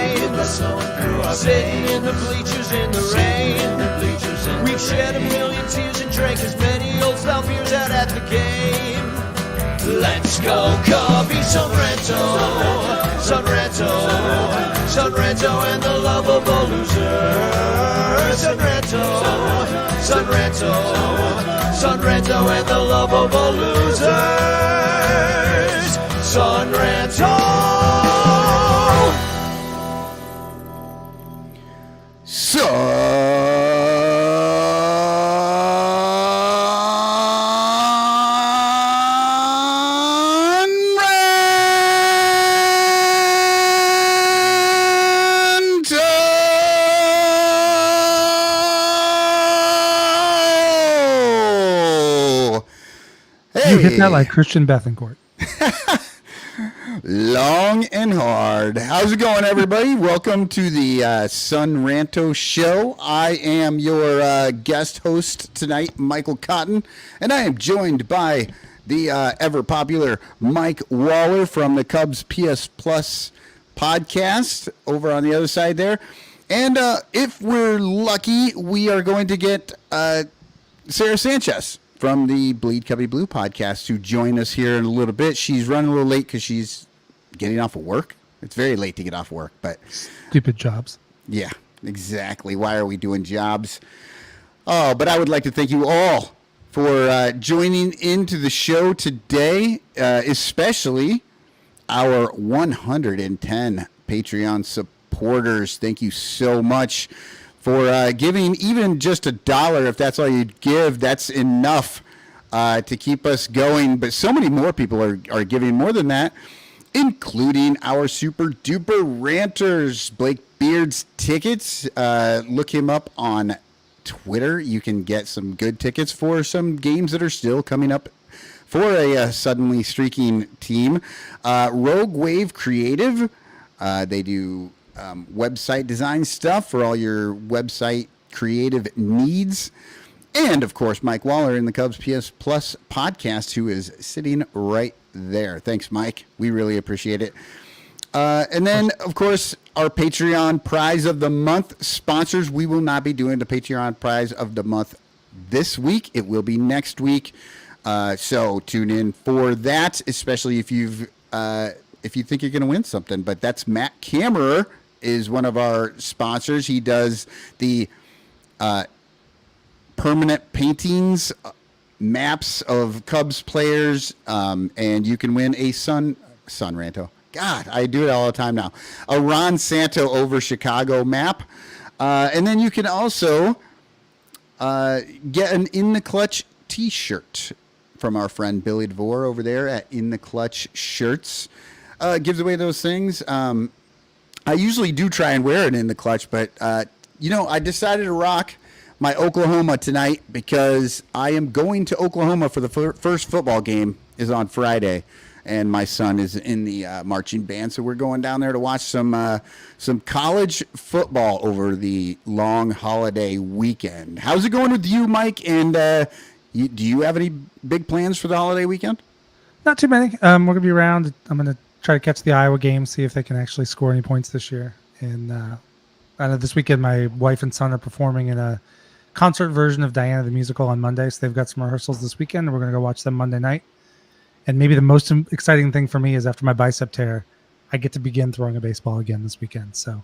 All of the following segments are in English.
game. Sitting in the bleachers in the rain. We've shed a million tears and drank as many old style beers out at the game. Let's go, Cubby, Son Ranto, Son Ranto, Son Ranto and the lovable losers. Son Ranto, Son Ranto, Son Ranto and the lovable losers. Son Ranto. You hit that like Christian Bethencourt. Long and hard. How's it going, everybody? Welcome to the Son Ranto Show. I am your guest host tonight, Michael Cotton, and I am joined by the ever popular Mike Waller from the Cubs PS Plus podcast over on the other side there. And if we're lucky, we are going to get Sarah Sanchez from the Bleed Cubby Blue podcast to join us here in a little bit. She's running a little late because she's getting off of work. It's very late to get off work, but stupid jobs. Yeah, exactly. Why are we doing jobs? Oh, but I would like to thank you all for joining into the show today, especially our 110 Patreon supporters. Thank you so much for giving even just $1. If that's all you give, that's enough to keep us going. But so many more people are giving more than that, including our super duper ranters, Blake Beard's tickets. Look him up on Twitter. You can get some good tickets for some games that are still coming up for a suddenly streaking team. Rogue Wave Creative, they do website design stuff for all your website creative needs. And, of course, Mike Waller in the Cubs PS Plus podcast, who is sitting right there. Thanks, Mike. We really appreciate it. And then, of course, our Patreon Prize of the Month sponsors. We will not be doing the Patreon Prize of the Month this week. It will be next week. So tune in for that, especially if you think you're going to win something. But that's Matt Kammerer is one of our sponsors. He does the permanent paintings, maps of Cubs players, and you can win a Son Ranto. God, I do it all the time now. A Ron Santo over Chicago map. And then you can also get an In the Clutch t-shirt from our friend Billy DeVore over there at In the Clutch Shirts. Gives away those things. I usually do try and wear it in the clutch, but, I decided to rock my Oklahoma tonight because I am going to Oklahoma for the first football game is on Friday, and my son is in the marching band, so we're going down there to watch some college football over the long holiday weekend. How's it going with you, Mike? And do you have any big plans for the holiday weekend? Not too many. We're going to be around. I'm going to try to catch the Iowa game, see if they can actually score any points this year. And I know this weekend my wife and son are performing in a concert version of Diana the Musical on Monday, so they've got some rehearsals this weekend, and we're going to go watch them Monday night. And maybe the most exciting thing for me is after my bicep tear, I get to begin throwing a baseball again this weekend. So,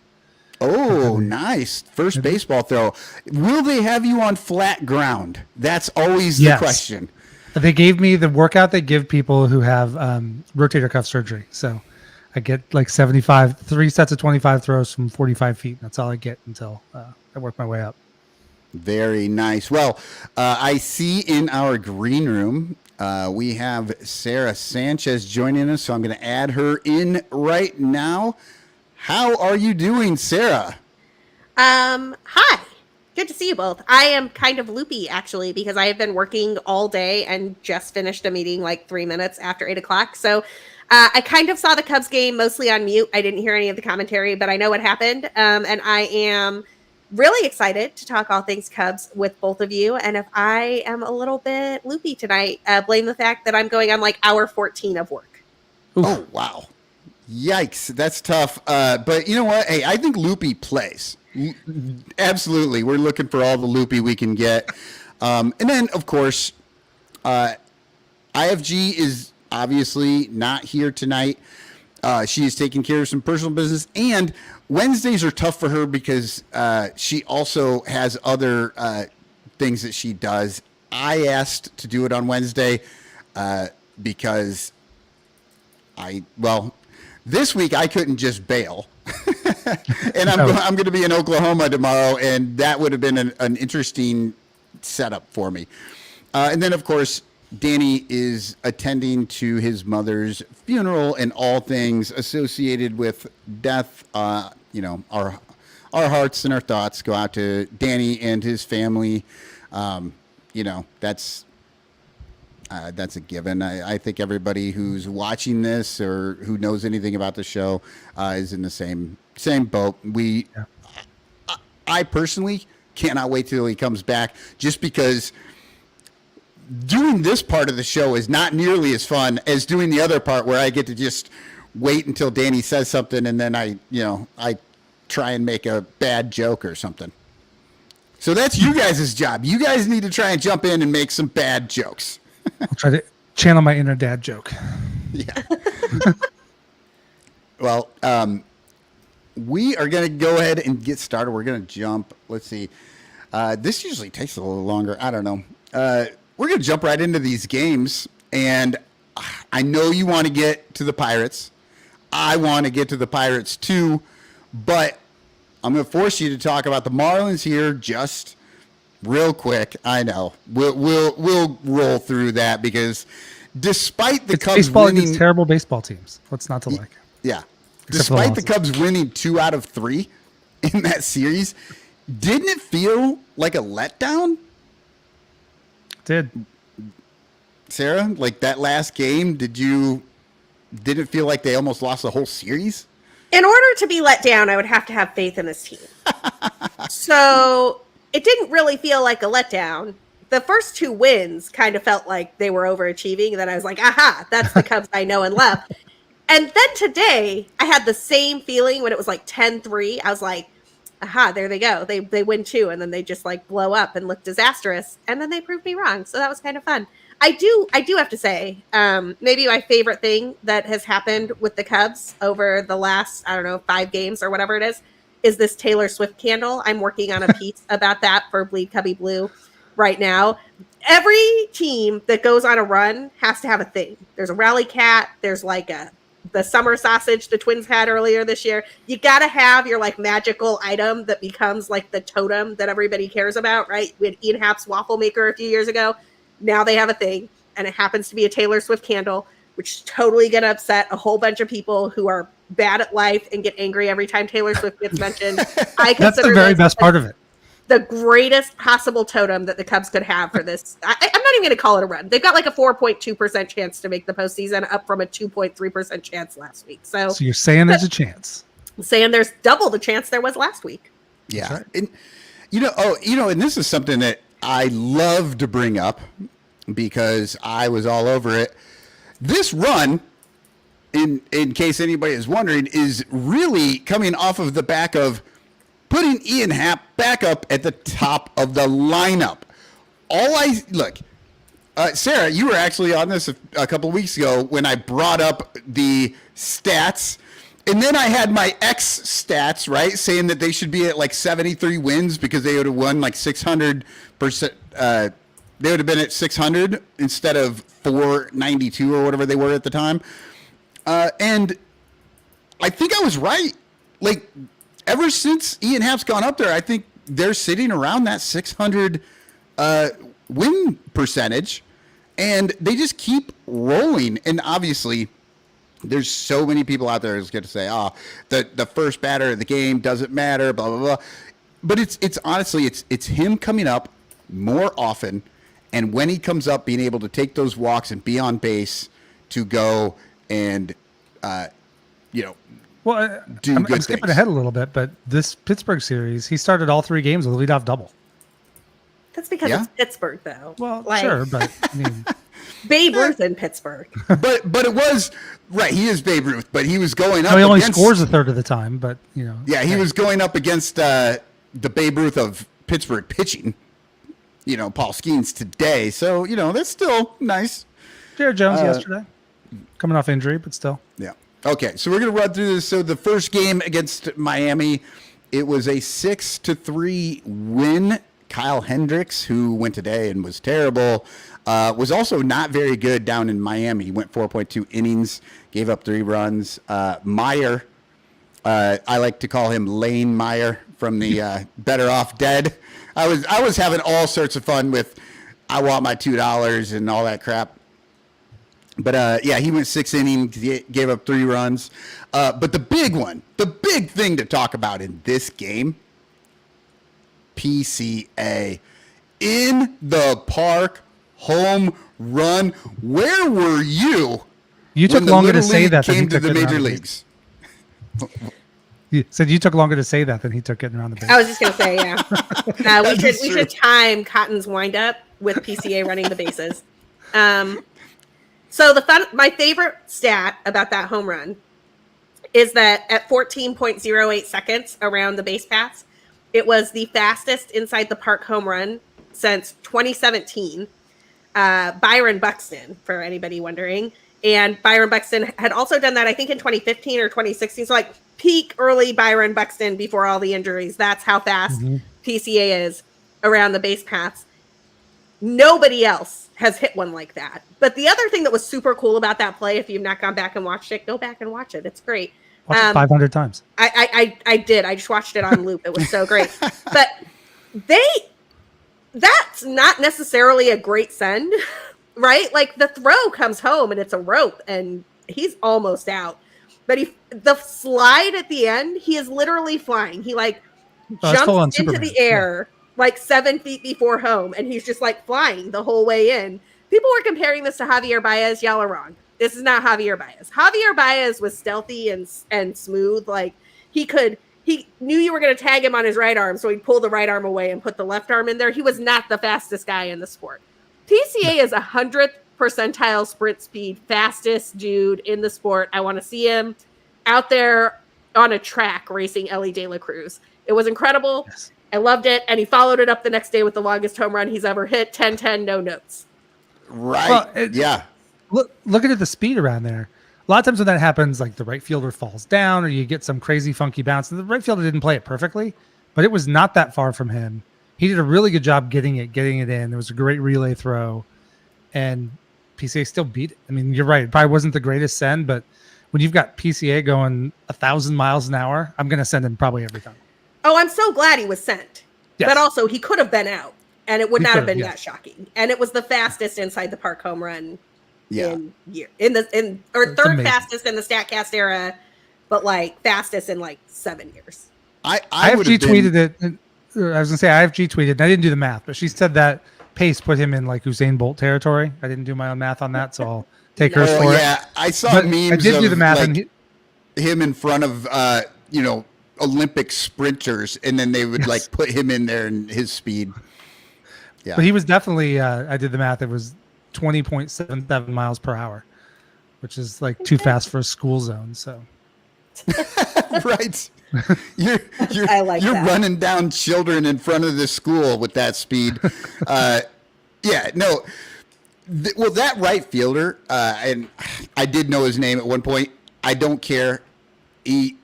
oh, nice. First baseball throw. Will they have you on flat ground? That's always the question. They gave me the workout they give people who have rotator cuff surgery. So I get like 3 sets of 25 throws from 45 feet. That's all I get until I work my way up. Very nice. Well, I see in our green room, we have Sarah Sanchez joining us, so I'm going to add her in right now. How are you doing, Sarah? Hi. Good to see you both. I am kind of loopy, actually, because I have been working all day and just finished a meeting like 3 minutes after 8 o'clock. So I kind of saw the Cubs game mostly on mute. I didn't hear any of the commentary, but I know what happened. And I am really excited to talk all things Cubs with both of you. And if I am a little bit loopy tonight, blame the fact that I'm going on like hour 14 of work. Oof. Oh, wow. Yikes, that's tough. But you know what? Hey, I think Loopy plays. Absolutely, we're looking for all the Loopy we can get. And then, of course, IFG is obviously not here tonight. She is taking care of some personal business, and Wednesdays are tough for her because she also has other things that she does. I asked to do it on Wednesday because this week I couldn't just bail. And I'm going to be in Oklahoma tomorrow, and that would have been an interesting setup for me. And then, of course, Danny is attending to his mother's funeral and all things associated with death. Our hearts and our thoughts go out to Danny and his family. That's a given. I think everybody who's watching this or who knows anything about the show is in the same boat. I personally cannot wait till he comes back, just because doing this part of the show is not nearly as fun as doing the other part where I get to just wait until Danny says something and then I try and make a bad joke or something. So that's you guys' job. You guys need to try and jump in and make some bad jokes. I'll try to channel my inner dad joke. Yeah. Well, we are going to go ahead and get started. We're going to jump. Let's see. This usually takes a little longer. I don't know. We're going to jump right into these games. And I know you want to get to the Pirates. I want to get to the Pirates too. But I'm going to force you to talk about the Marlins here just real quick. I know. We'll roll through that because despite the Cubs winning... It's terrible baseball teams. What's not to like? Yeah. Despite the Cubs winning 2 out of 3 in that series, didn't it feel like a letdown? Did. Sarah, like that last game, didn't it feel like they almost lost the whole series? In order to be let down, I would have to have faith in this team. So it didn't really feel like a letdown. The first 2 wins kind of felt like they were overachieving. And then I was like, aha, that's the Cubs I know and love. And then today, I had the same feeling when it was like 10-3. I was like, aha, there they go. They win 2, and then they just like blow up and look disastrous. And then they proved me wrong. So that was kind of fun. I do have to say, maybe my favorite thing that has happened with the Cubs over the last, 5 games or whatever it is this Taylor Swift candle. I'm working on a piece about that for Bleed Cubby Blue right now. Every team that goes on a run has to have a thing. There's a rally cat. There's like the summer sausage the Twins had earlier this year. You got to have your like magical item that becomes like the totem that everybody cares about, right? We had Ian Happ's waffle maker a few years ago. Now they have a thing, and it happens to be a Taylor Swift candle, which is totally going to upset a whole bunch of people who are bad at life and get angry every time Taylor Swift gets mentioned. I That's the very best part of it. The greatest possible totem that the Cubs could have for this. I'm not even going to call it a run. They've got like a 4.2% chance to make the postseason, up from a 2.3% chance last week. So you're saying there's a chance? I'm saying there's double the chance there was last week. Yeah. Right. And, and this is something that I love to bring up because I was all over it. This run, in case anybody is wondering, is really coming off of the back of putting Ian Happ back up at the top of the lineup. Sarah, you were actually on this a couple of weeks ago when I brought up the stats, and then I had my X stats, right, saying that they should be at like 73 wins because they would have won like 600%. They would have been at 600 instead of 492 or whatever they were at the time. And I think I was right. Like, ever since Ian Happ's gone up there, I think they're sitting around that 600 win percentage, and they just keep rolling. And obviously, there's so many people out there who's going to say, the first batter of the game doesn't matter, blah, blah, blah. But it's honestly, it's him coming up more often, and when he comes up, being able to take those walks and be on base to go and, Well, I'm skipping ahead a little bit, but this Pittsburgh series, he started all 3 games with a leadoff double. That's because it's Pittsburgh, though. Well, sure, but I mean, Babe Ruth in Pittsburgh. but it was right. He is Babe Ruth, but he was going up. No, he only against, scores a third of the time, but Yeah, he was going up against the Babe Ruth of Pittsburgh pitching. Paul Skeens today, so that's still nice. Jared Jones yesterday, coming off injury, but still. Yeah. Okay, so we're gonna run through this. So the first game against Miami, it was a 6-3 win. Kyle Hendricks, who went today and was terrible, was also not very good down in Miami. He went 4.2 innings, gave up 3 runs. Meyer, I like to call him Lane Meyer from the Better Off Dead. I was having all sorts of fun with I want my $2 and all that crap. But he went 6 innings, gave up 3 runs. But the big thing to talk about in this game, PCA in the park home run. Where were you? You took longer to say that than he came to took the getting major around the leagues. You said you took longer to say that than he took getting around the base. I was just gonna say, yeah. We That is should time Cotton's windup with PCA running the bases. So my favorite stat about that home run is that at 14.08 seconds around the base paths, it was the fastest inside the park home run since 2017. Byron Buxton, for anybody wondering. And Byron Buxton had also done that, I think, in 2015 or 2016. So like peak early Byron Buxton before all the injuries. That's how fast PCA is around the base paths. Nobody else has hit one like that. But the other thing that was super cool about that play, if you've not gone back and watched it, go back and watch it. It's great. Watch it 500 times. I did. I just watched it on loop. It was so great. But that's not necessarily a great send, right? Like the throw comes home and it's a rope and he's almost out. But the slide at the end, he is literally flying. He jumps into the air like 7 feet before home and he's just like flying the whole way in. People were comparing this to Javier Baez. Y'all are wrong. This is not Javier Baez. Javier Baez was stealthy and smooth. Like he knew you were going to tag him on his right arm, so he'd pull the right arm away and put the left arm in there. He was not the fastest guy in the sport. PCA is 100th percentile sprint speed, fastest dude in the sport. I want to see him out there on a track racing Ellie De La Cruz. It was incredible. Yes. I loved it. And he followed it up the next day with the longest home run he's ever hit, 10-10, no notes. Right. Well, yeah. Look at the speed around there. A lot of times when that happens, like the right fielder falls down or you get some crazy funky bounce. And the right fielder didn't play it perfectly, but it was not that far from him. He did a really good job getting it in. It was a great relay throw. And PCA still beat it. I mean, you're right. It probably wasn't the greatest send, but when you've got PCA going 1,000 miles an hour, I'm going to send him probably every time. Oh, I'm so glad he was sent. Yes. But also, he could have been out, and it would not have been that shocking. And it was the fastest inside the park home run third fastest in the StatCast era, but like fastest in like 7 years. IFG tweeted it. I was gonna say IFG tweeted, and I didn't do the math, but she said that pace put him in like Usain Bolt territory. I didn't do my own math on that, so I'll take hers for it. Yeah, I saw memes. I did do the math, and him in front of Olympic sprinters, and then they would like put him in there and his speed. Yeah, but he was definitely. I did the math. It was 20.77 miles per hour, which is like too fast for a school zone. So, right. You're running down children in front of the school with that speed. Well, that right fielder, and I did know his name at one point. I don't care. It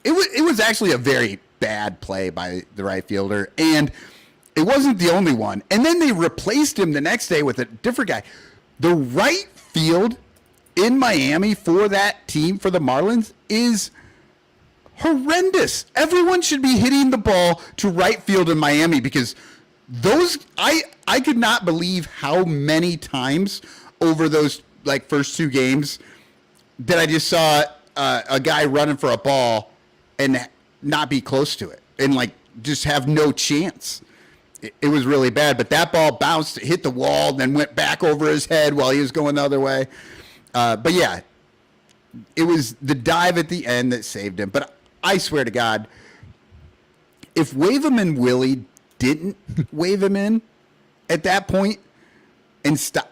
was actually a very bad play by the right fielder, and it wasn't the only one. And then they replaced him the next day with a different guy. The right field in Miami for that team, for the Marlins, is horrendous. Everyone should be hitting the ball to right field in Miami because I could not believe how many times over those like first 2 games that I just saw a guy running for a ball and not be close to it and like just have no chance. It was really bad, but that ball bounced, hit the wall, then went back over his head while he was going the other way. But yeah, it was the dive at the end that saved him. But I swear to God, if Wave him in Willie didn't wave him in at that point and stop,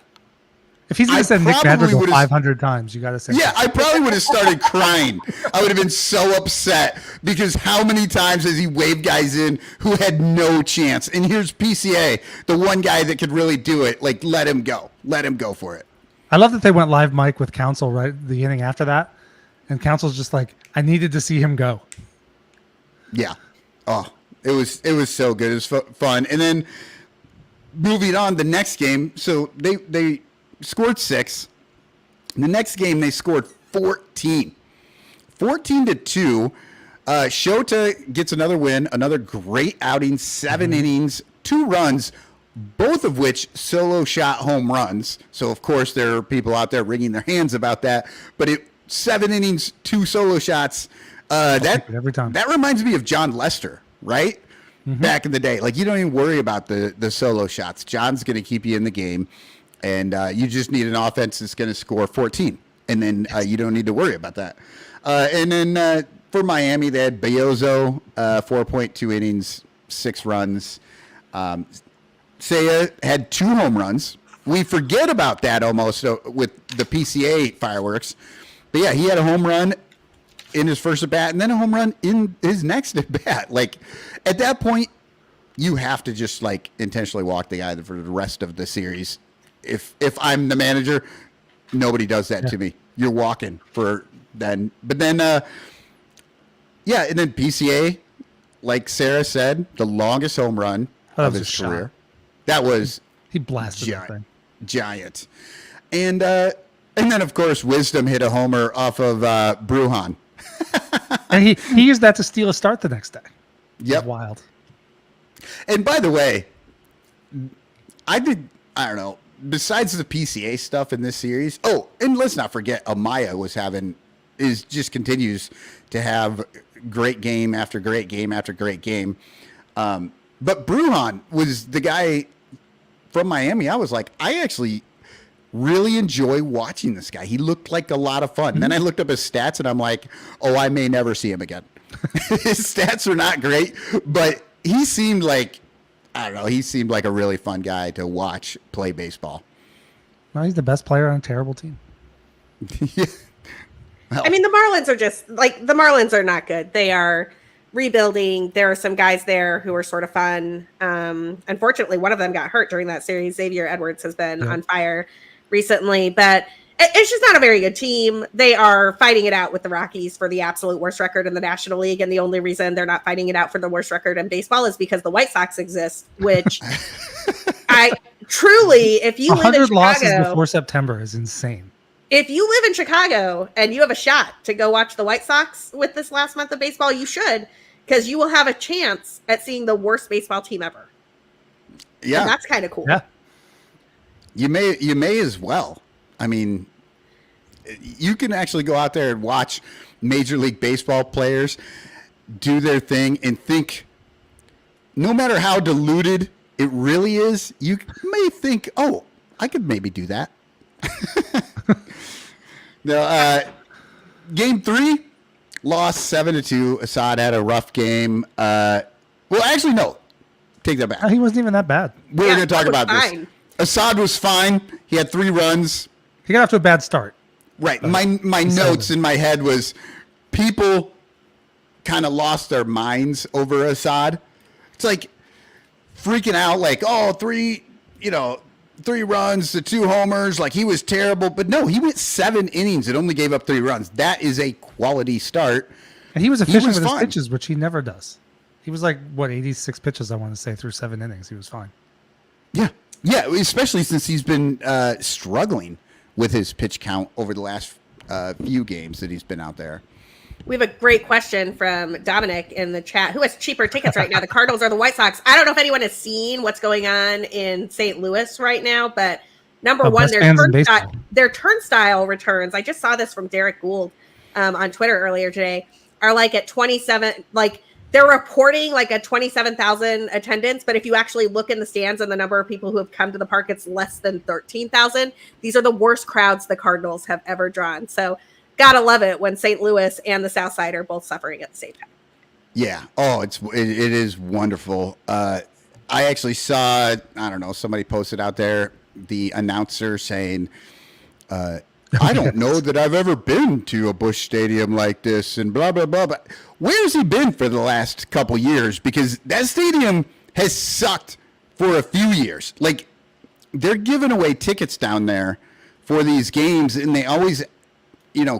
If he's going I to send Nick probably Madrigal would've- 500 times, you got to send. Yeah, I probably would have started crying. I would have been so upset because how many times has he waved guys in who had no chance? And here's PCA, the one guy that could really do it. Like, let him go. Let him go for it. I love that they went live mic with Council right the inning after that, and Council's just like, I needed to see him go. Yeah. Oh, it was so good. It was fun. And then moving on, the next game. So they scored 6. The next game they scored 14. 14-2. Shota gets another win, another great outing, 7 innings, 2 runs, both of which solo shot home runs. So of course there are people out there wringing their hands about that. But 7 innings, 2 solo shots. Every time. That reminds me of John Lester, right? Back in the day. Like, you don't even worry about the solo shots. John's going to keep you in the game, and you just need an offense that's going to score 14. And then you don't need to worry about that. And then for Miami, they had Bayozo, 4.2 innings, 6 runs. Seiya had 2 home runs. We forget about that almost with the PCA fireworks. But, yeah, he had a home run in his first at bat and then a home run in his next at bat. Like, at that point, you have to just like intentionally walk the guy for the rest of the series. If I'm the manager, nobody does that to me. You're walking for then. But then, and then PCA, like Sarah said, the longest home run of his career. That was he blasted that thing. Giant. And then of course Wisdom hit a homer off of Brujan. And he used that to steal a start the next day. Yep. Wild. And by the way, I don't know, besides the PCA stuff in this series, and let's not forget Amaya just continues to have great game after great game after great game. But Brujan was the guy from Miami. I was like, I actually really enjoy watching this guy. He looked like a lot of fun. And then I looked up his stats and I'm like, I may never see him again. His stats are not great, but he seemed like, I don't know, he seemed like a really fun guy to watch play baseball. Well, he's the best player on a terrible team. Yeah. Well, I mean, the Marlins are just like, the Marlins are not good. They are rebuilding. There are some guys there who are sort of fun. Unfortunately, one of them got hurt during that series. Xavier Edwards has been on fire recently, but it's just not a very good team. They are fighting it out with the Rockies for the absolute worst record in the National League, and the only reason they're not fighting it out for the worst record in baseball is because the White Sox exist, which I truly, if you live in 100 losses Chicago before September is insane. If you live in Chicago and you have a shot to go watch the White Sox with this last month of baseball, you should, because you will have a chance at seeing the worst baseball team ever. Yeah, and that's kind of cool. Yeah. You may as well. I mean, you can actually go out there and watch Major League Baseball players do their thing and think, no matter how diluted it really is, you may think, I could maybe do that. No, game 3, lost 7-2. Assad had a rough game. Well, actually, no. Take that back. He wasn't even that bad. We're going to talk about this. Assad was fine. He had 3 runs. He got off to a bad start. Right. My notes in my head was people kind of lost their minds over Assad. It's like freaking out like, 3 runs to 2 homers. Like, he was terrible. But no, he went 7 innings and only gave up 3 runs. That is a quality start. And he was efficient with his pitches, which he never does. He was like, 86 pitches, I want to say, through 7 innings. He was fine. Yeah. Yeah, especially since he's been struggling with his pitch count over the last few games that he's been out there. We have a great question from Dominic in the chat. Who has cheaper tickets right now, the Cardinals or the White Sox? I don't know if anyone has seen what's going on in St. Louis right now, but number one, their turnstile returns. I just saw this from Derek Gould on Twitter earlier today. Are like at 27, like they're reporting like a 27,000 attendance, but if you actually look in the stands and the number of people who have come to the park, it's less than 13,000. These are the worst crowds the Cardinals have ever drawn. So gotta love it when St. Louis and the South Side are both suffering at the same time. Yeah. Oh, it is wonderful. I actually saw, I don't know, somebody posted out there, the announcer saying I don't know that I've ever been to a Busch Stadium like this and blah, blah, blah. But where's he been for the last couple years? Because that stadium has sucked for a few years. Like, they're giving away tickets down there for these games, and they always,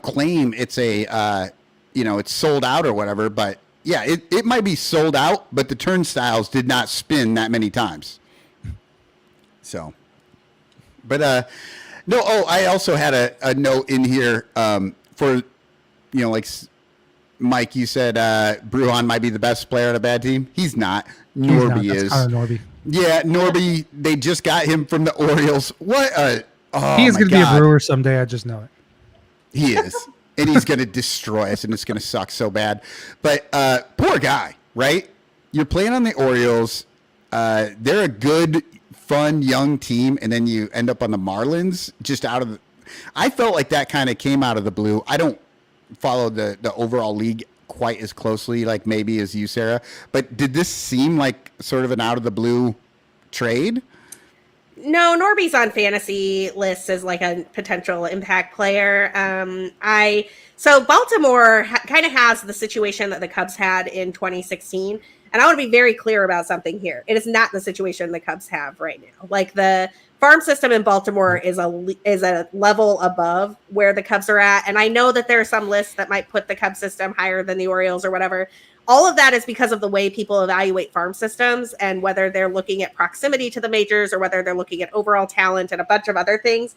claim it's it's sold out or whatever. But, yeah, it might be sold out, but the turnstiles did not spin that many times. So, but, no, I also had a note in here for, like Mike, you said Bruhan might be the best player on a bad team. He's not. Norby is. Norby. Yeah, Norby, they just got him from the Orioles. What he is going to be a Brewer someday. I just know it. He is. And he's going to destroy us, and it's going to suck so bad. But poor guy, right? You're playing on the Orioles. They're a good, fun, young team, and then you end up on the Marlins just out of the... I felt like that kind of came out of the blue. I don't follow the overall league quite as closely, like maybe as you, Sarah. But did this seem like sort of an out-of-the-blue trade? No, Norby's on fantasy lists as like a potential impact player. So Baltimore kind of has the situation that the Cubs had in 2016. And I want to be very clear about something here. It is not the situation the Cubs have right now. Like, the farm system in Baltimore is a level above where the Cubs are at. And I know that there are some lists that might put the Cubs system higher than the Orioles or whatever. All of that is because of the way people evaluate farm systems and whether they're looking at proximity to the majors or whether they're looking at overall talent and a bunch of other things.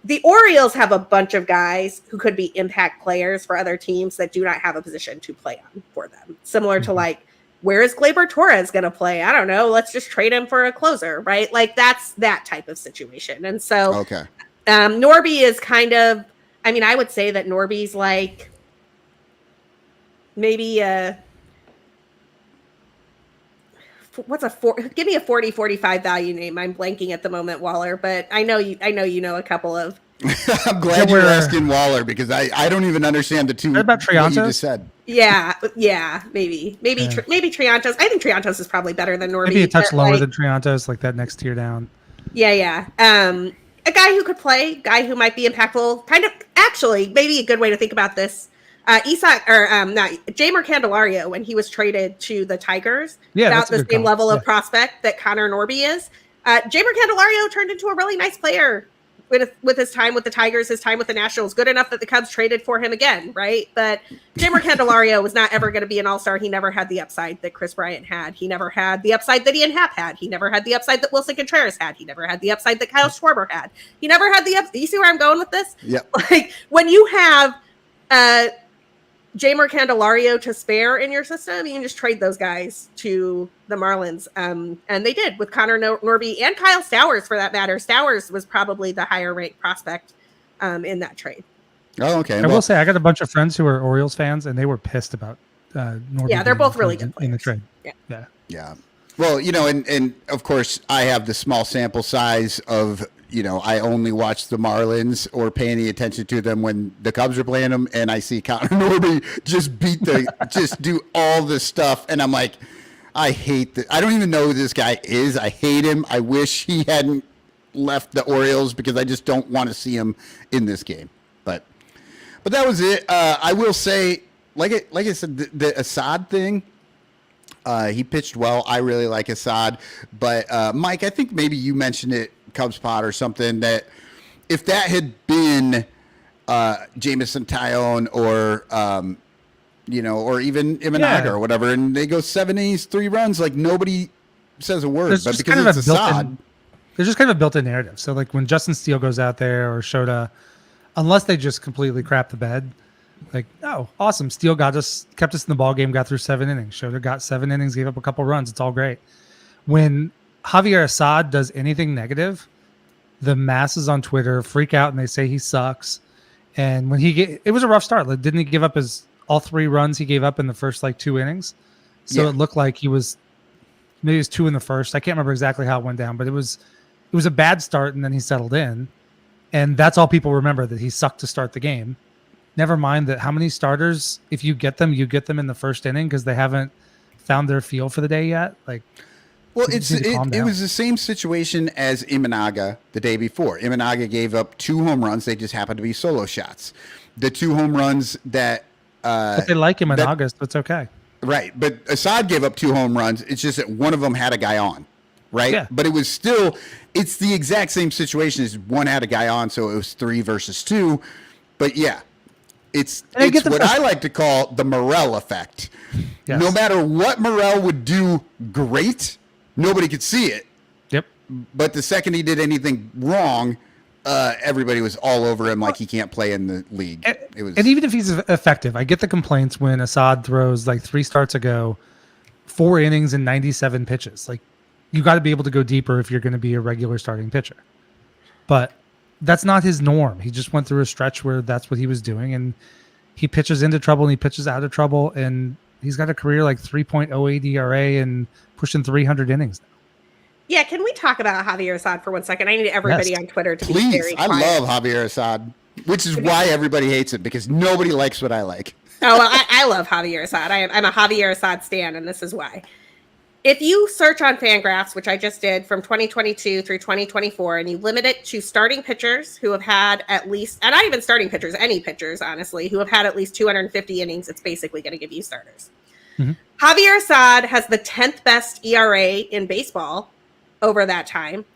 The Orioles have a bunch of guys who could be impact players for other teams that do not have a position to play on for them. Similar to, like, where is Gleyber Torres going to play? I don't know. Let's just trade him for a closer, right? Like, that's that type of situation. And so okay. Norby is kind of, I mean, I would say that Norby's like maybe give me a 40-45 value name. I'm blanking at the moment, Waller, but I know you know a couple of. I'm glad you're asking Waller, because I don't even understand the two. What about Triantos? What you just said. Yeah, maybe Triantos. I think Triantos is probably better than Norby. Maybe a touch lower than Triantos, like that next tier down. Yeah. A guy who could play, guy who might be impactful. Kind of, actually, maybe a good way to think about this. Jamer Candelario, when he was traded to the Tigers, without the same level of prospect that Connor Norby is. Jamer Candelario turned into a really nice player with his time with the Tigers, his time with the Nationals, good enough that the Cubs traded for him again, right? But Jamer Candelario was not ever going to be an all-star. He never had the upside that Chris Bryant had. He never had the upside that Ian Happ had. He never had the upside that Wilson Contreras had. He never had the upside that Kyle Schwarber had. He never had the upside. You see where I'm going with this? Yeah. Like, when you have Jamer Candelario to spare in your system, you can just trade those guys to the Marlins. And they did with Connor Norby and Kyle Stowers, for that matter. Stowers was probably the higher ranked prospect in that trade. Oh, okay. I will say I got a bunch of friends who are Orioles fans, and they were pissed about Norby. Yeah, they're both really good players in the trade. Yeah. Well, and of course I have the small sample size of, I only watch the Marlins or pay any attention to them when the Cubs are playing them, and I see Connor Norby just just do all this stuff, and I'm like, I hate that. I don't even know who this guy is. I hate him. I wish he hadn't left the Orioles, because I just don't want to see him in this game. But that was it. I will say, like I said, the Assad thing. He pitched well. I really like Assad, but Mike, I think maybe you mentioned it, Cubs Pod or something, that if that had been Jameson Tyone or or even Imanaga or whatever, and they go 7 innings, 3 runs, like, nobody says a word. There's but just because kind of it's a Assad, there's just kind of a built-in narrative. So, like, when Justin Steele goes out there or Shota, unless they just completely crap the bed, like, oh, awesome, Steele kept us in the ball game, got through 7 innings. Shota got 7 innings, gave up a couple runs. It's all great. When Javier Assad does anything negative, the masses on Twitter freak out and they say he sucks. And when it was a rough start. Like, didn't he give up all 3 runs he gave up in the first 2 innings? So It looked like maybe it was 2 in the first. I can't remember exactly how it went down, but it was a bad start, and then he settled in. And that's all people remember, that he sucked to start the game. Never mind that how many starters, if you get them in the first inning because they haven't found their feel for the day yet. Like, Well, He just needs to calm it down. was the same situation as Imanaga the day before. Imanaga gave up 2 home runs. They just happened to be solo shots. The 2 home runs that But they like him in that- August. It's okay. right, but Assad gave up 2 home runs. It's just that one of them had a guy on, right? Yeah. But it was still, it's the exact same situation as one had a guy on, so it was 3 versus 2. But yeah, it's And I get the what frust- I like to call the Morel effect. Yes. No matter what Morel would do great, nobody could see it. Yep. But the second he did anything wrong, everybody was all over him like he can't play in the league. It was, And even if he's effective, I get the complaints when Assad throws like 3 starts ago, 4 innings and 97 pitches. Like, you got to be able to go deeper if you're going to be a regular starting pitcher. But that's not his norm. He just went through a stretch where that's what he was doing, and he pitches into trouble and he pitches out of trouble, and he's got a career like 3.08 ERA and pushing 300 innings now. Yeah, can we talk about Javier Assad for 1 second? I need everybody Yes. on Twitter to be please, very I quiet. love Javier Assad, which is why everybody hates it, because nobody likes what I like. Oh, well, I love Javier Assad. I'm a Javier Assad stan, and this is why. If you search on Fangraphs, which I just did from 2022 through 2024, and you limit it to starting pitchers who have had at least, and not even starting pitchers, any pitchers, honestly, who have had at least 250 innings, it's basically going to give you starters. Mhm. Javier Assad has the 10th best ERA in baseball over that time,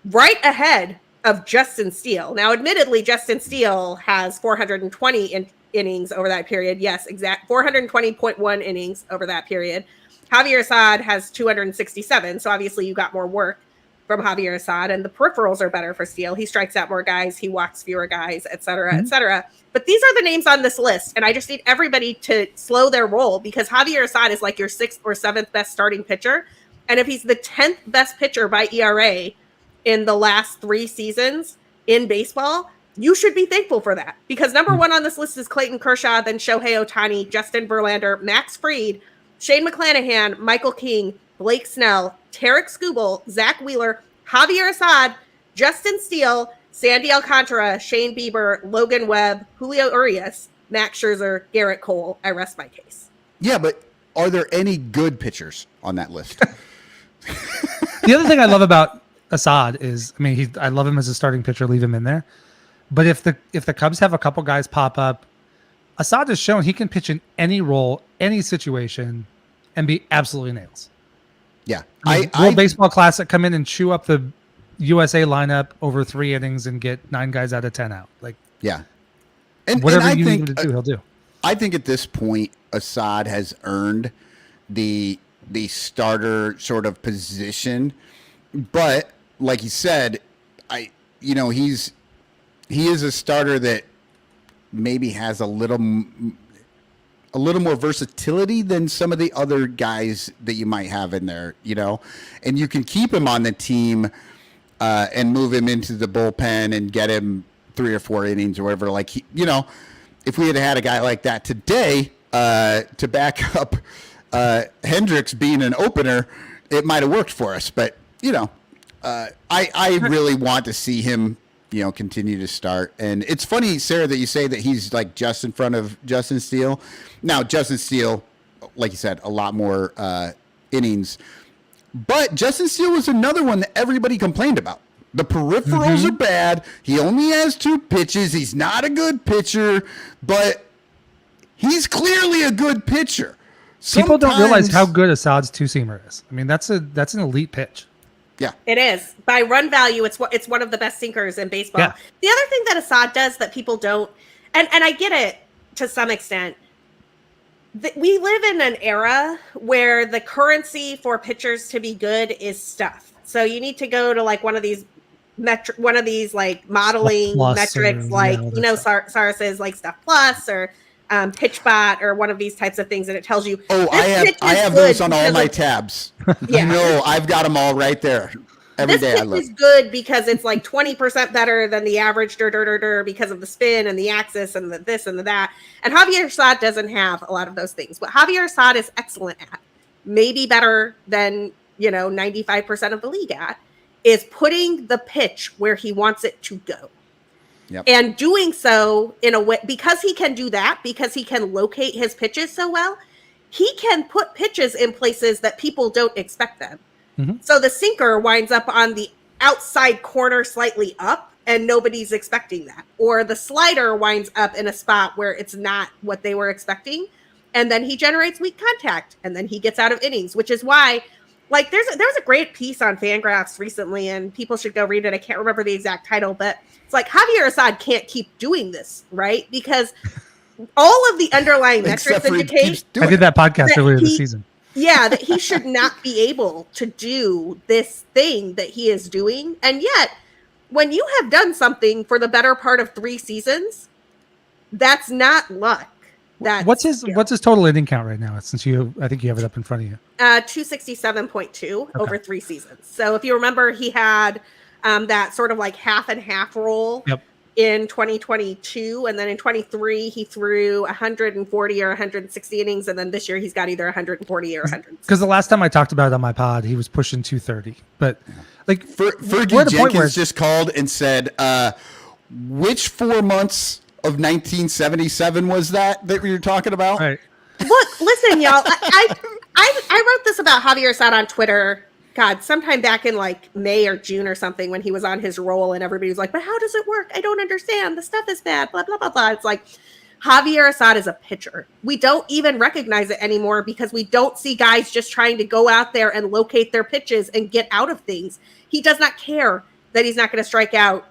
right ahead of Justin Steele. Now, admittedly, Justin Steele has 420 innings over that period. Yes, exact 420.1 innings over that period. Javier Assad has 267, so obviously you got more work from Javier Assad, and the peripherals are better for Steele. He strikes out more guys, he walks fewer guys, et cetera, et cetera. But these are the names on this list, and I just need everybody to slow their roll, because Javier Assad is like your 6th or 7th best starting pitcher, and if he's the 10th best pitcher by ERA in the last 3 seasons in baseball, you should be thankful for that, because number 1 on this list is Clayton Kershaw, then Shohei Ohtani, Justin Verlander, Max Fried, Shane McClanahan, Michael King, Blake Snell, Tarek Skubal, Zach Wheeler, Javier Assad, Justin Steele, Sandy Alcantara, Shane Bieber, Logan Webb, Julio Urias, Max Scherzer, Garrett Cole. I rest my case. Yeah, but are there any good pitchers on that list? The other thing I love about Assad is, I mean, I love him as a starting pitcher, leave him in there. But if the Cubs have a couple guys pop up, Assad has shown he can pitch in any role, any situation, and be absolutely nails. Yeah. World Baseball Classic, come in and chew up the USA lineup over 3 innings and get 9 guys out of 10 out. Like, yeah. And whatever I you think, need him to do, he'll do. I think at this point, Assad has earned the starter sort of position. But like you said, he is a starter that maybe has a little more versatility than some of the other guys that you might have in there, and you can keep him on the team and move him into the bullpen and get him 3 or 4 innings or whatever. Like, if we had a guy like that today to back up Hendricks being an opener, it might have worked for us. But, I really want to see him, continue to start. And it's funny, Sarah, that you say that he's like just in front of Justin Steele. Now, Justin Steele, like you said, a lot more innings. But Justin Steele was another one that everybody complained about. The peripherals are bad. He only has 2 pitches. He's not a good pitcher, but he's clearly a good pitcher. People don't realize Sometimes- how good Assad's 2-seamer is. I mean, that's an elite pitch. Yeah. It is. By run value, it's one of the best sinkers in baseball. Yeah. The other thing that Assad does that people don't, and I get it to some extent, we live in an era where the currency for pitchers to be good is stuff. So you need to go to like one of these like modeling Plus metrics, or, like yeah, Sarah says, like Stuff Plus or PitchBot or one of these types of things, and it tells you. Oh, this I pitch is have those good on all because my of- tabs. Yeah. I've got them all right there. Every This day I pitch look. is good because it's like 20% better than the average because of the spin and the axis and the this and the that. And Javier Assad doesn't have a lot of those things. What Javier Assad is excellent at, maybe better than 95% of the league at, is putting the pitch where he wants it to go. Yep. And doing so in a way, because he can do that, because he can locate his pitches so well, he can put pitches in places that people don't expect them. So the sinker winds up on the outside corner slightly up, and nobody's expecting that. Or the slider winds up in a spot where it's not what they were expecting, and then he generates weak contact, and then he gets out of innings, which is why, like, there was a great piece on Fangraphs recently, and people should go read it. I can't remember the exact title, but it's like Javier Assad can't keep doing this, right? Because all of the underlying metrics indicate. I did that podcast earlier this season. Yeah, that he should not be able to do this thing that he is doing. And yet, when you have done something for the better part of 3 seasons, that's not luck. What's his total inning count right now? Since I think you have it up in front of you. 267.2 over 3 seasons. So if you remember, he had that sort of like half and half role in 2022, and then in 23 he threw 140 or 160 innings, and then this year he's got either 140 or 100. Because the last time I talked about it on my pod, he was pushing 230. But like Fergie Jenkins just called and said, which 4 months of 1977 was that we were talking about? Right. Look, listen, y'all. I wrote this about Javier Assad on Twitter. God, sometime back in like May or June or something, when he was on his roll, and everybody was like, "But how does it work? I don't understand. The stuff is bad." Blah blah blah blah. It's like Javier Assad is a pitcher. We don't even recognize it anymore because we don't see guys just trying to go out there and locate their pitches and get out of things. He does not care that he's not going to strike out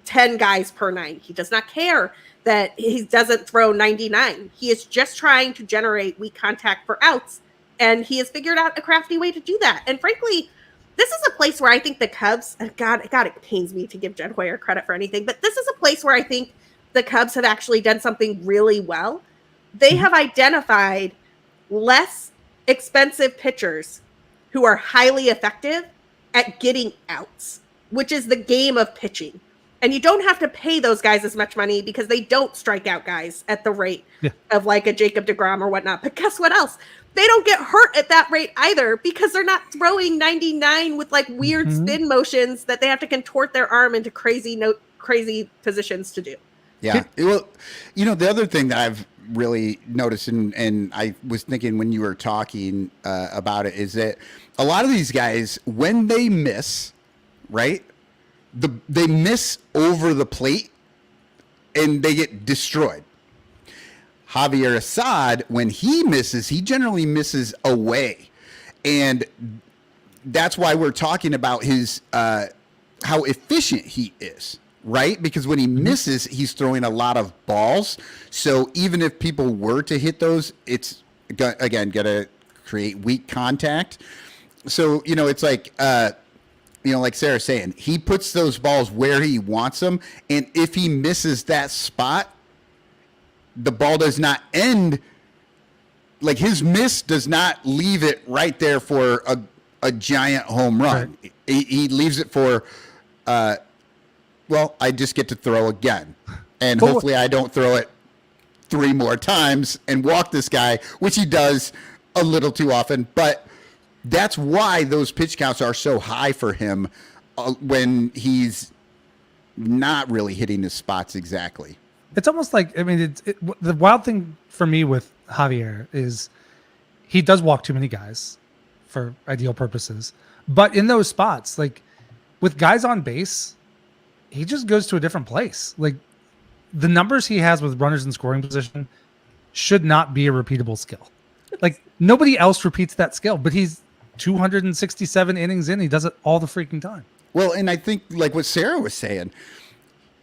10 guys per 9. He does not care that he doesn't throw 99. He is just trying to generate weak contact for outs, and he has figured out a crafty way to do that. And frankly, this is a place where I think the Cubs, God, it pains me to give Jed Hoyer credit for anything, but this is a place where I think the Cubs have actually done something really well. They have identified less expensive pitchers who are highly effective at getting outs, which is the game of pitching. And you don't have to pay those guys as much money because they don't strike out guys at the rate of like a Jacob deGrom or whatnot. But guess what else? They don't get hurt at that rate either because they're not throwing 99 with like weird spin motions that they have to contort their arm into crazy positions to do. Yeah. Well, the other thing that I've really noticed, and I was thinking when you were talking about it, is that a lot of these guys, when they miss, right? They miss over the plate and they get destroyed. Javier Assad, when he misses, he generally misses away. And that's why we're talking about his how efficient he is, right? Because when he misses, he's throwing a lot of balls. So even if people were to hit those, it's, again, going to create weak contact. So, it's like... like Sarah's saying, he puts those balls where he wants them. And if he misses that spot, the ball does not end. Like his miss does not leave it right there for a giant home run. Right. He leaves it for, I just get to throw again. And hopefully I don't throw it 3 more times and walk this guy, which he does a little too often. But that's why those pitch counts are so high for him when he's not really hitting his spots exactly. It's almost like, the wild thing for me with Javier is he does walk too many guys for ideal purposes. But in those spots, like with guys on base, he just goes to a different place. Like the numbers he has with runners in scoring position should not be a repeatable skill. Like nobody else repeats that skill, but he's 267 innings in. He does it all the freaking time. Well, and I think like what Sarah was saying,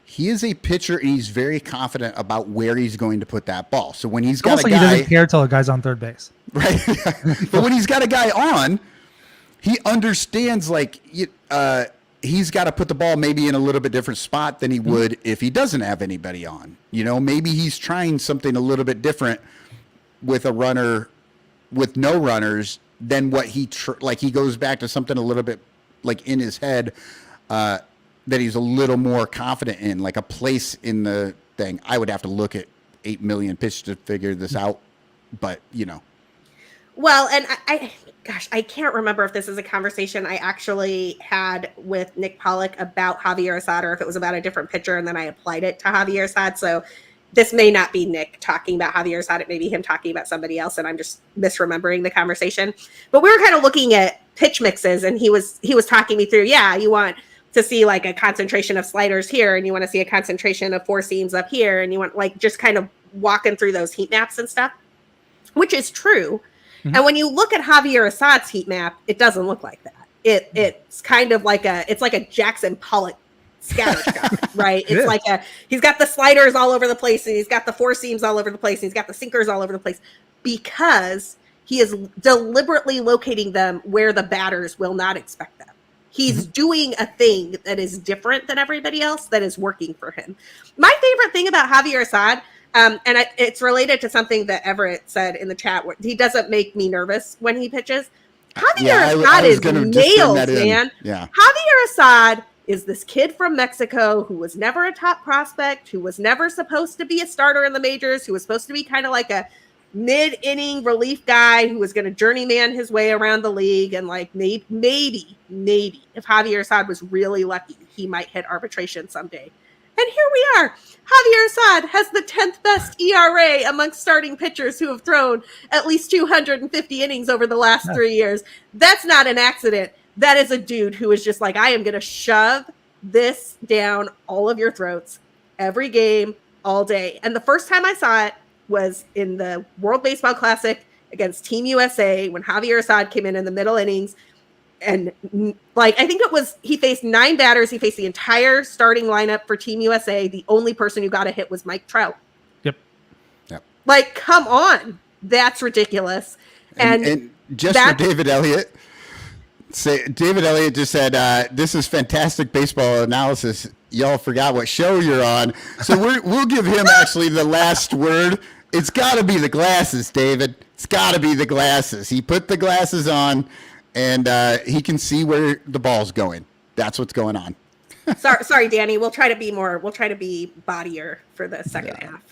he is a pitcher and he's very confident about where he's going to put that ball. So when he's got almost a like guy, he doesn't care till a guy's on third base, right? But when he's got a guy on, he understands like he's got to put the ball maybe in a little bit different spot than he would if he doesn't have anybody on. Maybe he's trying something a little bit different with a runner, with no runners, than what he he goes back to something a little bit like in his head that he's a little more confident in, like a place in the thing. I would have to look at 8 million pitches to figure this out, but Well, and I can't remember if this is a conversation I actually had with Nick Pollock about Javier Assad or if it was about a different pitcher and then I applied it to Javier Assad. So this may not be Nick talking about Javier Assad. It may be him talking about somebody else, and I'm just misremembering the conversation. But we were kind of looking at pitch mixes, and he was talking me through, yeah, you want to see like a concentration of sliders here, and you want to see a concentration of four seams up here, and you want like just kind of walking through those heat maps and stuff, which is true. Mm-hmm. And when you look at Javier Assad's heat map, it doesn't look like that. It's kind of like a Jackson Pollock scattershot, right? It's like he's got the sliders all over the place, and he's got the four seams all over the place, and he's got the sinkers all over the place, because he is deliberately locating them where the batters will not expect them. He's doing a thing that is different than everybody else that is working for him. My favorite thing about Javier Assad, it's related to something that Everett said in the chat, where he doesn't make me nervous when he pitches. Javier Assad is nailed, man. Yeah. Javier Assad is this kid from Mexico who was never a top prospect, who was never supposed to be a starter in the majors, who was supposed to be kind of like a mid-inning relief guy who was going to journeyman his way around the league, and like maybe if Javier Assad was really lucky, he might hit arbitration someday. And here we are. Javier Assad has the 10th best ERA amongst starting pitchers who have thrown at least 250 innings over the last 3 years. That's not an accident. That is a dude who is just like, I am going to shove this down all of your throats every game, all day. And the first time I saw it was in the World Baseball Classic against Team USA, when Javier Assad came in the middle innings. And like, I think it was, he faced 9 batters. He faced the entire starting lineup for Team USA. The only person who got a hit was Mike Trout. Yep. Like, come on. That's ridiculous. And just for David Elliott, David Elliott just said, this is fantastic baseball analysis. Y'all forgot what show you're on. So we'll give him actually the last word. It's got to be the glasses, David. It's got to be the glasses. He put the glasses on, and he can see where the ball's going. That's what's going on. Sorry, Danny. We'll try to be bodier for the second half.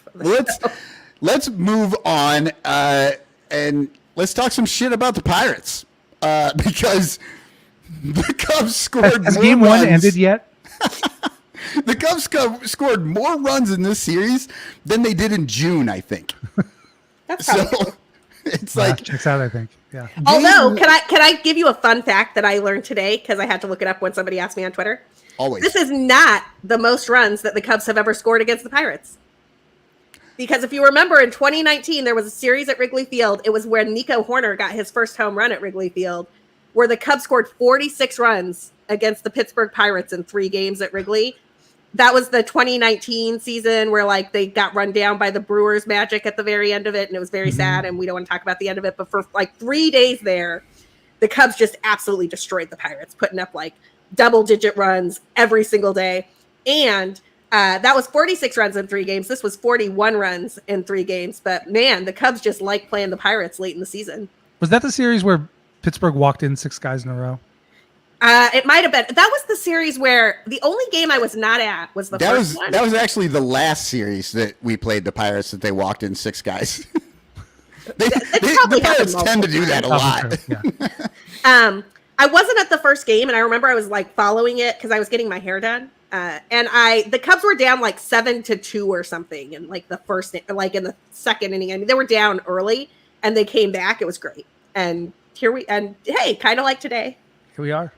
Let's move on, and let's talk some shit about the Pirates, because the Cubs scored. Has more game runs. 1 ended yet? The Cubs scored more runs in this series than they did in June, I think. That's probably so. It's like checks out, I think. Yeah. Although, can I give you a fun fact that I learned today, because I had to look it up when somebody asked me on Twitter? Always. This is not the most runs that the Cubs have ever scored against the Pirates. Because if you remember, in 2019, there was a series at Wrigley Field. It was where Nico Horner got his first home run at Wrigley Field, where the Cubs scored 46 runs against the Pittsburgh Pirates in 3 games at Wrigley. That was the 2019 season where like they got run down by the Brewers Magic at the very end of it. And it was very sad. And we don't want to talk about the end of it. But for like 3 days there, the Cubs just absolutely destroyed the Pirates, putting up like double-digit runs every single day. And that was 46 runs in 3 games. This was 41 runs in 3 games. But man, the Cubs just like playing the Pirates late in the season. Was that the series where Pittsburgh walked in 6 guys in a row? It might have been. That was the series where the only game I was not at was the first one. That was actually the last series that we played the Pirates that they walked in 6 guys. The Pirates tend to do that a lot. Yeah. I wasn't at the first game, and I remember I was like following it because I was getting my hair done. And the Cubs were down like 7-2 or something in like the first, like in the second inning. I mean, they were down early and they came back. It was great. And hey, kind of like today. Here we are.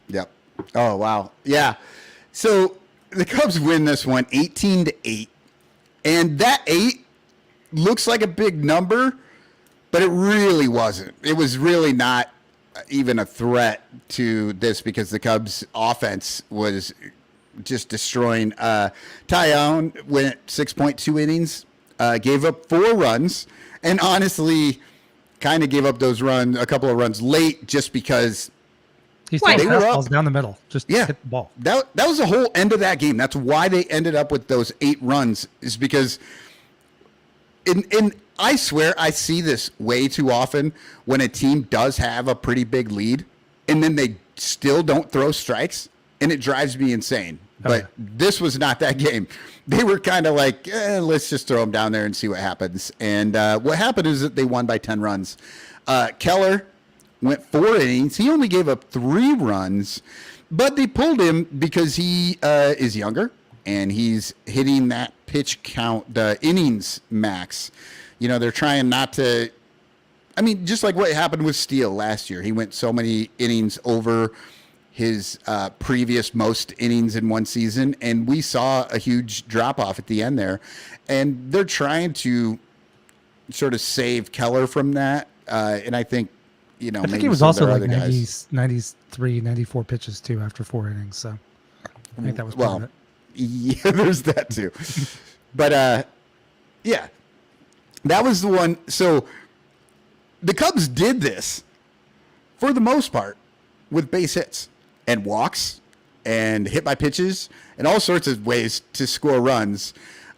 Yep. Oh, wow. Yeah. So the Cubs win this one 18-8. And that 8 looks like a big number, but it really wasn't. It was really not even a threat to this because the Cubs offense was just destroying. Tyone went 6.2 innings, gave up 4 runs, and honestly kind of gave up a couple of runs late just because He's throwing fastballs down the middle. Just hit the ball. That was the whole end of that game. That's why they ended up with those 8 runs, is because I swear I see this way too often when a team does have a pretty big lead and then they still don't throw strikes, and it drives me insane. But this was not that game. They were kind of like, let's just throw them down there and see what happens. And what happened is that they won by 10 runs. Keller went 4 innings. He only gave up 3 runs, but they pulled him because he is younger and he's hitting that pitch count, the innings max. You know, they're trying not to I mean, just like what happened with Steele last year. He went so many innings over his previous most innings in one season, and we saw a huge drop-off at the end there. And they're trying to sort of save Keller from that. And I think, I think maybe he was some of also their like other guys. 93, 94 pitches too after 4 innings. So I think that was part of it. Yeah, there's that too. But yeah, that was the one. So the Cubs did this for the most part with base hits and walks and hit by pitches and all sorts of ways to score runs.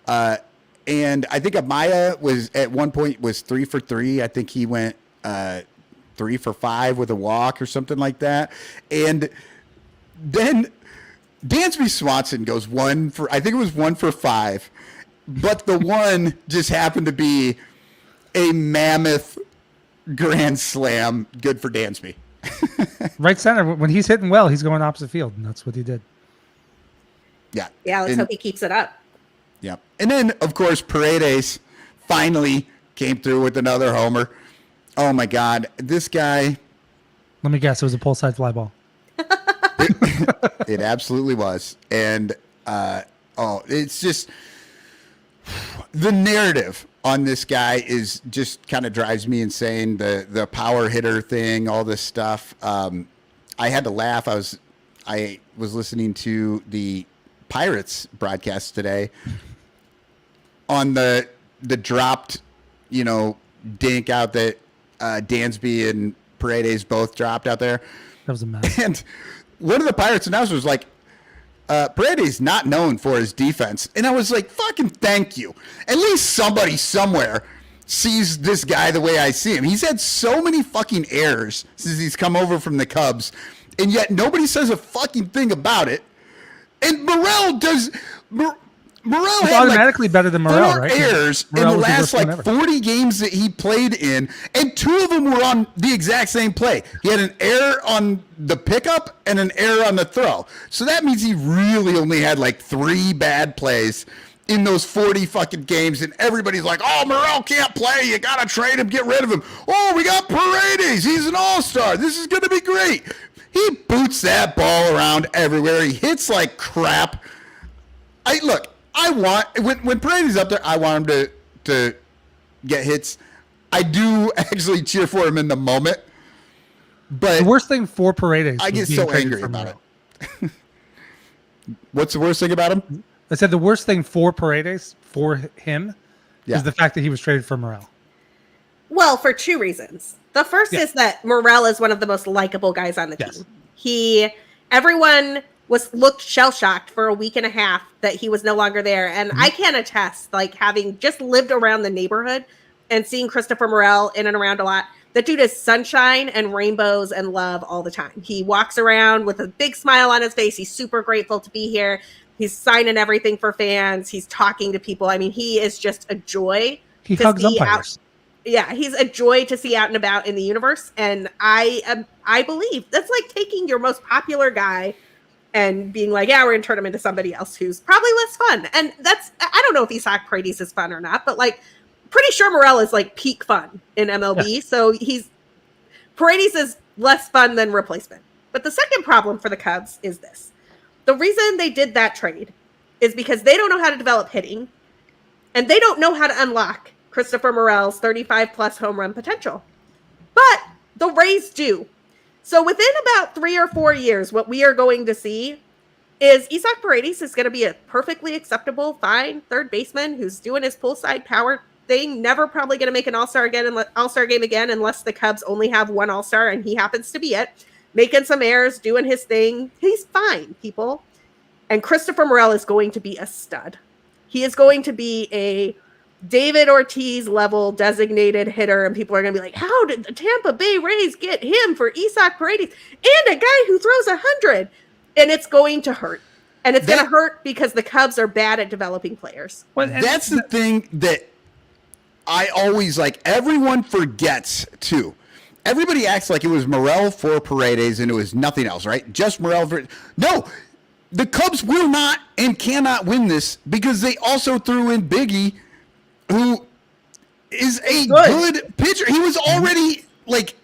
And I think Amaya was at one point was 3 for 3. I think he went 3 for 5 with a walk or something like that. And then Dansby Swanson goes 1 for 5, but the one just happened to be a mammoth grand slam. Good for Dansby. Right center. When he's hitting well, he's going opposite field, and that's what he did. Yeah. Yeah, let's hope he keeps it up. Yeah. And then, of course, Paredes finally came through with another homer. Oh, my God. This guy. Let me guess. It was a pull side fly ball. It absolutely was. And, it's just the narrative on this guy is just kind of drives me insane. The power hitter thing, all this stuff. I had to laugh. I was listening to the Pirates broadcast today on the dropped, dink out that Dansby and Paredes both dropped out there. That was a mess. And one of the Pirates announcers was like, Paredes not known for his defense. And I was like, fucking thank you. At least somebody somewhere sees this guy the way I see him. He's had so many fucking errors since he's come over from the Cubs, and yet nobody says a fucking thing about it. And Morel does. Morel He's had automatically better than Morel, 4 right? errors Morel in the was the last worst one ever. 40 games that he played in, and 2 of them were on the exact same play. He had an error on the pickup and an error on the throw. So that means he really only had 3 bad plays in those 40 fucking games, and everybody's like, oh, Morel can't play. You got to trade him, get rid of him. Oh, we got Paredes. He's an all-star. This is going to be great. He boots that ball around everywhere. He hits like crap. I want when Paredes up there, I want him to get hits. I do actually cheer for him in the moment. But The worst thing for Paredes. I was get being so traded angry for about Morel. it. What's the worst thing about him? I said the worst thing for Paredes, for him, Yeah. is the fact that he was traded for Morel. Well, for 2 reasons. The first Yeah. is that Morel is one of the most likable guys on the Yes. team. Everyone looked shell shocked for a week and a half that he was no longer there, and I can attest, having just lived around the neighborhood and seeing Christopher Morel in and around a lot. That dude is sunshine and rainbows and love all the time. He walks around with a big smile on his face. He's super grateful to be here. He's signing everything for fans. He's talking to people. I mean, he is just a joy. He to hugs see umpires. Yeah, he's a joy to see out and about in the universe. And I believe that's like taking your most popular guy and being like, yeah, we're going to turn him into somebody else who's probably less fun. And I don't know if Isaac Paredes is fun or not, but pretty sure Morel is peak fun in MLB. Yes. So Paredes is less fun than replacement. But the second problem for the Cubs is this. The reason they did that trade is because they don't know how to develop hitting, and they don't know how to unlock Christopher Morel's 35-plus home run potential. But the Rays do. So within about 3 or 4 years, what we are going to see is Isaac Paredes is going to be a perfectly acceptable, fine third baseman who's doing his poolside power thing, never probably going to make an All-Star game again unless the Cubs only have one All-Star and he happens to be it. Making some errors, doing his thing. He's fine, people. And Christopher Morel is going to be a stud. He is going to be a David Ortiz level designated hitter, and people are going to be like, how did the Tampa Bay Rays get him for Isaac Paredes and a guy who throws 100? And it's going to hurt. And it's going to hurt because the Cubs are bad at developing players. That's the thing that I always everyone forgets too. Everybody acts like it was Morel for Paredes and it was nothing else, right? Just Morel for... No, the Cubs will not and cannot win this because they also threw in Biggie, who is a good pitcher. He was already like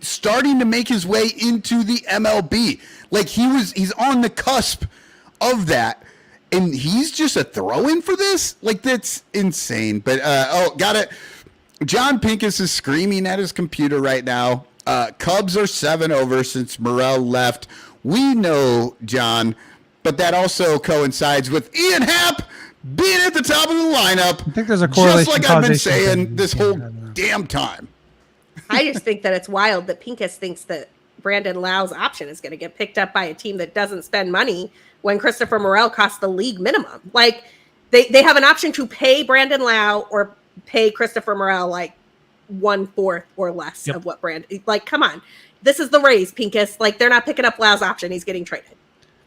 starting to make his way into the MLB. Like he's on the cusp of that, and he's just a throw-in for this. Like that's insane. But got it. John Pincus is screaming at his computer right now. Cubs are 7 over since Morel left. We know, John, but that also coincides with Ian Happ being at the top of the lineup. I think there's a correlation. Just like I've been saying this whole damn time. I just think that it's wild that Pincus thinks that Brandon Lau's option is going to get picked up by a team that doesn't spend money when Christopher Morel costs the league minimum. Like they have an option to pay Brandon Lau or pay Christopher Morel like 1/4 or less of what Brandon. Like, come on, this is the Rays, Pincus. Like they're not picking up Lau's option; he's getting traded.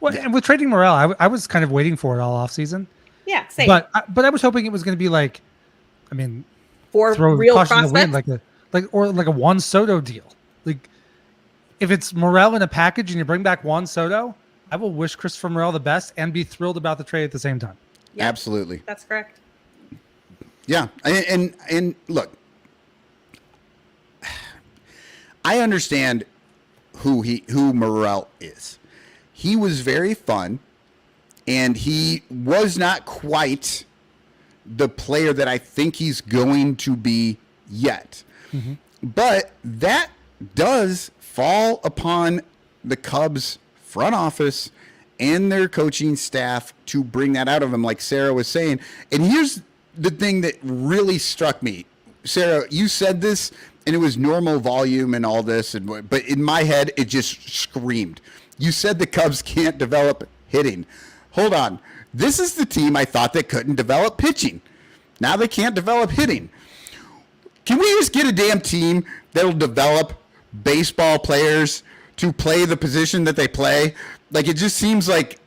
Well, and with trading Morel, I was kind of waiting for it all off season. Yeah, same. But I was hoping it was going to be like, I mean, for throw real caution to the prospects, wind, like a Juan Soto deal. Like if it's Morel in a package and you bring back Juan Soto, I will wish Christopher Morel the best and be thrilled about the trade at the same time. Yep, absolutely, that's correct. Yeah, and look, I understand who Morel is. He was very fun, and he was not quite the player that I think he's going to be yet. Mm-hmm. But that does fall upon the Cubs front office and their coaching staff to bring that out of him, like Sarah was saying. And here's the thing that really struck me. Sarah, you said this, and it was normal volume and all this, but in my head, it just screamed. You said the Cubs can't develop hitting. Hold on. This is the team I thought that couldn't develop pitching. Now they can't develop hitting. Can we just get a damn team that'll develop baseball players to play the position that they play? Like, it just seems like,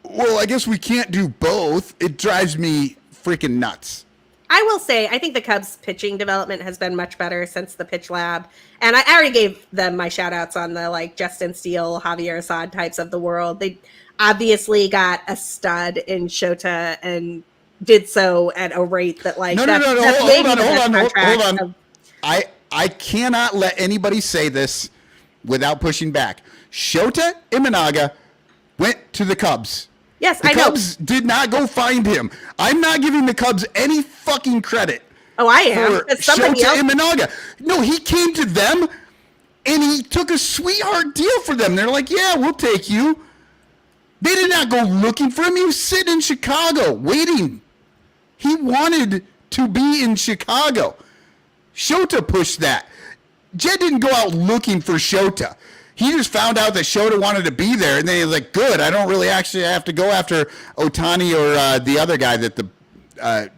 well, I guess we can't do both. It drives me freaking nuts. I will say, I think the Cubs pitching development has been much better since the pitch lab. And I already gave them my shout outs on the like Justin Steele, Javier Assad types of the world. They obviously got a stud in Shota and did so at a rate that like, hold on. I cannot let anybody say this without pushing back. Shota Imanaga went to the Cubs. Yes, the I know. Cubs did not go find him. I'm not giving the Cubs any fucking credit. Oh, I am. For Shota Imanaga. No, he came to them and he took a sweetheart deal for them. They're like, yeah, we'll take you. They did not go looking for him. He was sitting in Chicago waiting. He wanted to be in Chicago. Shota pushed that. Jed didn't go out looking for Shota. He just found out that Shota wanted to be there, and then he was like, good, I don't really actually have to go after Ohtani or the other guy that the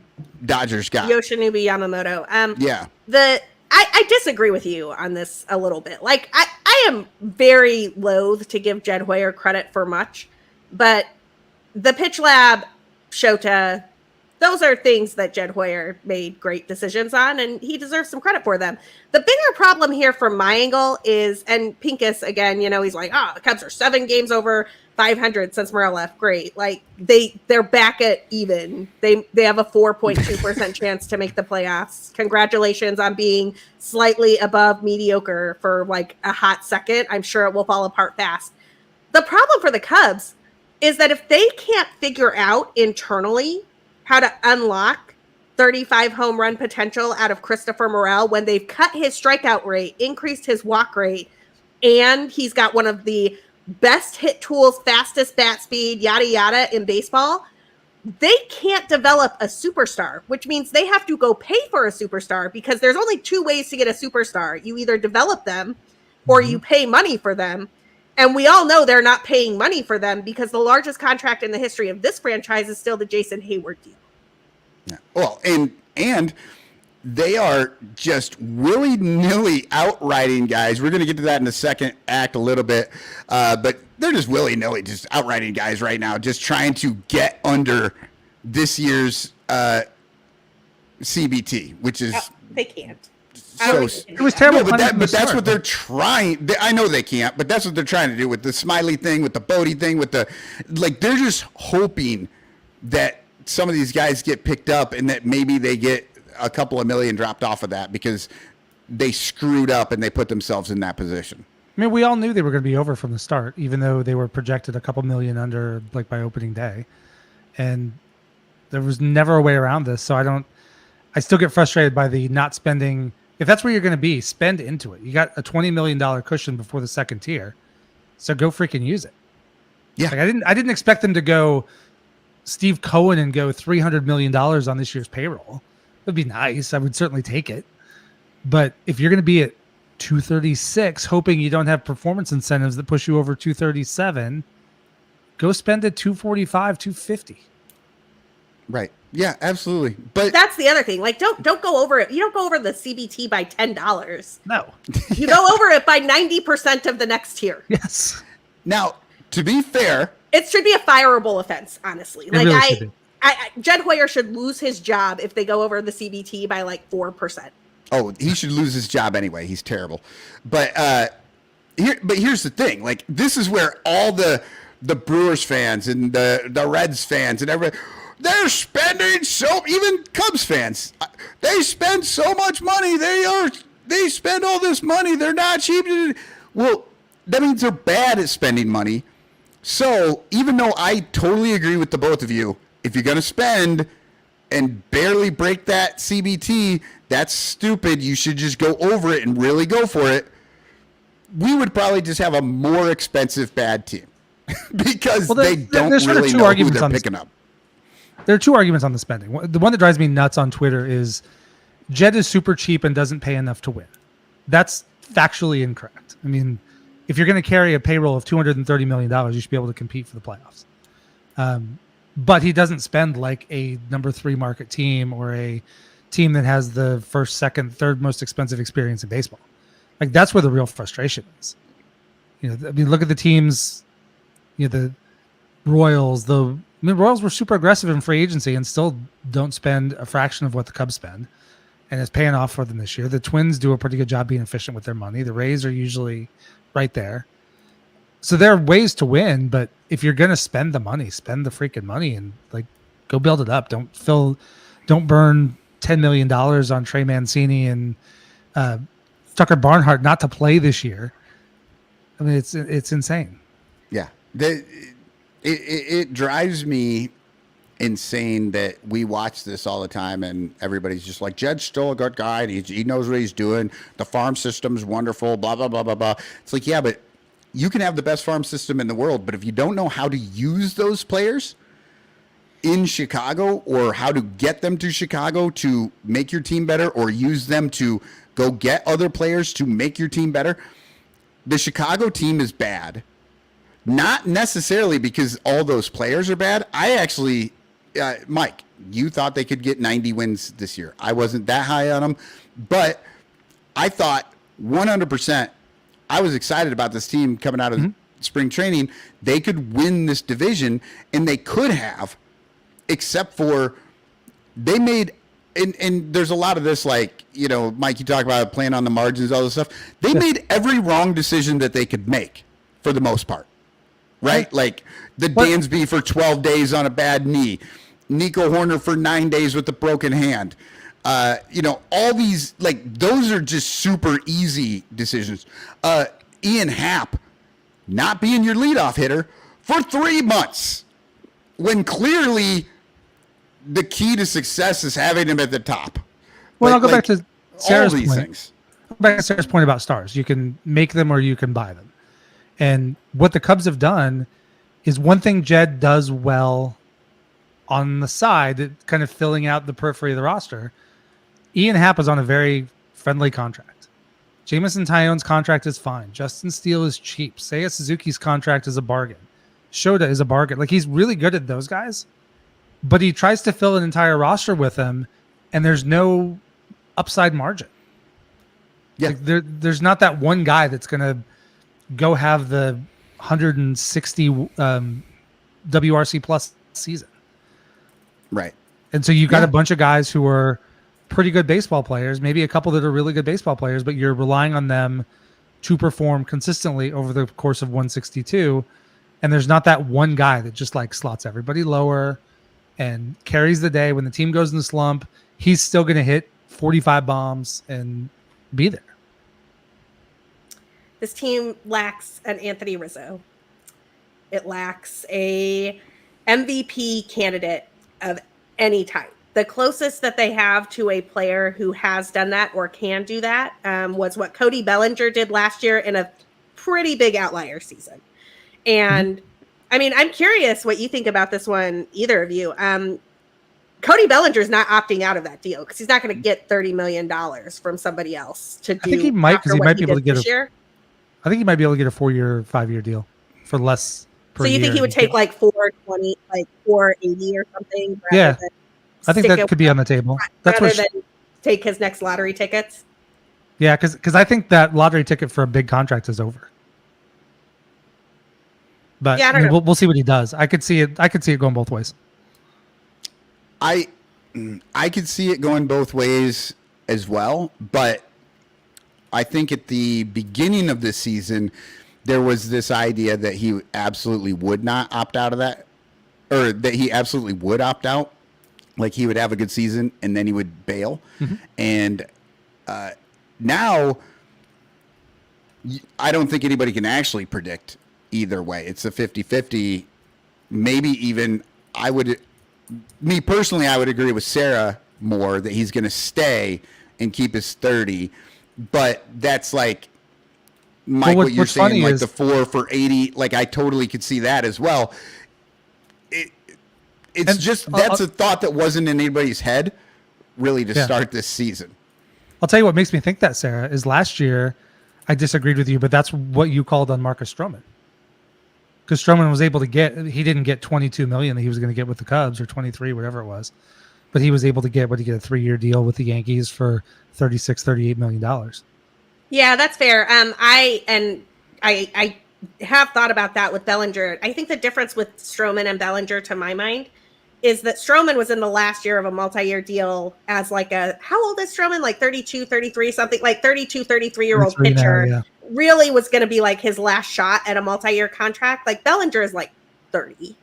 Dodgers got. Yoshinobu Yamamoto. Yeah. I disagree with you on this a little bit. Like, I am very loath to give Jed Hoyer credit for much, but the pitch lab, Shota, those are things that Jed Hoyer made great decisions on, and he deserves some credit for them. The bigger problem here from my angle is, and Pincus, again, you know, he's like, the Cubs are 7 games over 500 since Morel left. Great. Like, they're back at even. They have a 4.2% chance to make the playoffs. Congratulations on being slightly above mediocre for, like, a hot second. I'm sure it will fall apart fast. The problem for the Cubs is that if they can't figure out internally how to unlock 35 home run potential out of Christopher Morel when they've cut his strikeout rate, increased his walk rate, and he's got one of the best hit tools, fastest bat speed, yada, yada in baseball, they can't develop a superstar, which means they have to go pay for a superstar because there's only 2 ways to get a superstar. You either develop them or you pay money for them. And we all know they're not paying money for them because the largest contract in the history of this franchise is still the Jason Hayward deal. Yeah. Well, and they are just willy-nilly outrighting guys. We're going to get to that in the second act a little bit, but they're just willy-nilly just outrighting guys right now, just trying to get under this year's CBT, which is they can't. So it was terrible. No, but that's what they're trying. I know they can't, but that's what they're trying to do with the Smiley thing, with the Bodie thing, with the they're just hoping that some of these guys get picked up and that maybe they get a couple of million dropped off of that because they screwed up and they put themselves in that position. I mean, we all knew they were going to be over from the start, even though they were projected a couple million under, like, by opening day. And there was never a way around this. So I still get frustrated by the not spending. If that's where you're going to be, spend into it. You got a $20 million cushion before the second tier. So go freaking use it. Yeah. Like, I didn't expect them to go Steve Cohen and go $300 million on this year's payroll. That'd be nice. I would certainly take it. But if you're going to be at 236, hoping you don't have performance incentives that push you over 237, go spend at 245, 250. Right. Yeah, absolutely. But that's the other thing. Like, don't go over it. You don't go over the CBT by $10. No. You go over it by 90% of the next tier. Yes. Now, to be fair, it should be a fireable offense, honestly. It really should be. Jed Hoyer should lose his job if they go over the CBT by like 4%. Oh, he should lose his job anyway. He's terrible. But here's the thing. Like, this is where all the Brewers fans and the Reds fans and everybody, they're spending even Cubs fans, they spend so much money. They spend all this money. They're not cheap. Well, that means they're bad at spending money. So even though I totally agree with the both of you, if you're going to spend and barely break that CBT, that's stupid. You should just go over it and really go for it. We would probably just have a more expensive bad team because they don't really know who they're picking up. There are two arguments on the spending. The one that drives me nuts on Twitter is Jed is super cheap and doesn't pay enough to win. That's factually incorrect. I mean, if you're going to carry a payroll of $230 million, you should be able to compete for the playoffs. But he doesn't spend like a number 3 market team or a team that has the first, second, third most expensive experience in baseball. Like, that's where the real frustration is. You know, I mean, look at the teams, the Royals. Royals were super aggressive in free agency and still don't spend a fraction of what the Cubs spend. And it's paying off for them this year. The Twins do a pretty good job being efficient with their money. The Rays are usually right there. So there are ways to win, but if you're going to spend the money, spend the freaking money and like go build it up. Don't burn $10 million on Trey Mancini and Tucker Barnhart not to play this year. I mean, it's insane. Yeah. It drives me insane that we watch this all the time and everybody's just like, Jed's still a good guy. And he knows what he's doing. The farm system's wonderful, blah, blah, blah, blah, blah. It's like, yeah, but you can have the best farm system in the world, but if you don't know how to use those players in Chicago or how to get them to Chicago to make your team better or use them to go get other players to make your team better, the Chicago team is bad. Not necessarily because all those players are bad. I actually, Mike, you thought they could get 90 wins this year. I wasn't that high on them, but I thought 100%. I was excited about this team coming out of spring training. They could win this division, and they could have, except for they made, and there's a lot of this, like, Mike, you talk about playing on the margins, all this stuff. They made every wrong decision that they could make for the most part, right? Like the Dansby for 12 days on a bad knee, Nico Horner for 9 days with a broken hand. All these, like, those are just super easy decisions. Ian Happ not being your leadoff hitter for 3 months when clearly the key to success is having him at the top. Well, I'll go back to Sarah's all these point. things. Back to Sarah's point about stars. You can make them or you can buy them. And what the Cubs have done is one thing Jed does well on the side, kind of filling out the periphery of the roster. Ian Happ is on a very friendly contract. Jameson Taillon's contract is fine. Justin Steele is cheap. Seiya Suzuki's contract is a bargain. Shota is a bargain. Like, he's really good at those guys, but he tries to fill an entire roster with them, and there's no upside margin. Yeah. Like, there's not that one guy that's going to go have the 160 WRC plus season. Right. And so you've got a bunch of guys who are pretty good baseball players, maybe a couple that are really good baseball players, but you're relying on them to perform consistently over the course of 162. And there's not that one guy that just like slots everybody lower and carries the day when the team goes in the slump. he's still going to hit 45 bombs and be there. This team lacks an Anthony Rizzo. It lacks a MVP candidate of any type. The closest that they have to a player who has done that or can do that was what Cody Bellinger did last year in a pretty big outlier season. And I mean, I'm curious what you think about this one, either of you. Cody Bellinger is not opting out of that deal because he's not going to get $30 million from somebody else to do. I think he might, because he might be able to get this year. I think he might be able to get a 4-year, 5-year deal for less per year. So you think he would take like 420, like 480 or something? Yeah, I think that could be on the table. That's rather than take his next lottery tickets. Yeah, because I think that lottery ticket for a big contract is over. But yeah, I mean, we'll see what he does. I could see it. I could see it going both ways. I could see it going both ways as well, but I think at the beginning of this season, there was this idea that he absolutely would not opt out of that, or that he absolutely would opt out. Like he would have a good season and then he would bail. And now I don't think anybody can actually predict either way. It's a 50-50. Maybe even me personally, I would agree with Sarah more that he's going to stay and keep his 30. But that's like, Mike, what you're saying, like the 4 for 80, like I totally could see that as well. It's just, that's a thought that wasn't in anybody's head really to start this season. I'll tell you what makes me think that, Sarah, is last year I disagreed with you, but that's what you called on Marcus Stroman. Because Stroman was able to he didn't get 22 million that he was going to get with the Cubs, or 23, whatever it was. But he was able to get a 3-year deal with the Yankees for $38 million. Yeah, that's fair. I have thought about that with Bellinger. I think the difference with Stroman and Bellinger, to my mind, is that Stroman was in the last year of a multi-year deal as like how old is Stroman? Like 32, 33, something like 32, 33-year-old pitcher. Now, yeah. Really was going to be like his last shot at a multi-year contract. Like Bellinger is like 30.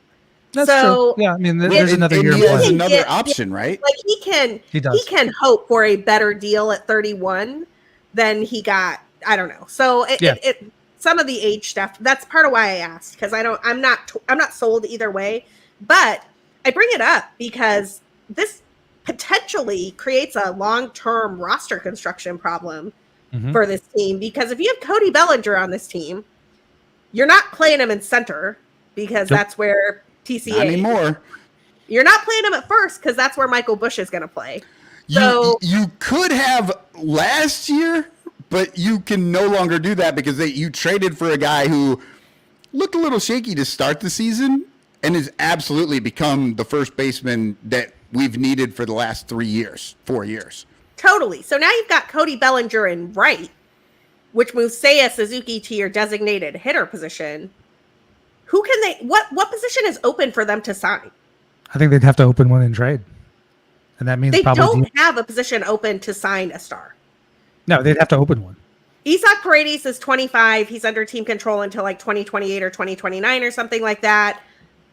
That's true. Yeah, I mean, there's another year. He has another option, right? Like he can hope for a better deal at 31 than he got. I don't know. So some of the age stuff, that's part of why I asked, because I'm not sold either way. But I bring it up because this potentially creates a long-term roster construction problem for this team. Because if you have Cody Bellinger on this team, you're not playing him in center because that's where TCA. Not anymore. You're not playing him at first because that's where Michael Busch is going to play. You could have last year, but you can no longer do that because you traded for a guy who looked a little shaky to start the season and has absolutely become the first baseman that we've needed for the last 4 years. Totally. So now you've got Cody Bellinger in right, which moves Seiya Suzuki to your designated hitter position. Who can what position is open for them to sign? I think they'd have to open one in trade. And that means they don't have a position open to sign a star. No, they'd have to open one. Isaac Paredes is 25. He's under team control until like 2028 or 2029 or something like that.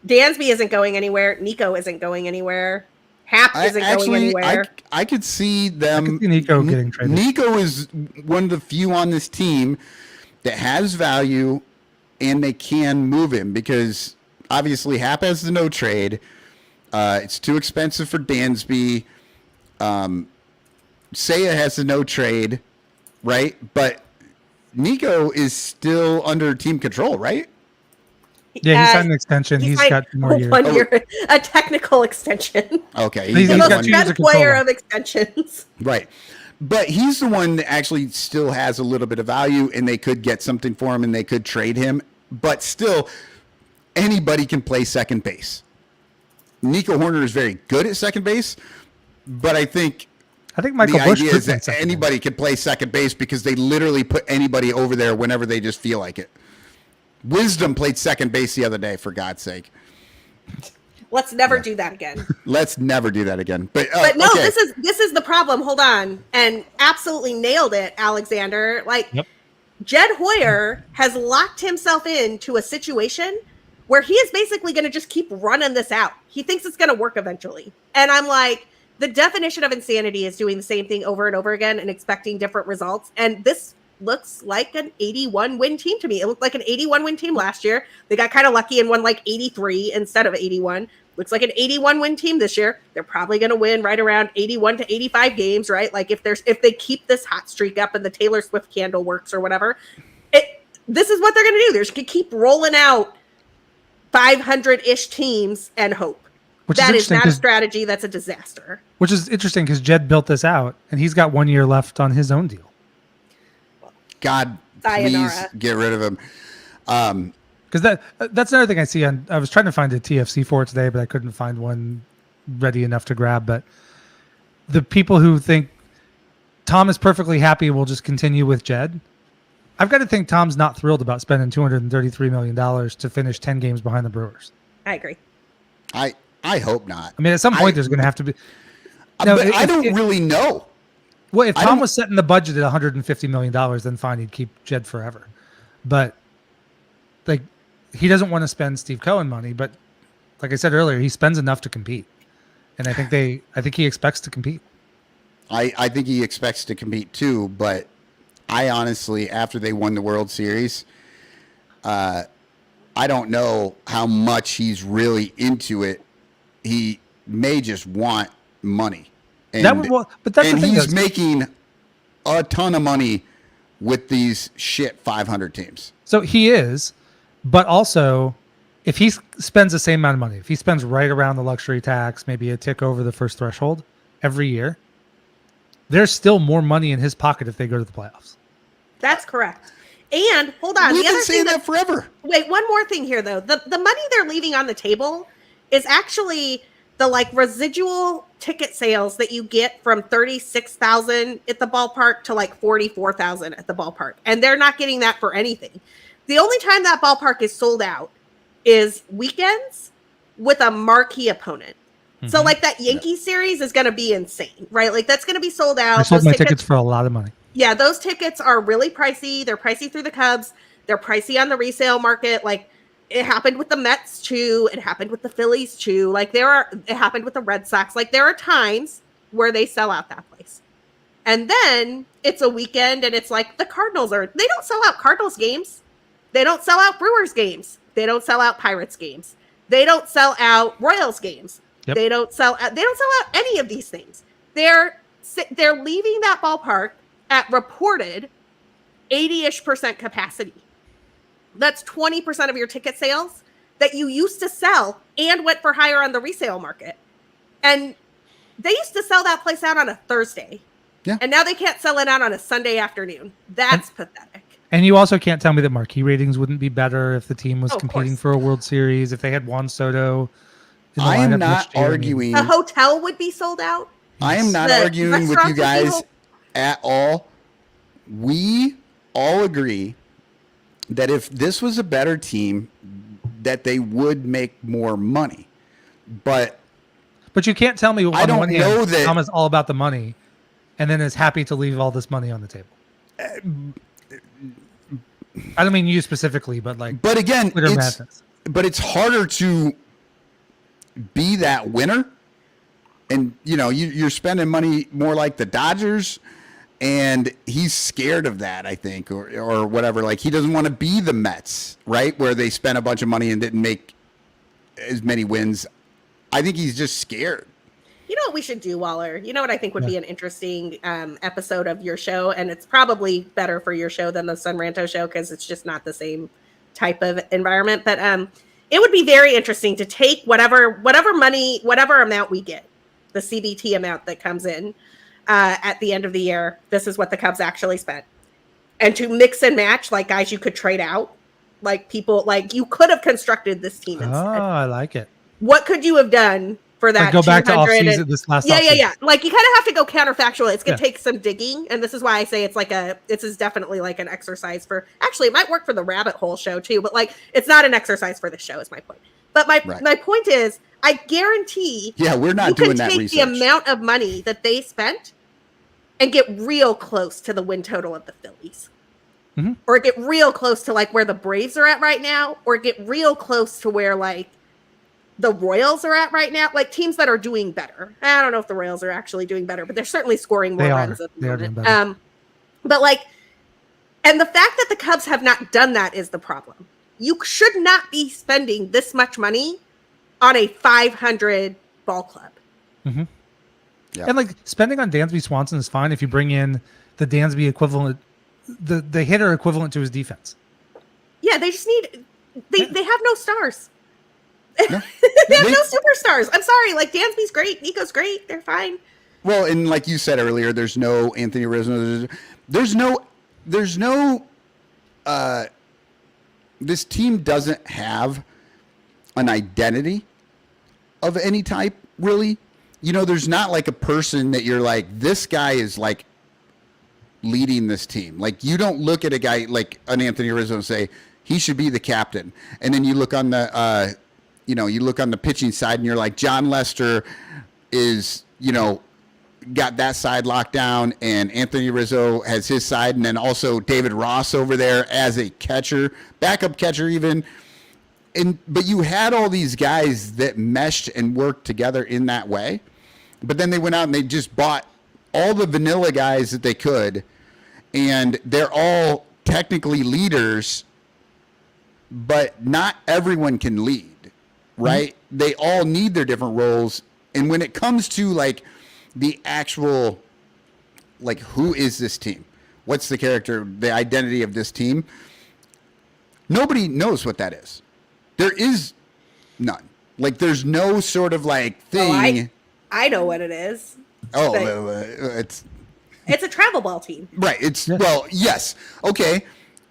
Dansby isn't going anywhere. Nico isn't going anywhere. Hap isn't going anywhere. I could see them. I could see Nico getting traded. Nico is one of the few on this team that has value, and they can move him because obviously Hap has the no trade. It's too expensive for Dansby. Seiya has the no trade, right? But Nico is still under team control, right? Yeah, he signed an extension. He's got 2 more years. 1 year, a technical extension. Okay. He's the got most 2 years of player control. of extensions. Right. But he's the one that actually still has a little bit of value, and they could get something for him, and they could trade him. But still, anybody can play second base. Nico Horner is very good at second base, but I think Michael Busch idea could is that anybody can play second base because they literally put anybody over there whenever they just feel like it. Wisdom played second base the other day, for God's sake. Let's never do that again. Let's never do that again. But no, okay. this is the problem. Hold on. And absolutely nailed it, Alexander. Like, Jed Hoyer has locked himself into a situation where he is basically going to just keep running this out. He thinks it's going to work eventually. And I'm like, the definition of insanity is doing the same thing over and over again and expecting different results. And this looks like an 81 win team to me. It looked like an 81 win team last year. They got kind of lucky and won like 83 instead of 81. Looks like an 81 win team this year. They're probably going to win right around 81 to 85 games, right? Like if they keep this hot streak up and the Taylor Swift candle works or whatever, this is what they're going to do. They're just going to keep rolling out 500-ish teams and hope. That is not a strategy. That's a disaster. Which is interesting because Jed built this out, and he's got 1 year left on his own deal. God, sayonara. Please get rid of him. Because that's another thing I see on. I was trying to find a TFC for it today, but I couldn't find one ready enough to grab. But the people who think Tom is perfectly happy will just continue with Jed. I've got to think Tom's not thrilled about spending $233 million to finish 10 games behind the Brewers. I agree. I hope not. I mean, at some point, there's going to have to be. No, but I don't really know. Well, if Tom was setting the budget at $150 million, then fine, he'd keep Jed forever. But like, he doesn't want to spend Steve Cohen money. But like I said earlier, he spends enough to compete, and I think he expects to compete. I think he expects to compete too. But I honestly, after they won the World Series, I don't know how much he's really into it. He may just want money. And, but that's the thing. He's making a ton of money with these shit 500 teams. So he is, but also if he spends the same amount of money, if he spends right around the luxury tax, maybe a tick over the first threshold every year, there's still more money in his pocket if they go to the playoffs. That's correct. And hold on. We've been saying that forever. Wait, one more thing here, though. The money they're leaving on the table is actually the like residual ticket sales that you get from 36,000 at the ballpark to like 44,000 at the ballpark. And they're not getting that for anything. The only time that ballpark is sold out is weekends with a marquee opponent. Mm-hmm. So like that Yankees series is going to be insane, right? Like that's going to be sold out. I sold my tickets for a lot of money. Yeah, those tickets are really pricey. They're pricey through the Cubs. They're pricey on the resale market. Like it happened with the Mets too. It happened with the Phillies too. Like it happened with the Red Sox. Like there are times where they sell out that place. And then it's a weekend and it's like the Cardinals they don't sell out Cardinals games. They don't sell out Brewers games. They don't sell out Pirates games. They don't sell out Royals games. Yep. They don't sell out any of these things. They're leaving that ballpark at reported 80-ish% capacity. That's 20% of your ticket sales that you used to sell and went for higher on the resale market. And they used to sell that place out on a Thursday. Yeah. And now they can't sell it out on a Sunday afternoon. That's pathetic. And you also can't tell me that marquee ratings wouldn't be better if the team was competing for a World Series, if they had Juan Soto. I am not arguing. The hotel would be sold out. I am not arguing with you guys at all. We all agree that if this was a better team, that they would make more money. But you can't tell me I don't know that Tom is all about the money and then is happy to leave all this money on the table. I don't mean you specifically, but like. But again, it's harder to be that winner, and you're spending money more like the Dodgers, and he's scared of that, I think, or whatever. Like he doesn't want to be the Mets, right, where they spent a bunch of money and didn't make as many wins. I think he's just scared. You know what we should do, Waller? You know what I think would be an interesting episode of your show, and it's probably better for your show than the Sun Ranto show because it's just not the same type of environment. But it would be very interesting to take whatever money, whatever amount we get, the CBT amount that comes in at the end of the year. This is what the Cubs actually spent, and to mix and match like guys you could trade out, like people like you could have constructed this team instead. Oh, I like it. What could you have done? For that, go back to off-season this last offseason. Yeah. Like you kind of have to go counterfactual. It's gonna take some digging, and this is why I say this is definitely like an exercise for. Actually, it might work for the rabbit hole show too, but like it's not an exercise for the show. Is my point. But my point is, I guarantee. Yeah, we're not doing that research. You can take the amount of money that they spent, and get real close to the win total of the Phillies, or get real close to like where the Braves are at right now, or get real close to where like the Royals are at right now, like teams that are doing better. I don't know if the Royals are actually doing better, but they're certainly scoring more runs at the They are doing moment. better. But like, and the fact that the Cubs have not done that is the problem. You should not be spending this much money on a 500 ball club. Mm-hmm. Yeah. And like spending on Dansby Swanson is fine if you bring in the Dansby equivalent, the hitter equivalent to his defense. Yeah, they just need they have no stars. No. They have no superstars. I'm sorry, like Dansby's great, Nico's great, they're fine. Well, and like you said earlier, there's no Anthony Rizzo. There's no this team doesn't have an identity of any type, really. You know, there's not like a person that you're like, this guy is like leading this team. Like, you don't look at a guy like an Anthony Rizzo and say he should be the captain. And then you look on the, you look on the pitching side and you're like, John Lester is, got that side locked down, and Anthony Rizzo has his side, and then also David Ross over there as a catcher, backup catcher even. But you had all these guys that meshed and worked together in that way. But then they went out and they just bought all the vanilla guys that they could, and they're all technically leaders, but not everyone can lead, right? Mm-hmm. They all need their different roles. And when it comes to like the actual, like, who is this team? What's the character, the identity of this team? Nobody knows what that is. There is none. Like, there's no sort of like thing. I know what it is. Oh, it's a travel ball team. Right. It's well, yes. Okay.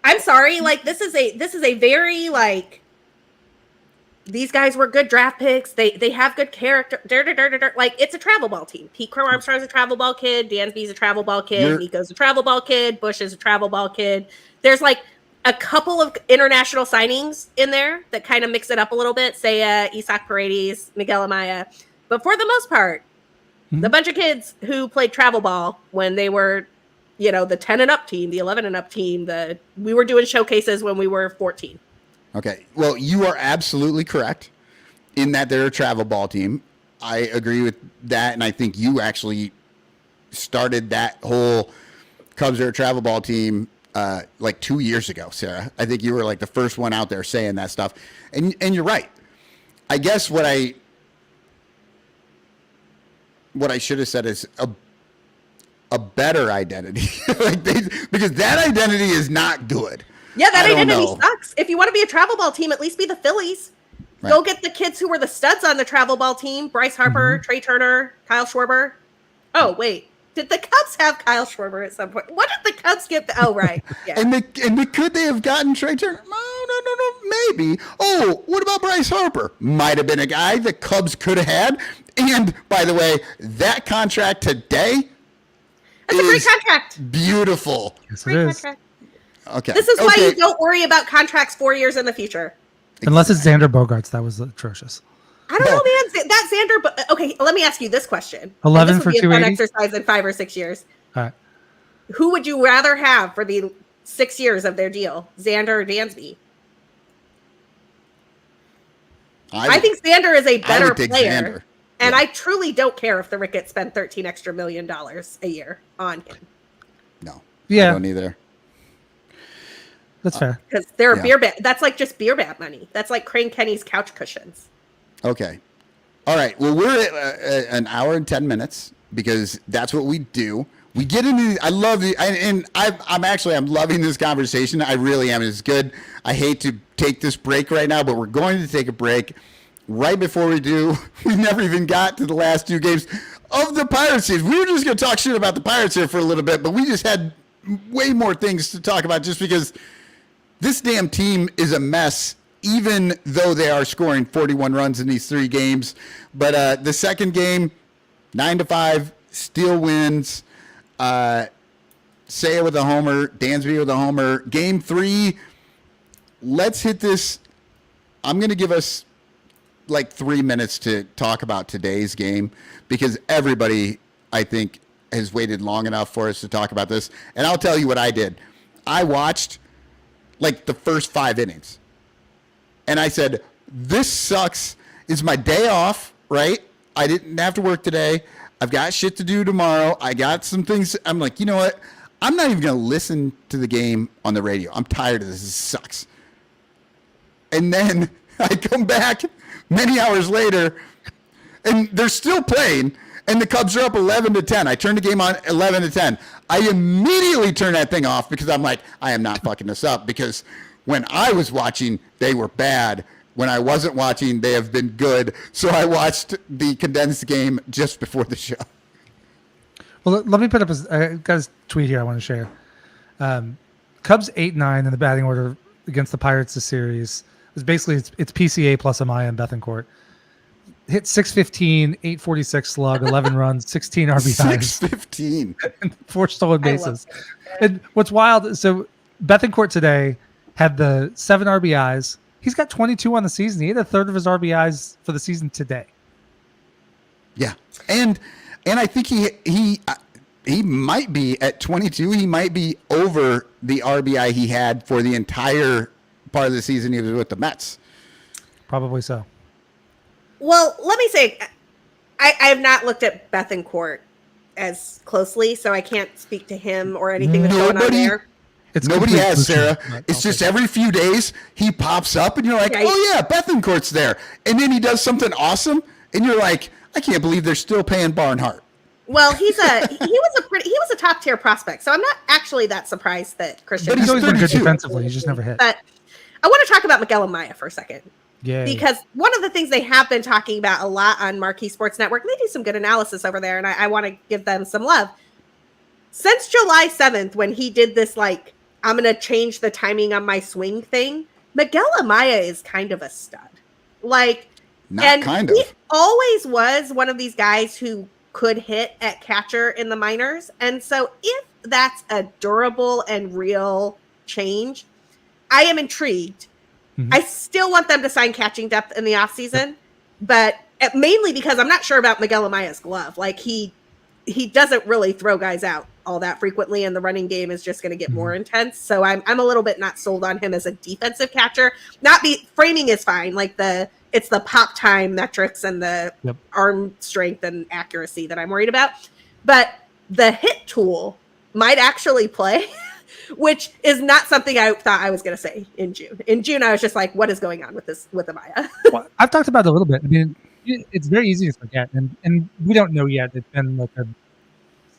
I'm sorry. Like, this is a very like, these guys were good draft picks. They have good character. Like, it's a travel ball team. Pete Crow Armstrong's a travel ball kid. Dansby's a travel ball kid. Nico's a travel ball kid. Bush is a travel ball kid. There's like a couple of international signings in there that kind of mix it up a little bit. Say Isaac Paredes, Miguel Amaya. But for the most part, the bunch of kids who played travel ball when they were, the 10 and up team, the 11 and up team, we were doing showcases when we were 14. Okay. Well, you are absolutely correct in that they're a travel ball team. I agree with that. And I think you actually started that whole Cubs are a travel ball team like 2 years ago, Sarah. I think you were like the first one out there saying that stuff. And you're right. I guess what I should have said is a better identity, because that identity is not good. Yeah, that identity sucks. If you want to be a travel ball team, at least be the Phillies. Right. Go get the kids who were the studs on the travel ball team: Bryce Harper, Trey Turner, Kyle Schwarber. Oh wait, did the Cubs have Kyle Schwarber at some point? What did the Cubs get? Oh right, yeah. and could they have gotten Trey Turner? No, maybe. Oh, what about Bryce Harper? Might have been a guy the Cubs could have had. And by the way, that contract today, that's a great contract. Beautiful. Yes, great it is. contract. Okay. This is why you don't worry about contracts 4 years in the future. Unless it's Xander Bogaerts. That was atrocious. I don't know, man. That Xander. Okay, let me ask you this question. 11 this for would be a fun 280? exercise in 5 or 6 years. All right. Who would you rather have for the 6 years of their deal, Xander or Dansby? I think Xander is a better player. Xander. And I truly don't care if the Ricketts spend $13 million a year on him. No. Yeah. I don't either. That's fair. Because they're beer bat. That's like just beer bat money. That's like Crane Kenny's couch cushions. Okay. All right. Well, we're at an hour and 10 minutes because that's what we do. We get into. I love the, and I'm loving this conversation. I really am. It's good. I hate to take this break right now, but we're going to take a break. Right before we do, we never even got to the last 2 games of the Pirates series. We were just going to talk shit about the Pirates here for a little bit, but we just had way more things to talk about just because this damn team is a mess, even though they are scoring 41 runs in these 3 games. But the second game, 9-5, still wins. Seiya with a homer, Dansby with a homer. Game 3, let's hit this. I'm going to give us like 3 minutes to talk about today's game because everybody, I think, has waited long enough for us to talk about this. And I'll tell you what I did. I watched like the first 5 innings. And I said, this sucks It's my day off, right? I didn't have to work today. I've got shit to do tomorrow. I got some things. I'm like, you know what? I'm not even going to listen to the game on the radio. I'm tired of this. This sucks. And then I come back many hours later, and they're still playing, and the Cubs are up 11-10. I turn the game on 11-10. I immediately turn that thing off because I'm like, I am not fucking this up, because when I was watching, they were bad. When I wasn't watching, they have been good. So I watched the condensed game just before the show. Well, let me put up I got a tweet here I want to share. Cubs 8-9 in the batting order against the Pirates this series. It's basically it's PCA plus Amaya and Bethancourt. Hit 615, 846 slug, 11 runs, 16 RBIs. 615. And 4 stolen bases. And what's wild, so Bethancourt today had the 7 RBIs. He's got 22 on the season. He had a third of his RBIs for the season today. Yeah. And I think he might be at 22. He might be over the RBI he had for the entire part of the season he was with the Mets. Probably so. Well, let me say, I have not looked at Bethancourt as closely, so I can't speak to him or anything that's going on there. Nobody has, Sarah. It's just every few days he pops up and you're like, oh yeah, Bethancourt's there. And then he does something awesome and you're like, I can't believe they're still paying Barnhart. Well, he was a top tier prospect, so I'm not actually that surprised that Christian. But He's always been good 32. defensively. He's just never hit. But I want to talk about Miguel Amaya for a second. Yeah. Because one of the things they have been talking about a lot on Marquee Sports Network, they do some good analysis over there, and I want to give them some love. Since July 7th, when he did this, like, I'm going to change the timing on my swing thing, Miguel Amaya is kind of a stud. Like, he always was one of these guys who could hit at catcher in the minors. And so if that's a durable and real change, I am intrigued. Mm-hmm. I still want them to sign catching depth in the offseason, but mainly because I'm not sure about Miguel Amaya's glove. Like, he doesn't really throw guys out all that frequently, and the running game is just going to get more intense. So I'm a little bit not sold on him as a defensive catcher. Framing is fine. Like, it's the pop time metrics and the arm strength and accuracy that I'm worried about. But the hit tool might actually play, which is not something I thought I was going to say in June. In June, I was just like, what is going on with Amaya? Well, I've talked about it a little bit. I mean, it's very easy to forget, and we don't know yet. It's been like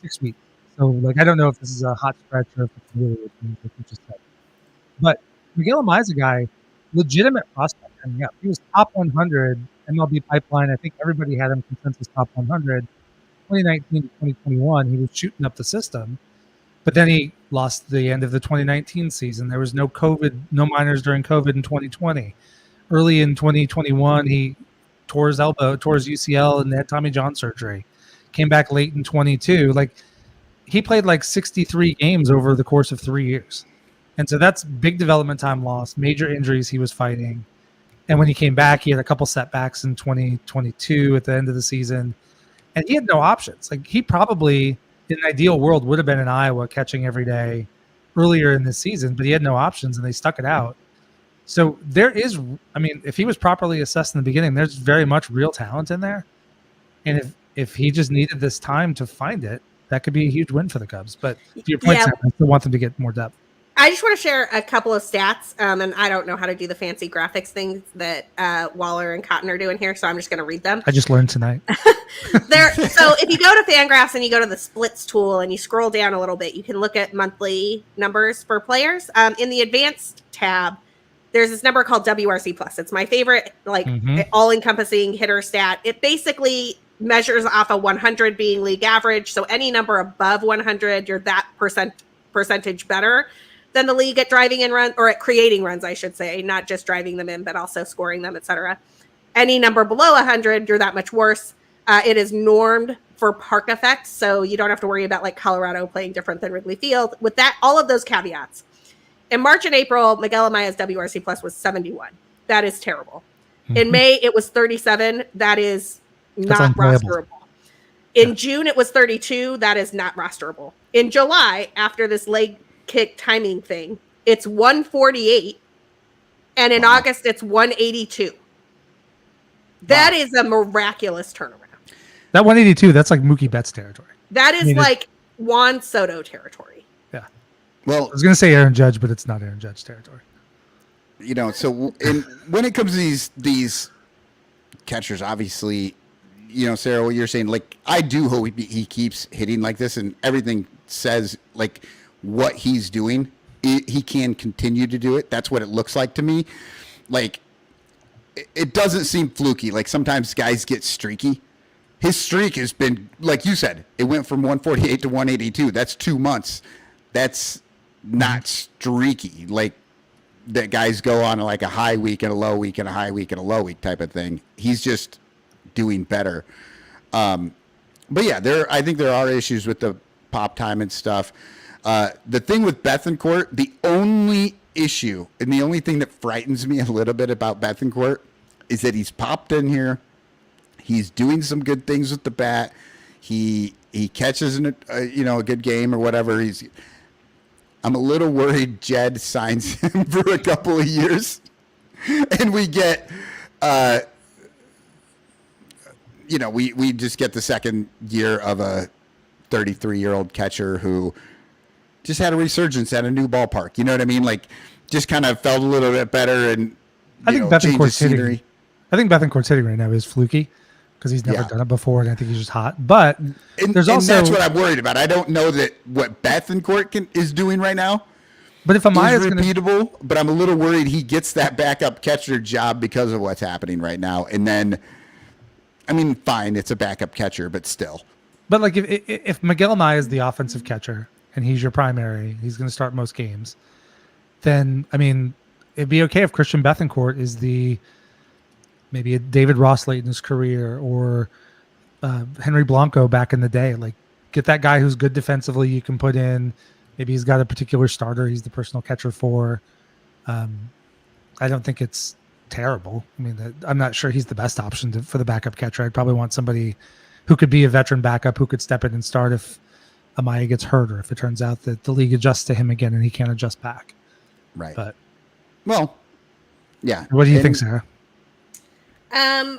6 weeks. So, like, I don't know if this is a hot stretch or if it's really what you just said. But Miguel Amaya is a guy, legitimate prospect coming up. He was top 100 MLB pipeline. I think everybody had him consensus top 100. 2019 to 2021, he was shooting up the system. But then he lost the end of the 2019 season. There was no minors during COVID in 2020. Early in 2021, he tore his UCL and had Tommy John surgery. Came back late in 22. Like, he played like 63 games over the course of 3 years. And so that's big development time lost, major injuries he was fighting. And when he came back, he had a couple setbacks in 2022 at the end of the season. And he had no options. Like, he probably, in an ideal world, would have been in Iowa catching every day earlier in this season, but he had no options and they stuck it out. So there is, I mean, if he was properly assessed in the beginning, there's very much real talent in there. And if he just needed this time to find it, that could be a huge win for the Cubs. But to your point, Sam, I still want them to get more depth. I just want to share a couple of stats, and I don't know how to do the fancy graphics things that Waller and Cotton are doing here, so I'm just going to read them. I just learned tonight. So if you go to Fangraphs and you go to the splits tool and you scroll down a little bit, you can look at monthly numbers for players. In the advanced tab, there's this number called WRC plus. It's my favorite, all-encompassing hitter stat. It basically measures off of 100 being league average. So any number above 100, you're that percentage better than the league at driving in runs, or at creating runs, I should say, not just driving them in, but also scoring them, etc. Any number below 100, you're that much worse. It is normed for park effects, so you don't have to worry about like Colorado playing different than Wrigley Field. With that, all of those caveats. In March and April, Miguel Amaya's WRC plus was 71. That is terrible. Mm-hmm. In May, it was 37. That is not rosterable. In June, it was 32. That is not rosterable. In July, after this leg kick timing thing, it's 148. And in August, it's 182. That is a miraculous turnaround. That 182, that's like Mookie Betts territory. That is like Juan Soto territory. Yeah. Well, I was going to say Aaron Judge, but it's not Aaron Judge territory. So when it comes to these catchers, obviously, Sarah, what you're saying, like, I do hope he keeps hitting like this, and everything says, like, what he's doing, he can continue to do it. That's what it looks like to me. Like, it doesn't seem fluky. Like, sometimes guys get streaky. His streak has been, like you said, it went from 148 to 182. That's 2 months. That's not streaky. Like, that guys go on like a high week and a low week and a high week and a low week type of thing. He's just doing better. But yeah, I think there are issues with the pop time and stuff. The thing with Bethancourt, the only issue and the only thing that frightens me a little bit about Bethancourt is that he's popped in here. He's doing some good things with the bat. He catches a good game or whatever. I'm a little worried Jed signs him for a couple of years, and we get, we just get the second year of a 33-year-old catcher who just had a resurgence at a new ballpark. You know what I mean? Like, just kind of felt a little bit better, and I think Bethancourt's hitting. I think Bethancourt's hitting right now is fluky because he's never done it before, and I think he's just hot. But there's also that's what I'm worried about. I don't know that what Bethancourt is doing right now. But if Amaya's is repeatable, but I'm a little worried he gets that backup catcher job because of what's happening right now. And then, I mean, fine, it's a backup catcher, but still. But like if Miguel Amaya is the offensive catcher and he's your primary, he's going to start most games. Then I mean, it'd be okay if Christian Bethancourt is maybe a David Ross late in his career or Henry Blanco back in the day. Like, get that guy who's good defensively you can put in. Maybe he's got a particular starter he's the personal catcher for. I don't think it's terrible. I mean, I'm not sure he's the best option for the backup catcher. I'd probably want somebody who could be a veteran backup who could step in and start if Amaya gets hurt or if it turns out that the league adjusts to him again and he can't adjust back. Right. But yeah. What do you think, Sarah? I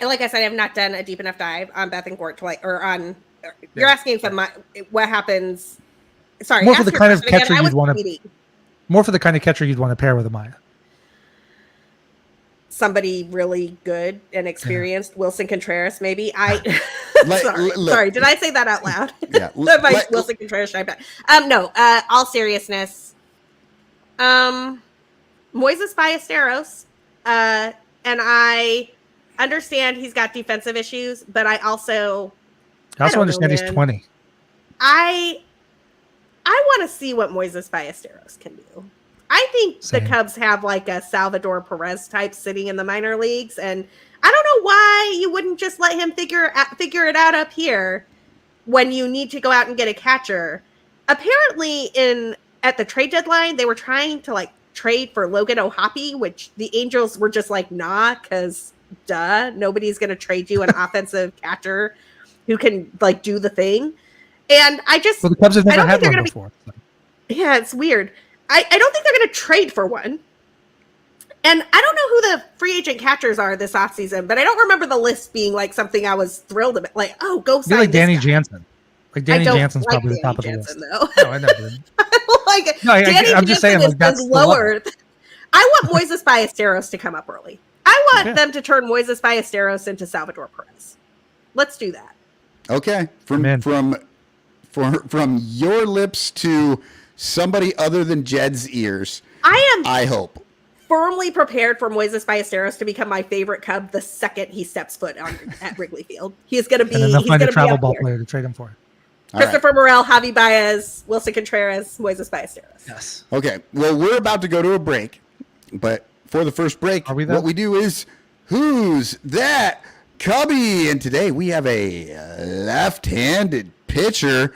like I said, I have not done a deep enough dive on Bethancourt you're asking what happens. Sorry, more for the kind of catcher again. you'd want to. More for the kind of catcher you'd want to pair with Amaya. Somebody really good and experienced, Wilson Contreras, maybe. Sorry, did I say that out loud? Yeah, Wilson Contreras. No. All seriousness, Moises Ballesteros, and I understand he's got defensive issues, but I also understand he's 20. I want to see what Moises Ballesteros can do. I think the Cubs have like a Salvador Perez type sitting in the minor leagues, and I don't know why you wouldn't just let him figure it out up here when you need to go out and get a catcher. Apparently, at the trade deadline, they were trying to like trade for Logan O'Hoppe, which the Angels were just like, nah, because nobody's going to trade you an offensive catcher who can like do the thing. And the Cubs have never had one before. Yeah, it's weird. I don't think they're going to trade for one. And I don't know who the free agent catchers are this offseason, but I don't remember the list being like something I was thrilled about. Like, oh, go sign like Danny guy. Jansen. Like Danny Jansen's probably the top of the list. Though. No, I never did. I'm just saying, like, that's lower. I want Moises Ballesteros to come up early. I want them to turn Moises Ballesteros into Salvador Perez. Let's do that. Okay, from your lips to somebody other than Jed's ears. I hope. Firmly prepared for Moises Ballesteros to become my favorite Cub the second he steps foot at Wrigley Field. He's going to be. And then they'll find a travel ball player to trade him for. Christopher Morel, Javi Baez, Wilson Contreras, Moises Ballesteros. Yes. Okay. Well, we're about to go to a break, but for the first break, what we do is Who's That Cubby? And today we have a left-handed pitcher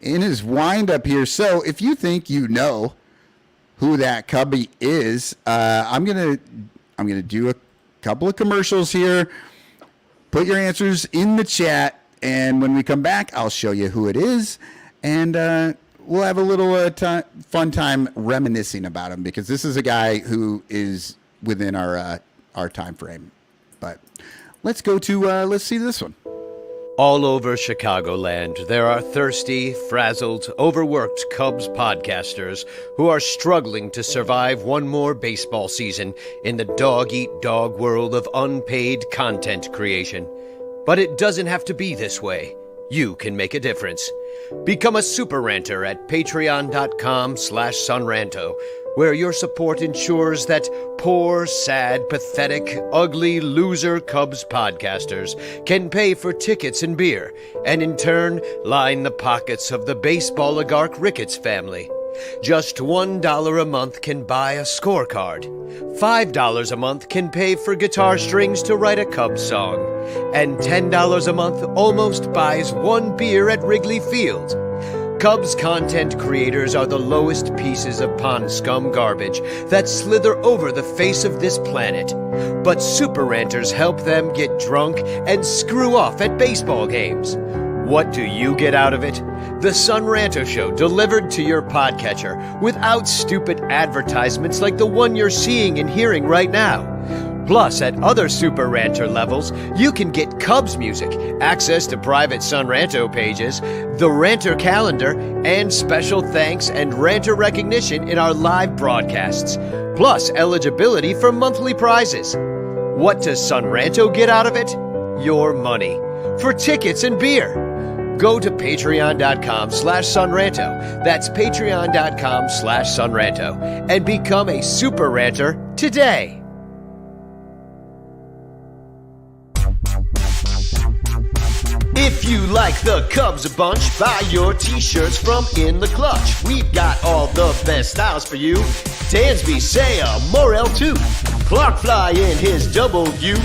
in his windup here. So if you think you know who that Cubby is, I'm gonna do a couple of commercials here. Put your answers in the chat, and when we come back, I'll show you who it is, and we'll have a little fun time reminiscing about him, because this is a guy who is within our time frame. But let's go to, let's see this one. All over Chicagoland, there are thirsty, frazzled, overworked Cubs podcasters who are struggling to survive one more baseball season in the dog-eat-dog world of unpaid content creation. But it doesn't have to be this way. You can make a difference. Become a super ranter at patreon.com/sunranto, where your support ensures that poor, sad, pathetic, ugly, loser Cubs podcasters can pay for tickets and beer, and in turn line the pockets of the baseball oligarch Ricketts family. Just $1 a month can buy a scorecard. $5 a month can pay for guitar strings to write a Cubs song. And $10 a month almost buys one beer at Wrigley Field. Cubs content creators are the lowest pieces of pond scum garbage that slither over the face of this planet. But super ranters help them get drunk and screw off at baseball games. What do you get out of it? The Sun Ranto Show delivered to your podcatcher without stupid advertisements like the one you're seeing and hearing right now. Plus, at other Super Ranter levels, you can get Cubs music, access to private Sun Ranto pages, the Ranter calendar, and special thanks and Ranter recognition in our live broadcasts. Plus, eligibility for monthly prizes. What does Sun Ranto get out of it? Your money. For tickets and beer. Go to patreon.com/sunranto. That's patreon.com/sunranto. And become a super ranter today. If you like the Cubs a bunch, buy your t-shirts from In the Clutch. We've got all the best styles for you. Dansby, Saya, Morel too. Clark Fly in his W.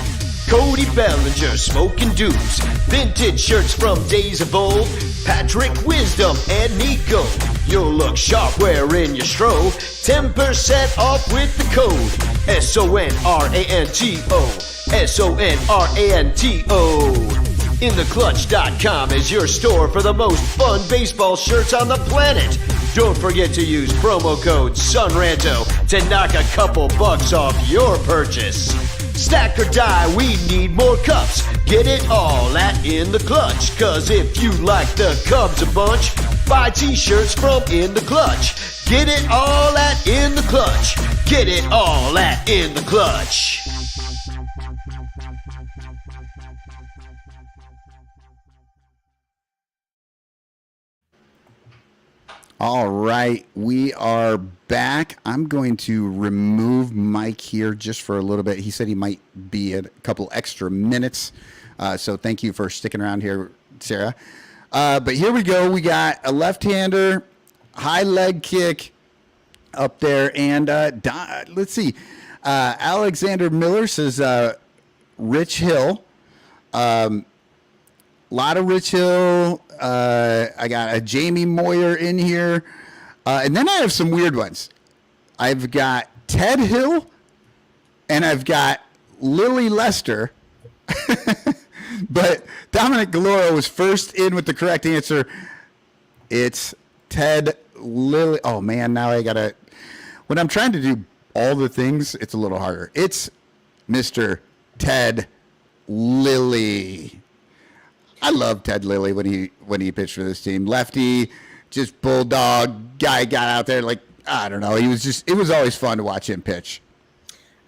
Cody Bellinger, Smoking Dukes. Vintage shirts from days of old. Patrick Wisdom and Nico. You'll look sharp wearing your strobe. 10% off with the code SONRANTO. SONRANTO. InTheClutch.com is your store for the most fun baseball shirts on the planet. Don't forget to use promo code SUNRANTO to knock a couple bucks off your purchase. Stack or die, we need more cups. Get it all at In The Clutch. Cause if you like the Cubs a bunch, buy t-shirts from In The Clutch. Get it all at In The Clutch. Get it all at In The Clutch. All right, we are back. I'm going to remove Mike here just for a little bit. He said he might be a couple extra minutes. So thank you for sticking around here, Sarah. But here we go. We got a left-hander, high leg kick up there. And let's see. Alexander Miller says Rich Hill. Lot of Rich Hill. I got a Jamie Moyer in here. And then I have some weird ones. I've got Ted Hill and I've got Lily Lester. But Dominic Galoro was first in with the correct answer. It's Ted Lily. Oh, man, now I got to. When I'm trying to do all the things, it's a little harder. It's Mr. Ted Lilly. I love Ted Lilly when he pitched for this team. Lefty, just bulldog guy got out there like, I don't know. It was always fun to watch him pitch.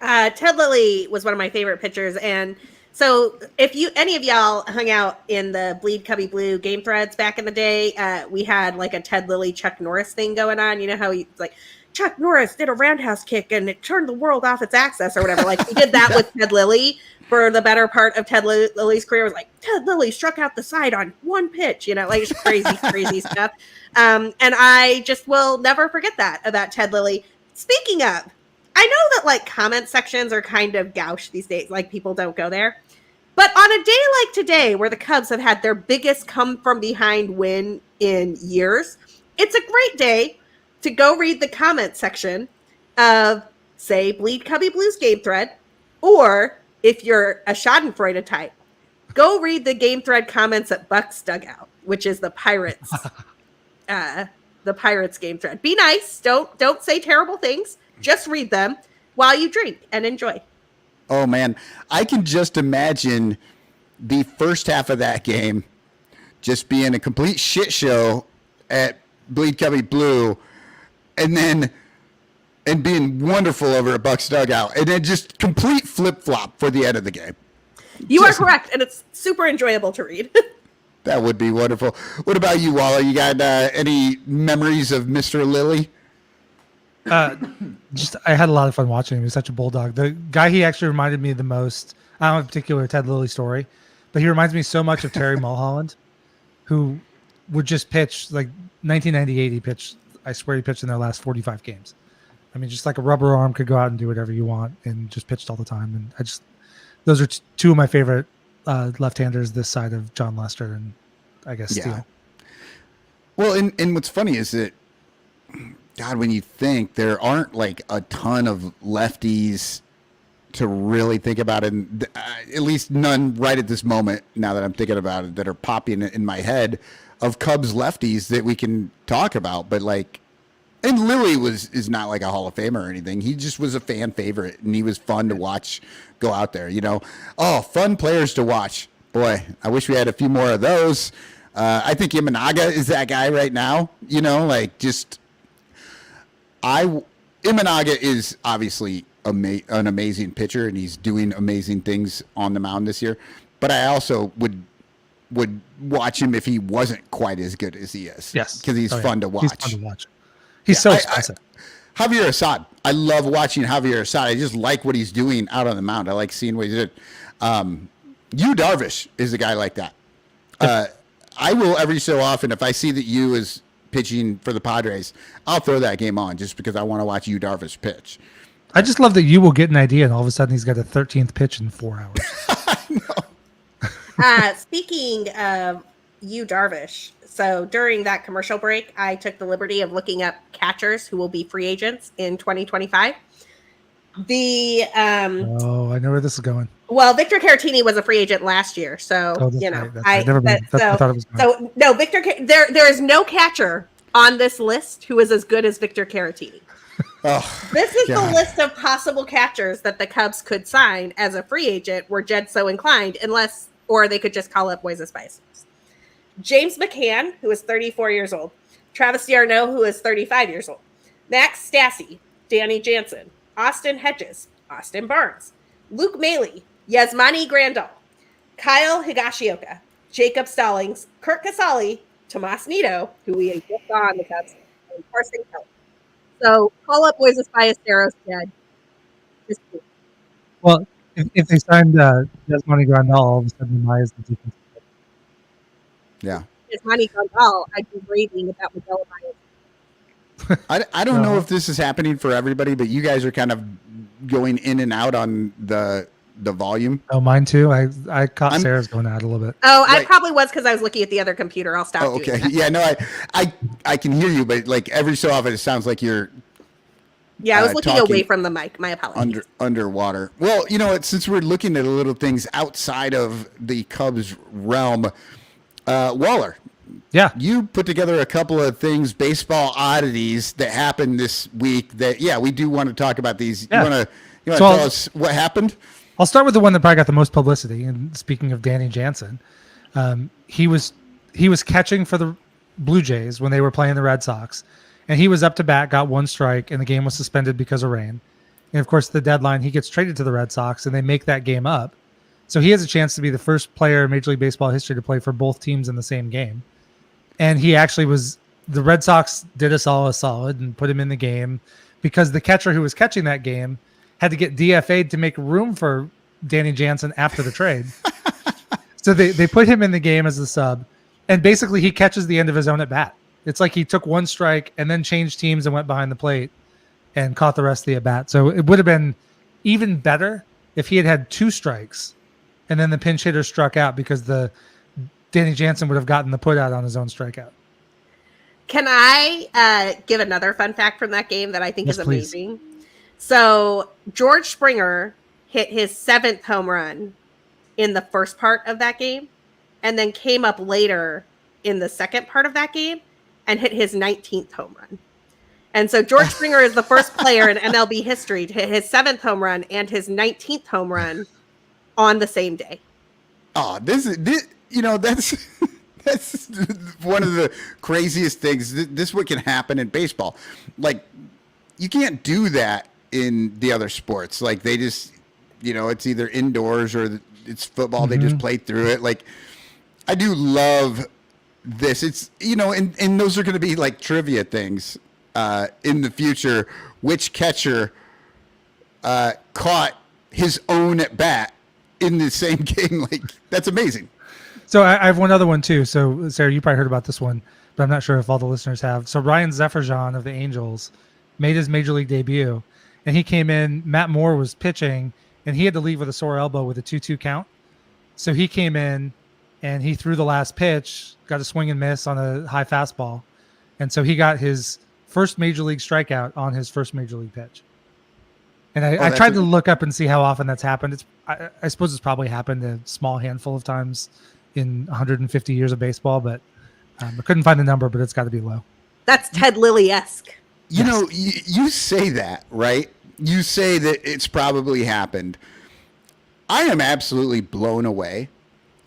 Ted Lilly was one of my favorite pitchers. And so if any of y'all hung out in the Bleed Cubby Blue game threads back in the day, we had like a Ted Lilly, Chuck Norris thing going on. You know how he's like, Chuck Norris did a roundhouse kick and it turned the world off its axis or whatever. Like he did that with Ted Lilly for the better part of Ted Lilly's career. It was like Ted Lilly struck out the side on one pitch, you know, like just crazy stuff. And I just will never forget that about Ted Lilly. Speaking of, I know that like comment sections are kind of gauche these days, like people don't go there. But on a day like today, where the Cubs have had their biggest come from behind win in years, it's a great day to go read the comment section of, say, Bleed Cubby Blues game thread, or if you're a Schadenfreude type, go read the game thread comments at Buck's Dugout, which is the Pirates, game thread. Be nice. Don't say terrible things. Just read them while you drink and enjoy. Oh man, I can just imagine the first half of that game just being a complete shit show at Bleed Cubby Blue, and being wonderful over at Buck's dugout, and then just complete flip flop for the end of the game. You are correct, and it's super enjoyable to read. That would be wonderful. What about you, Waller? You got any memories of Mr. Lilly? Just I had a lot of fun watching him. He was such a bulldog. The guy he actually reminded me the most, I don't have a particular Ted Lilly story, but he reminds me so much of Terry Mulholland, who would just pitch like 1998. He pitched, I swear he pitched in their last 45 games. I mean, just like a rubber arm, could go out and do whatever you want, and just pitched all the time. And those are two of my favorite left-handers this side of John Lester and I guess Steele. Well, and what's funny is that, God, when you think there aren't like a ton of lefties to really think about, and at least none right at this moment, now that I'm thinking about it, that are popping in my head of Cubs lefties that we can talk about. But like, and Lilly is not like a Hall of Famer or anything. He just was a fan favorite, and he was fun to watch go out there. Oh, fun players to watch. Boy, I wish we had a few more of those. I think Imanaga is that guy right now. Imanaga is obviously an amazing pitcher, and he's doing amazing things on the mound this year. But I also would watch him if he wasn't quite as good as he is. Yes, because he's fun to watch. He's fun to watch. He's so expressive. Javier Assad. I love watching Javier Assad. I just like what he's doing out on the mound. I like seeing what he did. Yu Darvish is a guy like that. I will every so often, if I see that Yu is pitching for the Padres, I'll throw that game on just because I want to watch Yu Darvish pitch. I just love that you will get an idea, and all of a sudden he's got a 13th pitch in 4 hours. I know. Speaking of Yu Darvish, so during that commercial break, I took the liberty of looking up catchers who will be free agents in 2025. I know where this is going. Well, Victor Caratini was a free agent last year, so I thought it was going. So no, there is no catcher on this list who is as good as Victor Caratini. This is the list of possible catchers that the Cubs could sign as a free agent were Jed so inclined, or they could just call up Moises Baez. James McCann, who is 34 years old. Travis d'Arnaud, who is 35 years old. Max Stassi, Danny Jansen, Austin Hedges, Austin Barnes, Luke Maley, Yasmani Grandal, Kyle Higashioka, Jacob Stallings, Kurt Casale, Tomas Nido, who we just saw on the Cubs, and Carson Kelly. So call up Moises Ballesteros, Jed. Well, if they signed Yasmani Grandal, all of a sudden Maya is the defense. Yeah. Yasmani Grandal, I'd be raving about Miguel Baez. I don't know if this is happening for everybody, but you guys are kind of going in and out on the volume. Oh, mine too. I caught Sarah's going out a little bit. Oh, I probably was because I was looking at the other computer. I'll stop. Oh, okay. Yeah, no, I can hear you, but like every so often it sounds like you're. Yeah, I was looking away from the mic. My apologies. Underwater. Well, since we're looking at little things outside of the Cubs realm, Waller. Yeah. You put together a couple of things, baseball oddities that happened this week that, we do want to talk about these. Yeah. You want to tell us what happened? I'll start with the one that probably got the most publicity. And speaking of Danny Jansen, he was catching for the Blue Jays when they were playing the Red Sox. And he was up to bat, got one strike, and the game was suspended because of rain. And of course, the deadline, he gets traded to the Red Sox, and they make that game up. So he has a chance to be the first player in Major League Baseball history to play for both teams in the same game. And he actually the Red Sox did us all a solid and put him in the game because the catcher who was catching that game had to get DFA'd to make room for Danny Jansen after the trade. So they put him in the game as a sub, and basically he catches the end of his own at bat. It's like he took one strike and then changed teams and went behind the plate and caught the rest of the at bat. So it would have been even better if he had two strikes and then the pinch hitter struck out because Danny Jansen would have gotten the put out on his own strikeout. Can I give another fun fact from that game that I think is amazing? Please. So George Springer hit his 7th home run in the first part of that game and then came up later in the second part of that game and hit his 19th home run. And so George Springer is the first player in MLB history to hit his 7th home run and his 19th home run on the same day. Oh, this that's one of the craziest things. This is what can happen in baseball. Like, you can't do that in the other sports. Like, they just, it's either indoors or it's football. They just play through it. Like, I do love this. It's, and those are going to be like trivia things in the future. Which catcher caught his own at bat in the same game? Like, that's amazing. So I have one other one too. So Sarah, you probably heard about this one, but I'm not sure if all the listeners have. So Ryan Zefferjan of the Angels made his major league debut, and he came in. Matt Moore was pitching, and he had to leave with a sore elbow with a 2-2 count. So he came in, and he threw the last pitch, got a swing and miss on a high fastball, and so he got his first major league strikeout on his first major league pitch. And I tried to look up and see how often that's happened. I suppose it's probably happened a small handful of times in 150 years of baseball, but I couldn't find the number, but it's got to be low. That's Ted Lilly-esque. You say that, right? You say that it's probably happened. I am absolutely blown away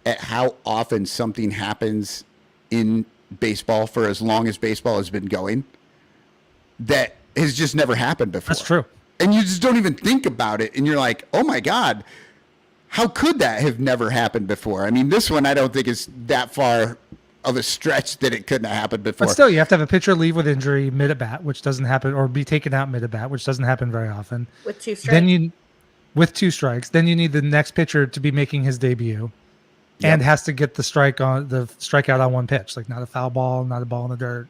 at how often something happens in baseball for as long as baseball has been going that has just never happened before. That's true. And you just don't even think about it. And you're like, oh my God, how could that have never happened before? I mean, this one I don't think is that far of a stretch that it couldn't have happened before. But still, you have to have a pitcher leave with injury mid-at-bat, which doesn't happen, or be taken out mid-at-bat, which doesn't happen very often. With 2 strikes. With 2 strikes, then you need the next pitcher to be making his debut, and has to get the strikeout on 1 pitch, like not a foul ball, not a ball in the dirt.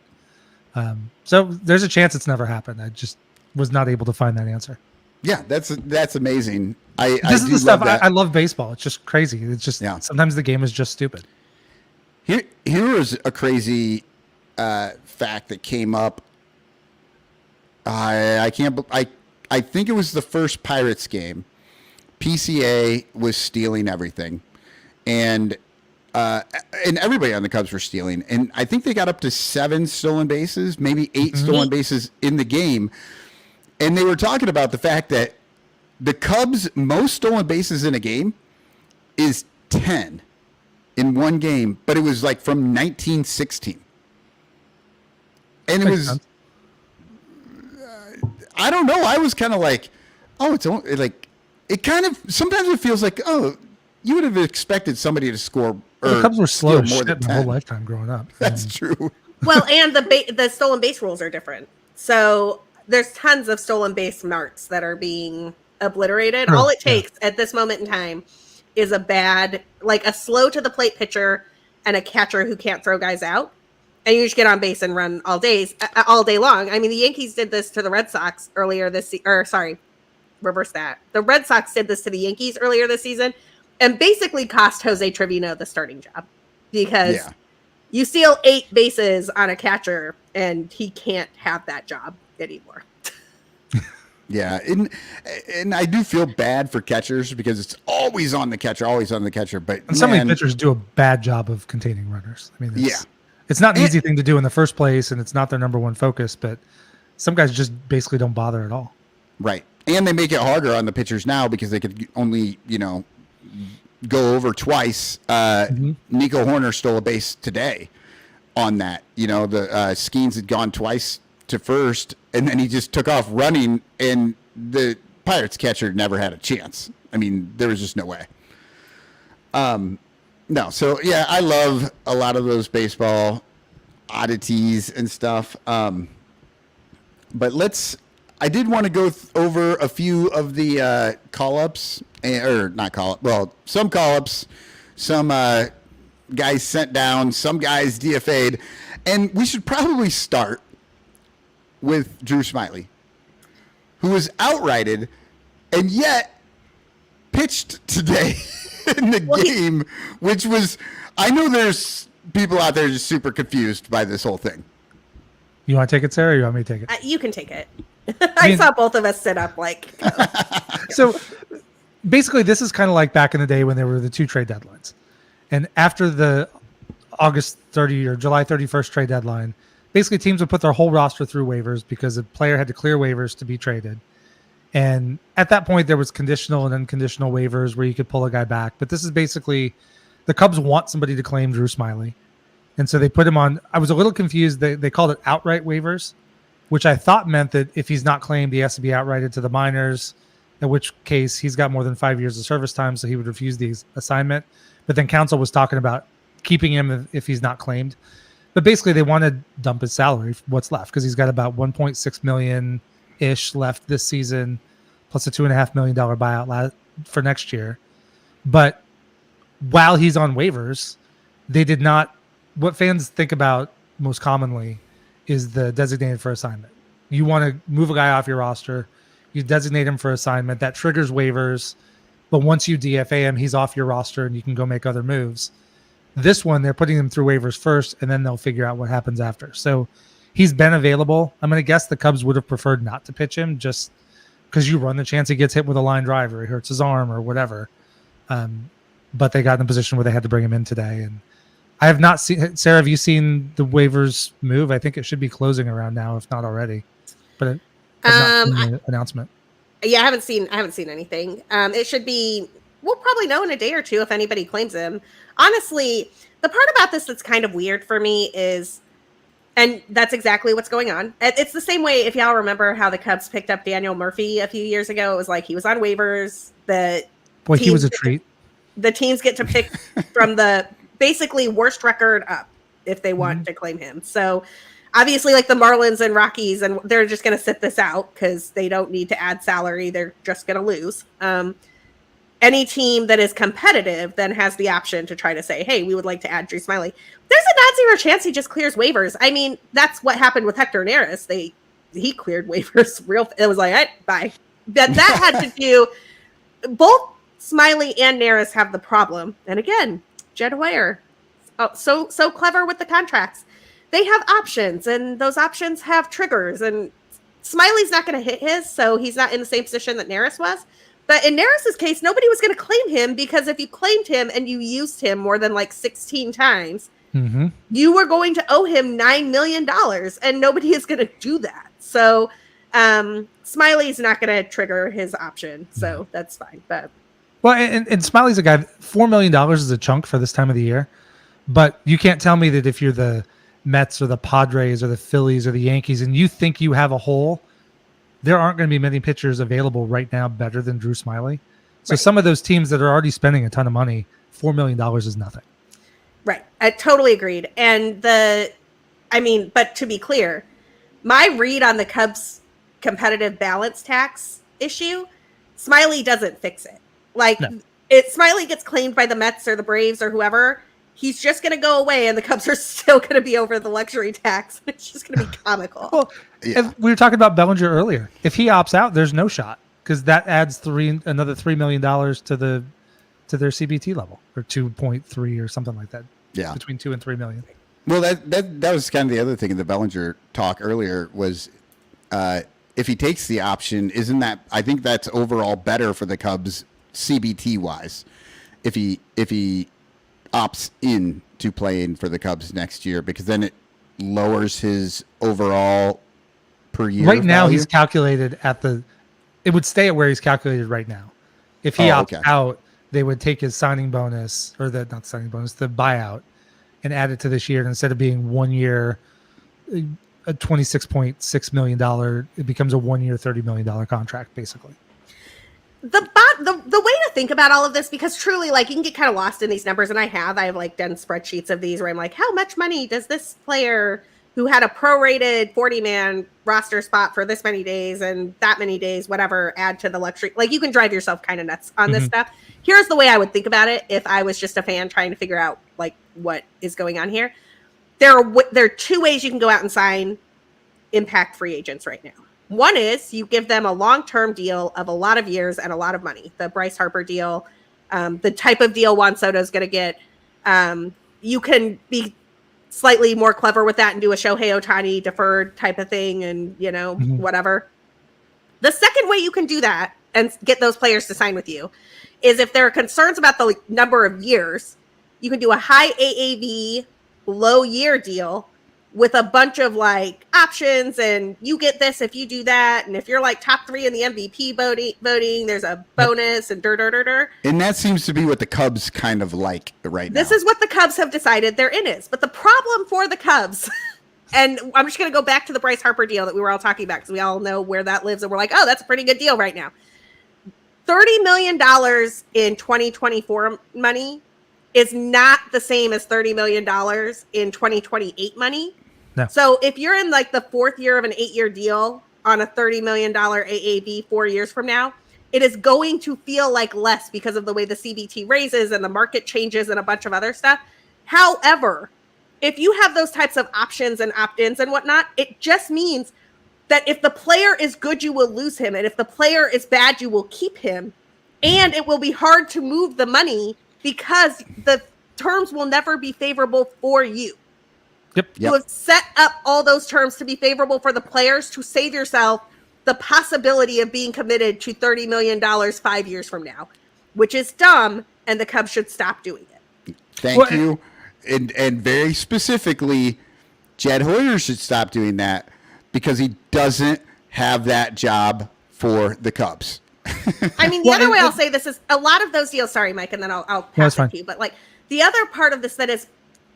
So there's a chance it's never happened. I just was not able to find that answer. Yeah, that's amazing. This is the stuff I love baseball. It's just crazy. It's just sometimes the game is just stupid. Here is a crazy fact that came up. I think it was the first Pirates game. PCA was stealing everything, and everybody on the Cubs were stealing. And I think they got up to 7 stolen bases, maybe 8 stolen bases in the game. And they were talking about the fact that the Cubs' most stolen bases in a game is 10 in one game, but it was like from 1916. And it was, I don't know. I was kind of like, oh, it's only, like, it kind of, sometimes it feels like, oh, you would have expected somebody to score. The Cubs were slow as more shit my whole lifetime growing up. That's true. Well, and the stolen base rules are different. So there's tons of stolen base marks that are being obliterated. All it takes at this moment in time is a slow to the plate pitcher and a catcher who can't throw guys out, and you just get on base and run all day long. I mean, the Yankees did this to the Red Sox earlier this reverse that. The Red Sox did this to the Yankees earlier this season and basically cost Jose Trevino the starting job because you steal 8 bases on a catcher and he can't have that job anymore. Yeah, and I do feel bad for catchers because it's always on the catcher. But some of these pitchers do a bad job of containing runners. I mean, it's not an easy thing to do in the first place, and it's not their number one focus. But some guys just basically don't bother at all. Right, and they make it harder on the pitchers now because they could only go over twice. Nico Horner stole a base today on that. The Skeens had gone twice to first, and then he just took off running, and the Pirates catcher never had a chance. I mean, there was just no way. No, so yeah, I love a lot of those baseball oddities and stuff. But I did want to go over a few of the call-ups, or not call-up, well, some call-ups, some guys sent down, some guys DFA'd, and we should probably start with Drew Smyly, who was outrighted and yet pitched today in the game, which was, I know there's people out there just super confused by this whole thing. You want to take it, Sarah, or you want me to take it? You can take it. I saw both of us sit up like. So basically, this is kind of like back in the day when there were the 2 trade deadlines. And after the August 30 or July 31st trade deadline, basically teams would put their whole roster through waivers because a player had to clear waivers to be traded. And at that point, there was conditional and unconditional waivers where you could pull a guy back. But this is basically the Cubs want somebody to claim Drew Smyly. And so they put him on. I was a little confused. They called it outright waivers, which I thought meant that if he's not claimed, he has to be outrighted to the minors, in which case he's got more than 5 years of service time, so he would refuse the assignment. But then counsel was talking about keeping him if he's not claimed. But basically, they want to dump his salary, what's left, because he's got about $1.6 million-ish left this season, plus a $2.5 million buyout for next year. But while he's on waivers, they did not. What fans think about most commonly is the designated for assignment. You want to move a guy off your roster, you designate him for assignment, that triggers waivers. But once you DFA him, he's off your roster and you can go make other moves. This one, they're putting him through waivers first, and then they'll figure out what happens after. So he's been available. I'm going to guess the Cubs would have preferred not to pitch him just because you run the chance he gets hit with a line drive or he hurts his arm or whatever. But they got in a position where they had to bring him in today. And I have not seen, Sarah, have you seen the waivers move? I think it should be closing around now, if not already. But it has not seen the announcement. Yeah, I haven't seen anything. It should be, we'll probably know in a day or two if anybody claims him. Honestly, the part about this that's kind of weird for me is, and that's exactly what's going on. It's the same way, if y'all remember how the Cubs picked up Daniel Murphy a few years ago. It was like he was on waivers. He was a treat. The teams get to pick from the basically worst record up if they want to claim him. So obviously, like the Marlins and Rockies, and they're just going to sit this out because they don't need to add salary. They're just going to lose. Any team that is competitive then has the option to try to say, hey, we would like to add Drew Smyly. There's a non-zero chance he just clears waivers. I mean, that's what happened with Hector Neris. He cleared waivers it was like, hey, bye. That had to do, both Smyly and Neris have the problem. And again, Jed Hoyer, so clever with the contracts. They have options, and those options have triggers. And Smiley's not going to hit his, so he's not in the same position that Neris was. But in Neris's case, nobody was going to claim him because if you claimed him and you used him more than like 16 times, you were going to owe him $9 million, and nobody is going to do that. So Smiley's not going to trigger his option, so that's fine. But well, and Smiley's a guy. $4 million is a chunk for this time of the year, but you can't tell me that if you're the Mets or the Padres or the Phillies or the Yankees and you think you have a hole, there aren't going to be many pitchers available right now better than Drew Smyly. So some of those teams that are already spending a ton of money, $4 million is nothing. Right. I totally agreed. And but to be clear, my read on the Cubs competitive balance tax issue, Smyly doesn't fix it. Like Smyly gets claimed by the Mets or the Braves or whoever, he's just going to go away and the Cubs are still going to be over the luxury tax. It's just going to be comical. Well, we were talking about Bellinger earlier. If he opts out, there's no shot because that adds another $3 million to their CBT level, or 2.3 or something like that. Yeah, between 2 and 3 million. Well, that was kind of the other thing in the Bellinger talk earlier was if he takes the option, isn't that, I think that's overall better for the Cubs CBT wise if he opts in to play in for the Cubs next year, because then it lowers his overall per year right now value. He's calculated it would stay at where he's calculated right now. If he opts out, they would take his signing bonus, or the buyout, and add it to this year. And instead of being 1 year a $26.6 million, it becomes a 1 year $30 million contract basically. The way to think about all of this, because truly, like, you can get kind of lost in these numbers, and I have like done spreadsheets of these where I'm like, how much money does this player who had a prorated 40-man roster spot for this many days and that many days, whatever, add to the luxury? Like, you can drive yourself kind of nuts on this stuff. Here's the way I would think about it if I was just a fan trying to figure out like what is going on here. There are two ways you can go out and sign impact free agents right now. One is you give them a long-term deal of a lot of years and a lot of money. The Bryce Harper deal, the type of deal Juan Soto is going to get. You can be slightly more clever with that and do a Shohei Ohtani deferred type of thing and, whatever. The second way you can do that and get those players to sign with you is if there are concerns about the number of years, you can do a high AAV, low year deal with a bunch of like options, and you get this if you do that, and if you're like top 3 in the MVP voting, there's a bonus and And that seems to be what the Cubs kind of like right now. This is what the Cubs have decided their in is. But the problem for the Cubs, and I'm just going to go back to the Bryce Harper deal that we were all talking about, because we all know where that lives, and we're like, oh, that's a pretty good deal right now. $30 million in 2024 money is not the same as $30 million in 2028 money. No. So if you're in like the 4th year of an 8-year deal on a $30 million AAV 4 years from now, it is going to feel like less because of the way the CBT raises and the market changes and a bunch of other stuff. However, if you have those types of options and opt-ins and whatnot, it just means that if the player is good, you will lose him. And if the player is bad, you will keep him. And it will be hard to move the money because the terms will never be favorable for you. Yep. You have set up all those terms to be favorable for the players to save yourself the possibility of being committed to $30 million 5 years from now, which is dumb, and the Cubs should stop doing it. Thank you. And very specifically, Jed Hoyer should stop doing that because he doesn't have that job for the Cubs. I mean, the other way I'll say this is a lot of those deals, sorry, Mike, and then I'll pass it to you. But like the other part of this that is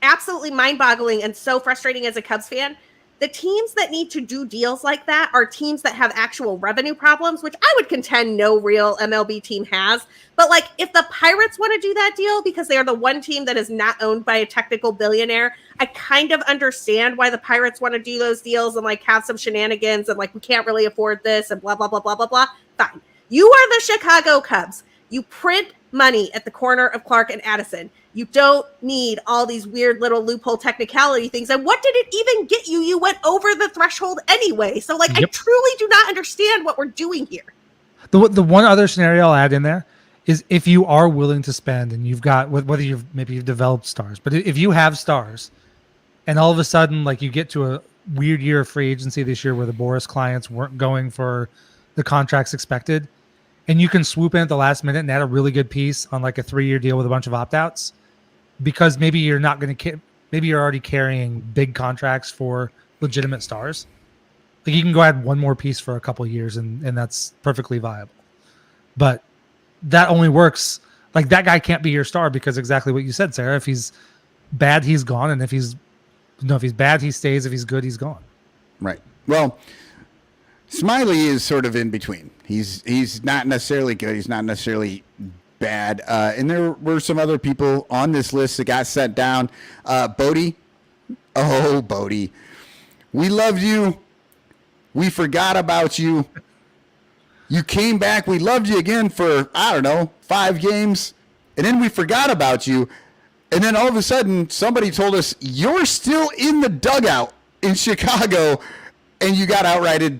absolutely mind-boggling and so frustrating as a Cubs fan, the teams that need to do deals like that are teams that have actual revenue problems, which I would contend no real MLB team has. But like if the Pirates want to do that deal because they are the one team that is not owned by a technical billionaire, I kind of understand why the Pirates want to do those deals and like have some shenanigans and like we can't really afford this and blah, blah, blah, blah, blah, blah. Fine. You are the Chicago Cubs. You print money at the corner of Clark and Addison. You don't need all these weird little loophole technicality things. And what did it even get you? You went over the threshold anyway. So like, I truly do not understand what we're doing here. The one other scenario I'll add in there is if you are willing to spend and you've got, whether you've developed stars, but if you have stars and all of a sudden, like you get to a weird year of free agency this year where the Boris clients weren't going for the contracts expected, and you can swoop in at the last minute and add a really good piece on like a 3-year deal with a bunch of opt-outs, because maybe you're not going to maybe you're already carrying big contracts for legitimate stars. Like you can go add one more piece for a couple of years and that's perfectly viable. But that only works, like that guy can't be your star because exactly what you said, Sarah. If he's bad, he's gone. And if he's bad, he stays. If he's good, he's gone. Right. Well, Smiley is sort of in between. He's not necessarily good. He's not necessarily bad. And there were some other people on this list that got sent down. Bodie. Oh, Bodie. We loved you. We forgot about you. You came back. We loved you again for, 5 games. And then we forgot about you. And then all of a sudden, somebody told us, you're still in the dugout in Chicago. And you got outrighted.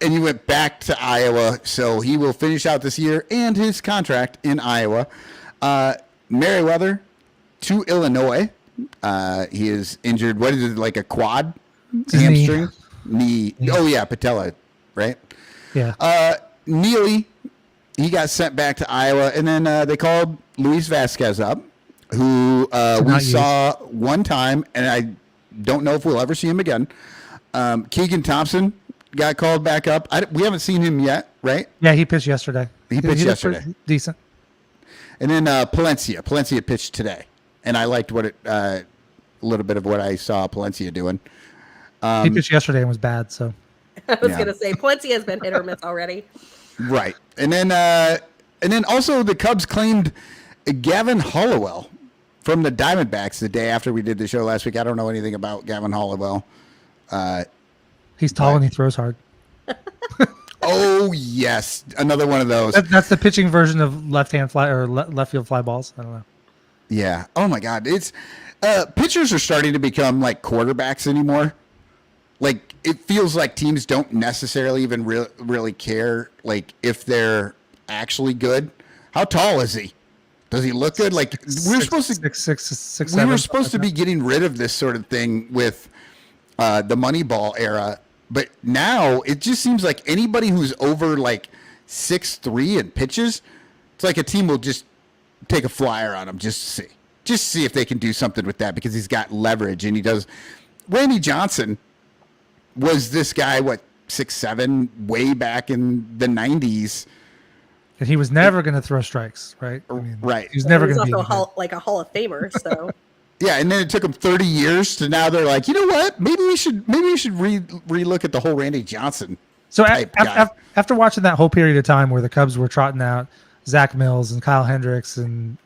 And you went back to Iowa, so he will finish out this year and his contract in Iowa. Merriweather to Illinois. He is injured. What is it, like a quad? Hamstring? Knee. Yeah. Oh, yeah, patella, right? Yeah. Neely, he got sent back to Iowa, and then they called Luis Vasquez up, who we saw one time, and I don't know if we'll ever see him again. Keegan Thompson got called back up. We haven't seen him yet, right? Yeah, he pitched yesterday. He pitched yesterday. Decent. And then Palencia. Palencia pitched today. And I liked a little bit of what I saw Palencia doing. He pitched yesterday and was bad, so. I was going to say, Palencia has been hit or miss already. Right. And then also the Cubs claimed Gavin Hollowell from the Diamondbacks the day after we did the show last week. I don't know anything about Gavin Hollowell. He's tall and he throws hard. Oh, yes. Another one of those. That's the pitching version of left-hand fly or left field fly balls. I don't know. Yeah. Oh, my God. It's pitchers are starting to become like quarterbacks anymore. Like, it feels like teams don't necessarily even really care, like, if they're actually good. How tall is he? Does he look good? Like, we were supposed to 6'6", we were supposed to be getting rid of this sort of thing with the Moneyball era. But now it just seems like anybody who's over like 6'3" and pitches, it's like a team will just take a flyer on him just to see if they can do something with that because he's got leverage and he does Randy Johnson was this guy, 6'7", way back in the 90s. And he was never going to throw strikes, right? Right. He was never He was going to be also a Hall of Famer, so. Yeah, and then it took him 30 years to now they're like, you know what? Maybe we should relook at the whole Randy Johnson. So type guy. after watching that whole period of time where the Cubs were trotting out Zach Mills and Kyle Hendricks and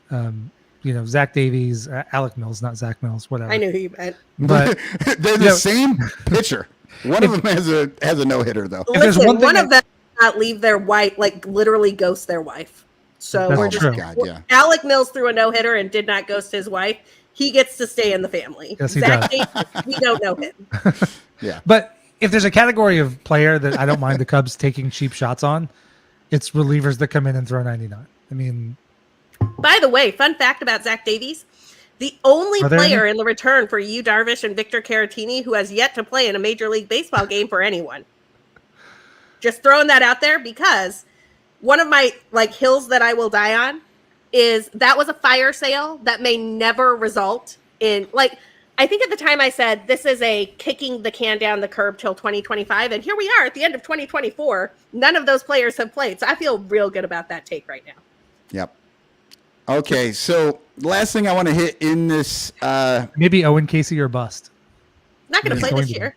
Zach Davies, Alec Mills, not Zach Mills, whatever. I knew who you meant. But They're the same pitcher. One of them has a no hitter though. Listen, one of them did not leave their wife, like literally ghost their wife. So That's we're just true. God, yeah. Alec Mills threw a no hitter and did not ghost his wife. He gets to stay in the family. Yes, he Zach does. Davies, we don't know him. Yeah. But if there's a category of player that I don't mind the Cubs taking cheap shots on, it's relievers that come in and throw 99. I mean, By the way, fun fact about Zach Davies. The only Are there player any? in the return for Yu Darvish and Victor Caratini who has yet to play in a Major League Baseball game for anyone. Just throwing that out there because one of my hills that I will die on is that was a fire sale that may never result in I think at the time I said this is a kicking the can down the curb till 2025, and here we are at the end of 2024. None of those players have played, so I feel real good about that take right now. Yep. Okay, so last thing I want to hit in this, maybe Owen Casey or bust. Not going to play going this to. year.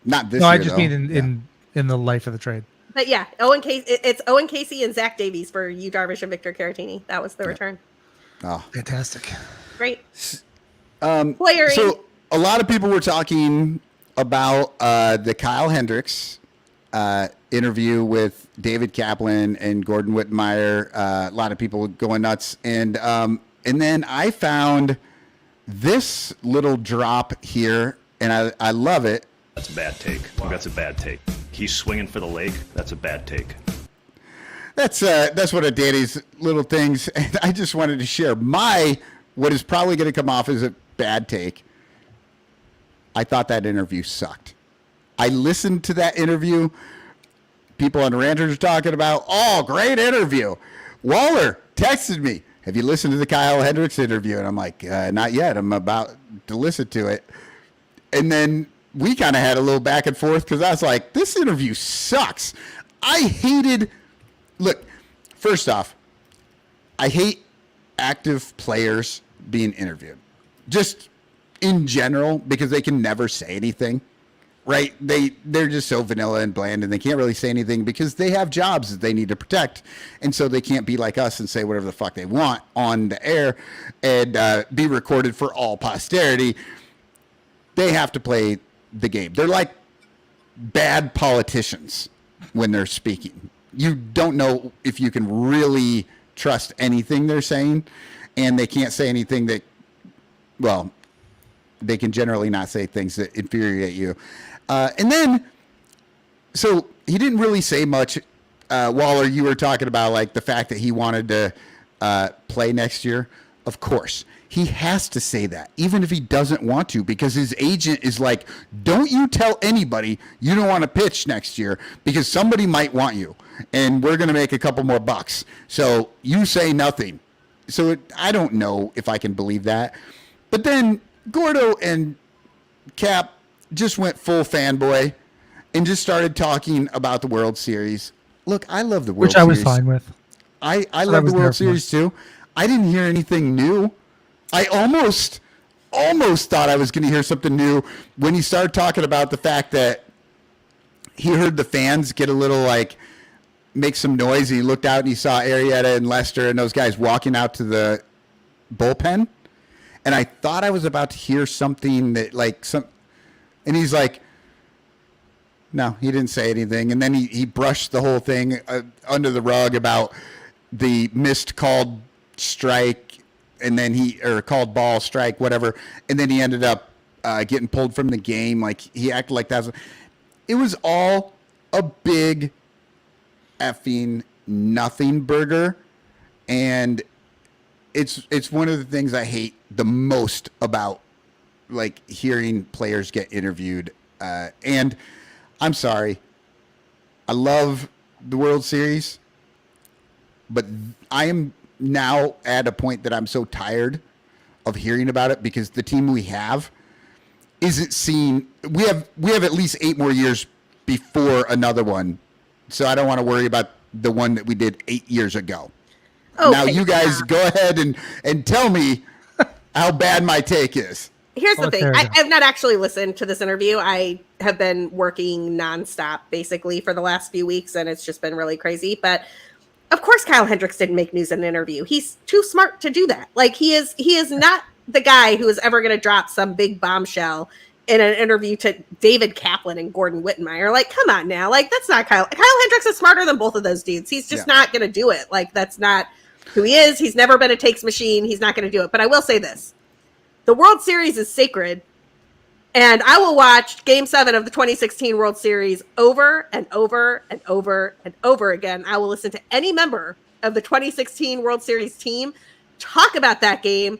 not this No, year. I just though. mean in the life of the trade. But yeah, Owen Casey. It's Owen Casey and Zach Davies for Yu Darvish and Victor Caratini. That was the return. Oh. Fantastic. Great. So a lot of people were talking about the Kyle Hendricks interview with David Kaplan and Gordon Whitmire. A lot of people going nuts, and then I found this little drop here, and I love it. That's a bad take. That's a bad take. He's swinging for the leg. That's a bad take. That's one of Danny's little things, and I just wanted to share what is probably going to come off as a bad take. I thought that interview sucked. I listened to that interview. People on the Ranchers are talking about, great interview. Waller texted me, have you listened to the Kyle Hendricks interview? And I'm like, not yet. I'm about to listen to it. And then we kind of had a little back and forth because I was like, this interview sucks. Look, first off, I hate active players being interviewed. Just in general, because they can never say anything, right? They're just so vanilla and bland, and they can't really say anything because they have jobs that they need to protect, and so they can't be like us and say whatever the fuck they want on the air and be recorded for all posterity. They have to play the game. They're like bad politicians when they're speaking. You don't know if you can really trust anything they're saying, and they can't say anything that, well, they can generally not say things that infuriate you. And then, so he didn't really say much. Waller, you were talking about the fact that he wanted to play next year. Of course, he has to say that, even if he doesn't want to, because his agent is like, don't you tell anybody you don't want to pitch next year because somebody might want you and we're going to make a couple more bucks. So you say nothing. So I don't know if I can believe that. But then Gordo and Cap just went full fanboy and just started talking about the World Series. Look, I love the World Series. Which I was fine with. I love the World Series too. I didn't hear anything new. I almost thought I was going to hear something new when he started talking about the fact that he heard the fans get a little make some noise. He looked out and he saw Arrieta and Lester and those guys walking out to the bullpen. And I thought I was about to hear something that and he's like, no, he didn't say anything. And then he brushed the whole thing under the rug about the missed called strike and then called ball strike, whatever. And then he ended up getting pulled from the game. He acted like that. It was all a big effing nothing burger. And it's one of the things I hate the most about hearing players get interviewed. And I'm sorry, I love the World Series, but I am now at a point that I'm so tired of hearing about it because the team we have isn't seen. We have at least 8 more years before another one, so I don't want to worry about the one that we did 8 years ago. Okay, Now you guys go ahead and tell me how bad my take is. Here's the Oh, thing. there we I go. have not actually listened to this interview. I have been working nonstop basically for the last few weeks, and it's just been really crazy. But of course, Kyle Hendricks didn't make news in an interview. He's too smart to do that. Like he is not the guy who is ever going to drop some big bombshell in an interview to David Kaplan and Gordon Wittenmeyer. Like, come on now. Like, that's not Kyle. Kyle Hendricks is smarter than both of those dudes. He's just not going to do it. Like, that's not who he is. He's never been a takes machine. He's not going to do it. But I will say this. The World Series is sacred, and I will watch Game 7 of the 2016 World Series over and over and over and over again. I will listen to any member of the 2016 World Series team talk about that game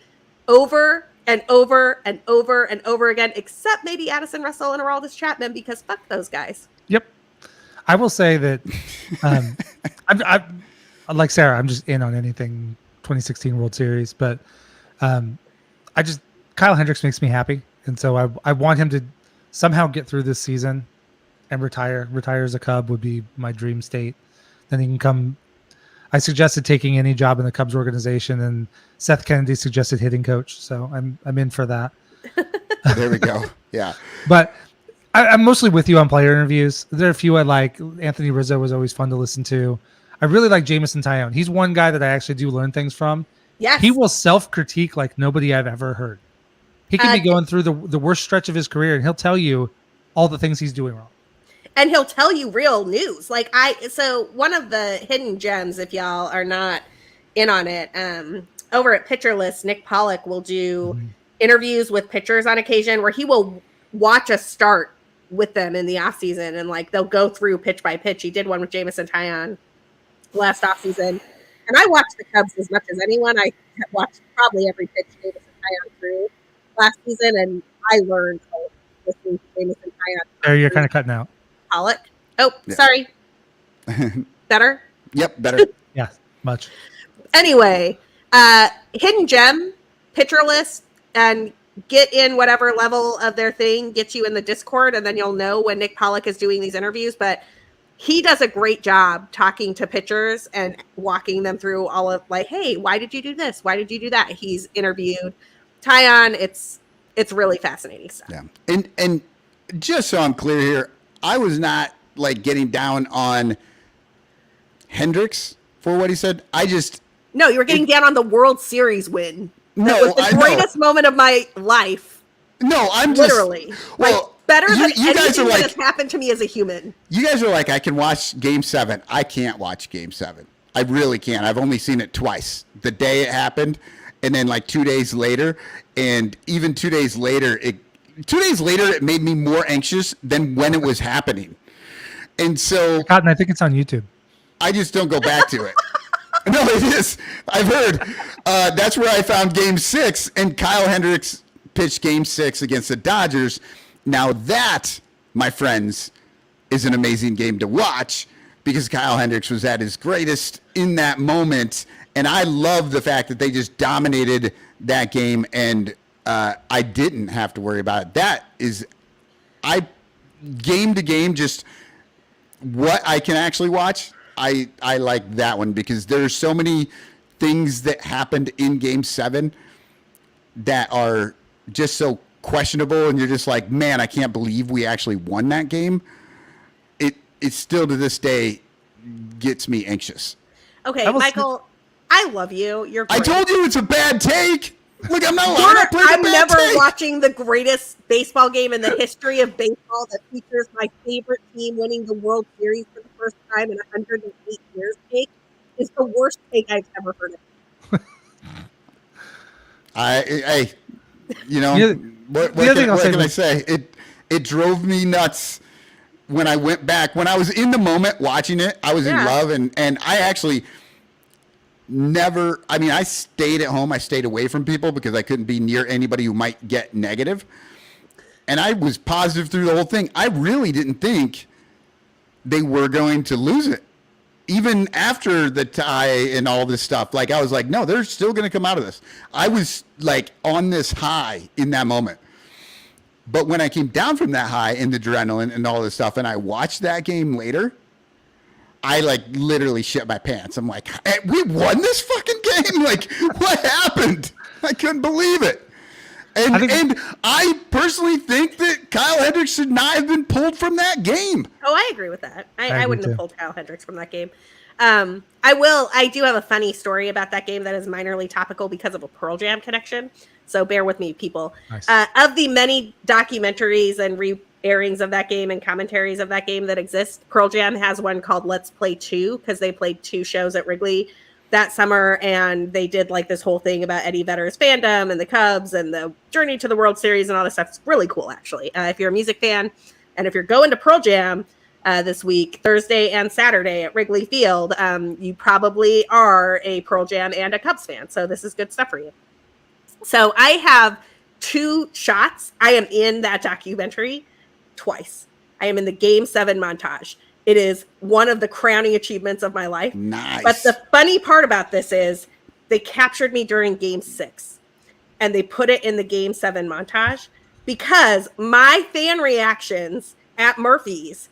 over and over and over and over again, except maybe Addison Russell and Aroldis Chapman, because fuck those guys. Yep. I will say that I'm like Sarah, I'm just in on anything 2016 World Series, but Kyle Hendricks makes me happy. And so I want him to somehow get through this season and retire. Retire as a Cub would be my dream state. Then he can come. I suggested taking any job in the Cubs organization, and Seth Kennedy suggested hitting coach. So I'm in for that. There we go. Yeah. But I'm mostly with you on player interviews. There are a few I like. Anthony Rizzo was always fun to listen to. I really like Jamison Tyone. He's one guy that I actually do learn things from. Yes. He will self-critique like nobody I've ever heard. He can be going through the worst stretch of his career, and he'll tell you all the things he's doing wrong. And he'll tell you real news. So one of the hidden gems, if y'all are not in on it, over at Pitcher List, Nick Pollock will do interviews with pitchers on occasion where he will watch a start with them in the offseason, and like they'll go through pitch by pitch. He did one with Jamison Tyone last offseason. And I watched the Cubs as much as anyone. I have watched probably every pitch Jamison Tyone through last season, and I learned listening to Jamison Tyone. There, you're kind of cutting out. Pollock. Oh, sorry. Better? Yep, better. Yeah, much. Anyway, hidden gem, Pitcher List, and get in whatever level of their thing gets you in the Discord, and then you'll know when Nick Pollock is doing these interviews. But he does a great job talking to pitchers and walking them through all of like, hey, why did you do this? Why did you do that? He's interviewed Tyon. It's really fascinating stuff. Yeah. And just so I'm clear here, I was not like getting down on Hendricks for what he said. No, you were getting down on the World Series win. No, that was the greatest moment of my life. No, I'm literally well, better than you guys anything are that like, has happened to me as a human. You guys are like, I can watch Game 7. I can't watch Game 7. I really can't. I've only seen it twice. The day it happened, and then like 2 days later, and even 2 days later, it made me more anxious than when it was happening. And so, Cotton, I think it's on YouTube. I just don't go back to it. No, it is. I've heard. That's where I found Game 6, and Kyle Hendricks pitched Game 6 against the Dodgers. Now that, my friends, is an amazing game to watch because Kyle Hendricks was at his greatest in that moment, and I love the fact that they just dominated that game, and I didn't have to worry about it. That is, game to game, just what I can actually watch. I like that one because there's so many things that happened in Game 7 that are just so questionable, and you're just like, man, I can't believe we actually won that game. It still to this day gets me anxious. Okay, Michael, I love you. You're great. I told you it's a bad take. Look, I'm not allowed to play the I'm bad never take. watching the greatest baseball game in the history of baseball that features my favorite team winning the World Series for the first time in 108 years. Take is the worst take I've ever heard of. What can I say? It drove me nuts when I went back. When I was in the moment watching it, I was in love, and I actually never. I mean, I stayed at home. I stayed away from people because I couldn't be near anybody who might get negative. And I was positive through the whole thing. I really didn't think they were going to lose it. Even after the tie and all this stuff, like I was like, no, they're still going to come out of this. I was like on this high in that moment. But when I came down from that high and the adrenaline and all this stuff, and I watched that game later, I like literally shit my pants. I'm like, hey, we won this fucking game. Like, what happened? I couldn't believe it. And I personally think that Kyle Hendricks should not have been pulled from that game. Oh, I agree with that. I wouldn't have pulled Kyle Hendricks from that game. I do have a funny story about that game that is minorly topical because of a Pearl Jam connection. So bear with me, people. Nice. Of the many documentaries and re-airings of that game and commentaries of that game that exist, Pearl Jam has one called Let's Play 2, because they played 2 shows at Wrigley that summer, and they did like this whole thing about Eddie Vedder's fandom and the Cubs and the journey to the World Series and all this stuff. It's really cool, actually. If you're a music fan, and if you're going to Pearl Jam this week, Thursday and Saturday at Wrigley Field, you probably are a Pearl Jam and a Cubs fan. So this is good stuff for you. So I have 2 shots. I am in that documentary twice. I am in the Game 7 montage. It is one of the crowning achievements of my life. Nice. But the funny part about this is they captured me during Game 6 and they put it in the Game 7 montage because my fan reactions at Murphy's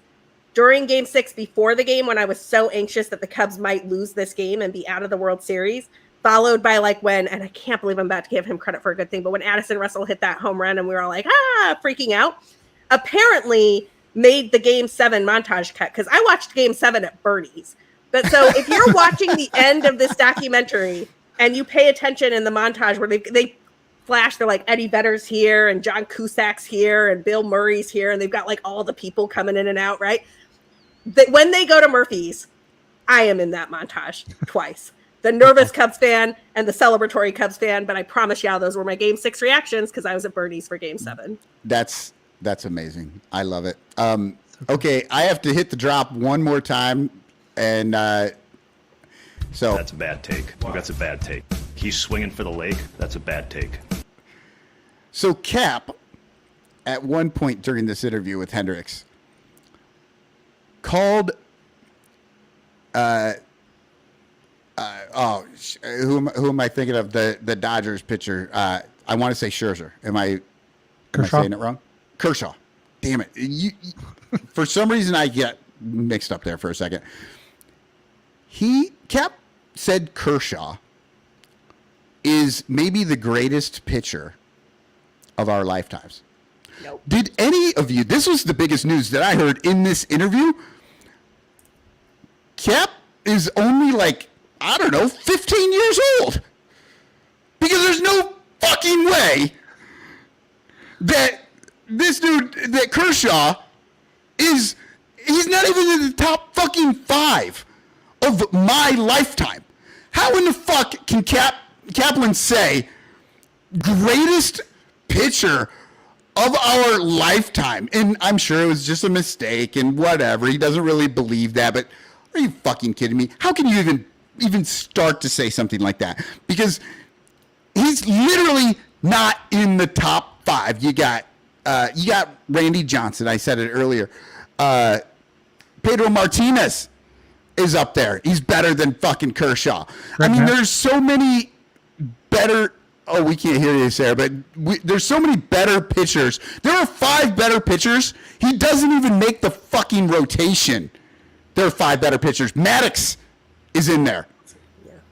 during Game 6 before the game, when I was so anxious that the Cubs might lose this game and be out of the World Series, followed by like when, and I can't believe I'm about to give him credit for a good thing, but when Addison Russell hit that home run and we were all like, freaking out, apparently made the Game 7 montage cut, because I watched Game 7 at Bernie's. But so if you're watching the end of this documentary and you pay attention in the montage where they flash, they're like Eddie Vedder's here and John Cusack's here and Bill Murray's here, and they've got like all the people coming in and out, right? When they go to Murphy's, I am in that montage twice. The nervous Cubs fan and the celebratory Cubs fan, but I promise y'all those were my Game 6 reactions because I was at Bernie's for Game 7. That's amazing. I love it. Okay, I have to hit the drop one more time, and so That's a bad take. That's a bad take. He's swinging for the leg. That's a bad take. So Cap, at one point during this interview with Hendricks, called who am I thinking of? The Dodgers pitcher. I want to say Scherzer. Am I saying it wrong? Kershaw. Damn it. You, for some reason, I get mixed up there for a second. Cap said Kershaw is maybe the greatest pitcher of our lifetimes. Nope. Did any of you, this was the biggest news that I heard in this interview, Cap is only like, I don't know, 15 years old. Because there's no fucking way that this dude, that Kershaw, he's not even in the top fucking 5 of my lifetime. How in the fuck can Kaplan say greatest pitcher of our lifetime? And I'm sure it was just a mistake and whatever. He doesn't really believe that, but are you fucking kidding me? How can you even start to say something like that? Because he's literally not in the top 5. You got Randy Johnson. I said it earlier. Pedro Martinez is up there. He's better than fucking Kershaw. I mean, there's so many better. Oh, we can't hear you, Sarah, but there's so many better pitchers. There are 5 better pitchers. He doesn't even make the fucking rotation. There are 5 better pitchers. Maddox is in there.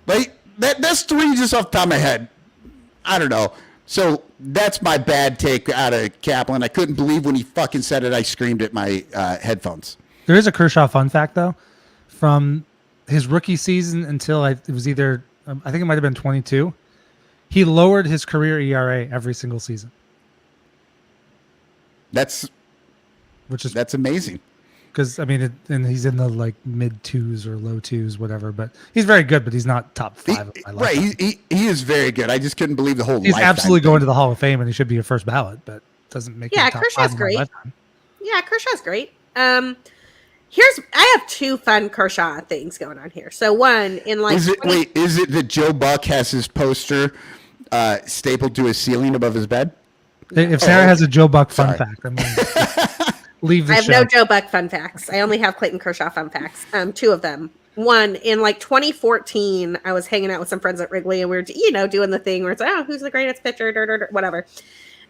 Like that's 3 just off the top of my head. I don't know. So that's my bad take out of Kaplan. I couldn't believe when he fucking said it. I screamed at my headphones. There is a Kershaw fun fact though, from his rookie season until it was either I think it might have been 22. He lowered his career ERA every single season. That's amazing. Because I mean, and he's in the like mid 2s or low 2s, whatever. But he's very good, but he's not top 5 of my life. Right, he is very good. I just couldn't believe the whole. He's absolutely going to the Hall of Fame, and he should be a first ballot, but doesn't make. Yeah, him top Kershaw's 5 great. of my lifetime. Yeah, Kershaw's great. I have 2 fun Kershaw things going on here. So one in like is it that Joe Buck has his poster stapled to his ceiling above his bed? If Sarah has a Joe Buck fun Sorry. fact, I'm gonna leave the I have show. no Joe Buck fun facts. I only have Clayton Kershaw fun facts. 2 of them. One, in like 2014, I was hanging out with some friends at Wrigley, and we were, doing the thing where it's, who's the greatest pitcher, whatever.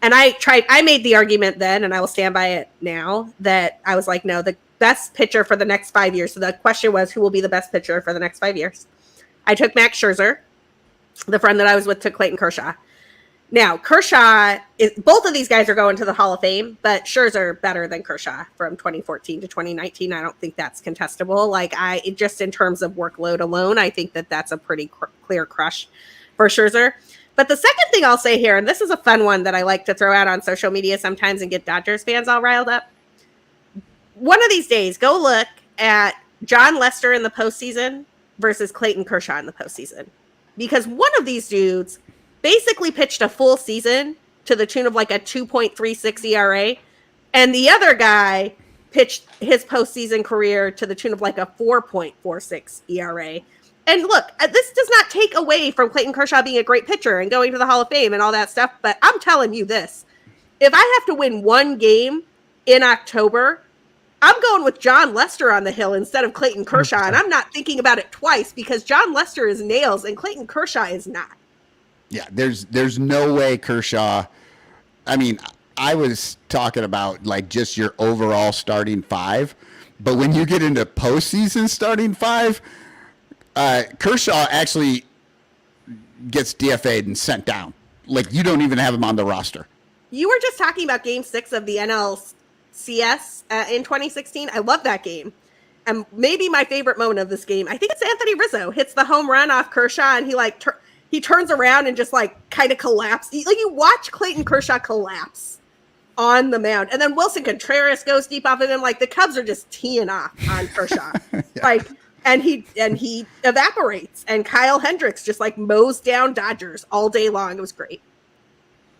And I made the argument then, and I will stand by it now, that I was like, no, the best pitcher for the next 5 years. So the question was, who will be the best pitcher for the next 5 years? I took Max Scherzer. The friend that I was with took Clayton Kershaw. Now, both of these guys are going to the Hall of Fame, but Scherzer better than Kershaw from 2014 to 2019. I don't think that's contestable. Like, just in terms of workload alone, I think that that's a pretty clear crush for Scherzer. But the second thing I'll say here, and this is a fun one that I like to throw out on social media sometimes and get Dodgers fans all riled up. One of these days, go look at John Lester in the postseason versus Clayton Kershaw in the postseason. Because one of these dudes basically pitched a full season to the tune of like a 2.36 ERA. And the other guy pitched his postseason career to the tune of like a 4.46 ERA. And look, this does not take away from Clayton Kershaw being a great pitcher and going to the Hall of Fame and all that stuff. But I'm telling you this, if I have to win one game in October, I'm going with John Lester on the hill instead of Clayton Kershaw. 100%. And I'm not thinking about it twice because John Lester is nails and Clayton Kershaw is not. Yeah, there's no way Kershaw. I mean, I was talking about like just your overall starting five, but when you get into postseason starting five, Kershaw actually gets DFA'd and sent down. Like, you don't even have him on the roster. You were just talking about Game 6 of the NLCS in 2016. I love that game. And maybe my favorite moment of this game, I think it's Anthony Rizzo hits the home run off Kershaw, and he turns around and just like kind of collapses. Like, you watch Clayton Kershaw collapse on the mound, and then Wilson Contreras goes deep off of him. Like, the Cubs are just teeing off on Kershaw. Yeah. Like, and he evaporates, and Kyle Hendricks just like mows down Dodgers all day long. It was great.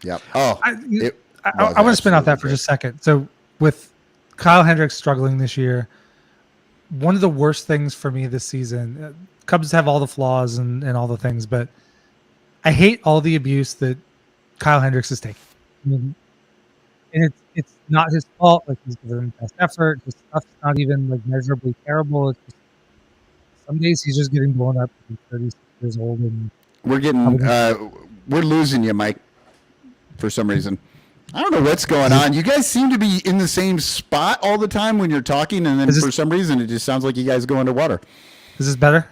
Yep. Oh, I want to spin off that for just a second. So with Kyle Hendricks struggling this year, one of the worst things for me this season, Cubs have all the flaws and all the things, but I hate all the abuse that Kyle Hendricks is taking. I mean, and it's not his fault. Like, he's given best effort. His stuff's not even like measurably terrible. It's just, some days he's just getting blown up. He's 36 years old, and we're losing you, Mike, for some reason. I don't know what's going on. You guys seem to be in the same spot all the time when you're talking, and then for some reason it just sounds like you guys go underwater. Is this better?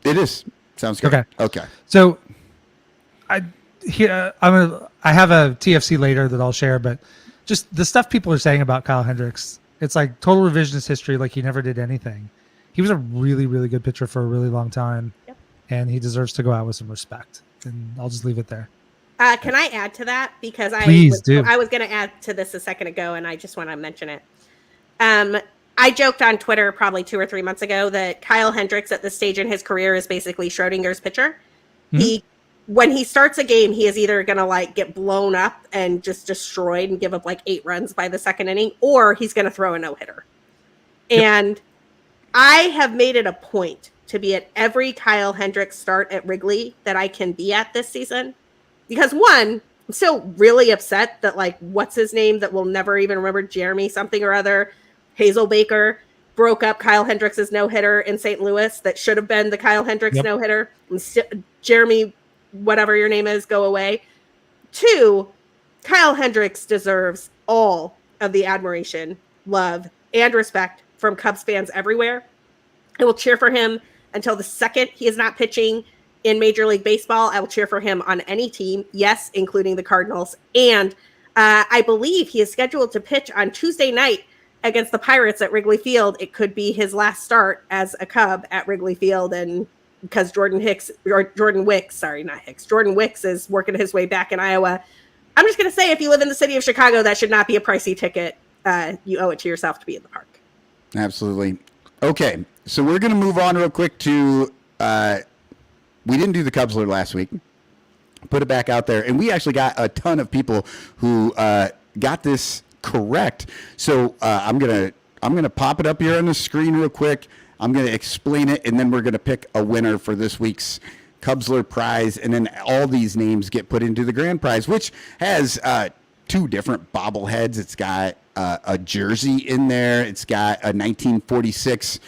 It is. Sounds good. Okay. So I have a TFC later that I'll share, but just the stuff people are saying about Kyle Hendricks, it's like total revisionist history, like he never did anything. He was a really, really good pitcher for a really long time, and he deserves to go out with some respect. And I'll just leave it there. Can I add to that? Because I was going to add to this a second ago, and I just want to mention it. I joked on Twitter probably 2 or 3 months ago that Kyle Hendricks at this stage in his career is basically Schrodinger's pitcher. Mm-hmm. When he starts a game, he is either going to like get blown up and just destroyed and give up like 8 runs by the second inning, or he's going to throw a no-hitter. Yep. And I have made it a point to be at every Kyle Hendricks start at Wrigley that I can be at this season. Because one, I'm still really upset that like, what's his name that we'll never even remember, Jeremy something or other, Hazel Baker, broke up Kyle Hendricks' no-hitter in St. Louis that should have been the Kyle Hendricks no-hitter. Jeremy, whatever your name is, go away. 2, Kyle Hendricks deserves all of the admiration, love, and respect from Cubs fans everywhere. I will cheer for him until the second he is not pitching in Major League Baseball. I will cheer for him on any team, yes, including the Cardinals. And I believe he is scheduled to pitch on Tuesday night against the Pirates at Wrigley Field. It could be his last start as a Cub at Wrigley Field, and because Jordan Wicks is working his way back in Iowa. I'm just going to say, if you live in the city of Chicago, that should not be a pricey ticket. You owe it to yourself to be in the park. Absolutely. Okay, so we're going to move on real quick to we didn't do the Cubsler last week. Put it back out there, and we actually got a ton of people who got this correct. So I'm gonna pop it up here on the screen real quick. I'm gonna explain it, and then we're gonna pick a winner for this week's Cubsler prize, and then all these names get put into the grand prize, which has 2 different bobbleheads. It's got a jersey in there. It's got a 1946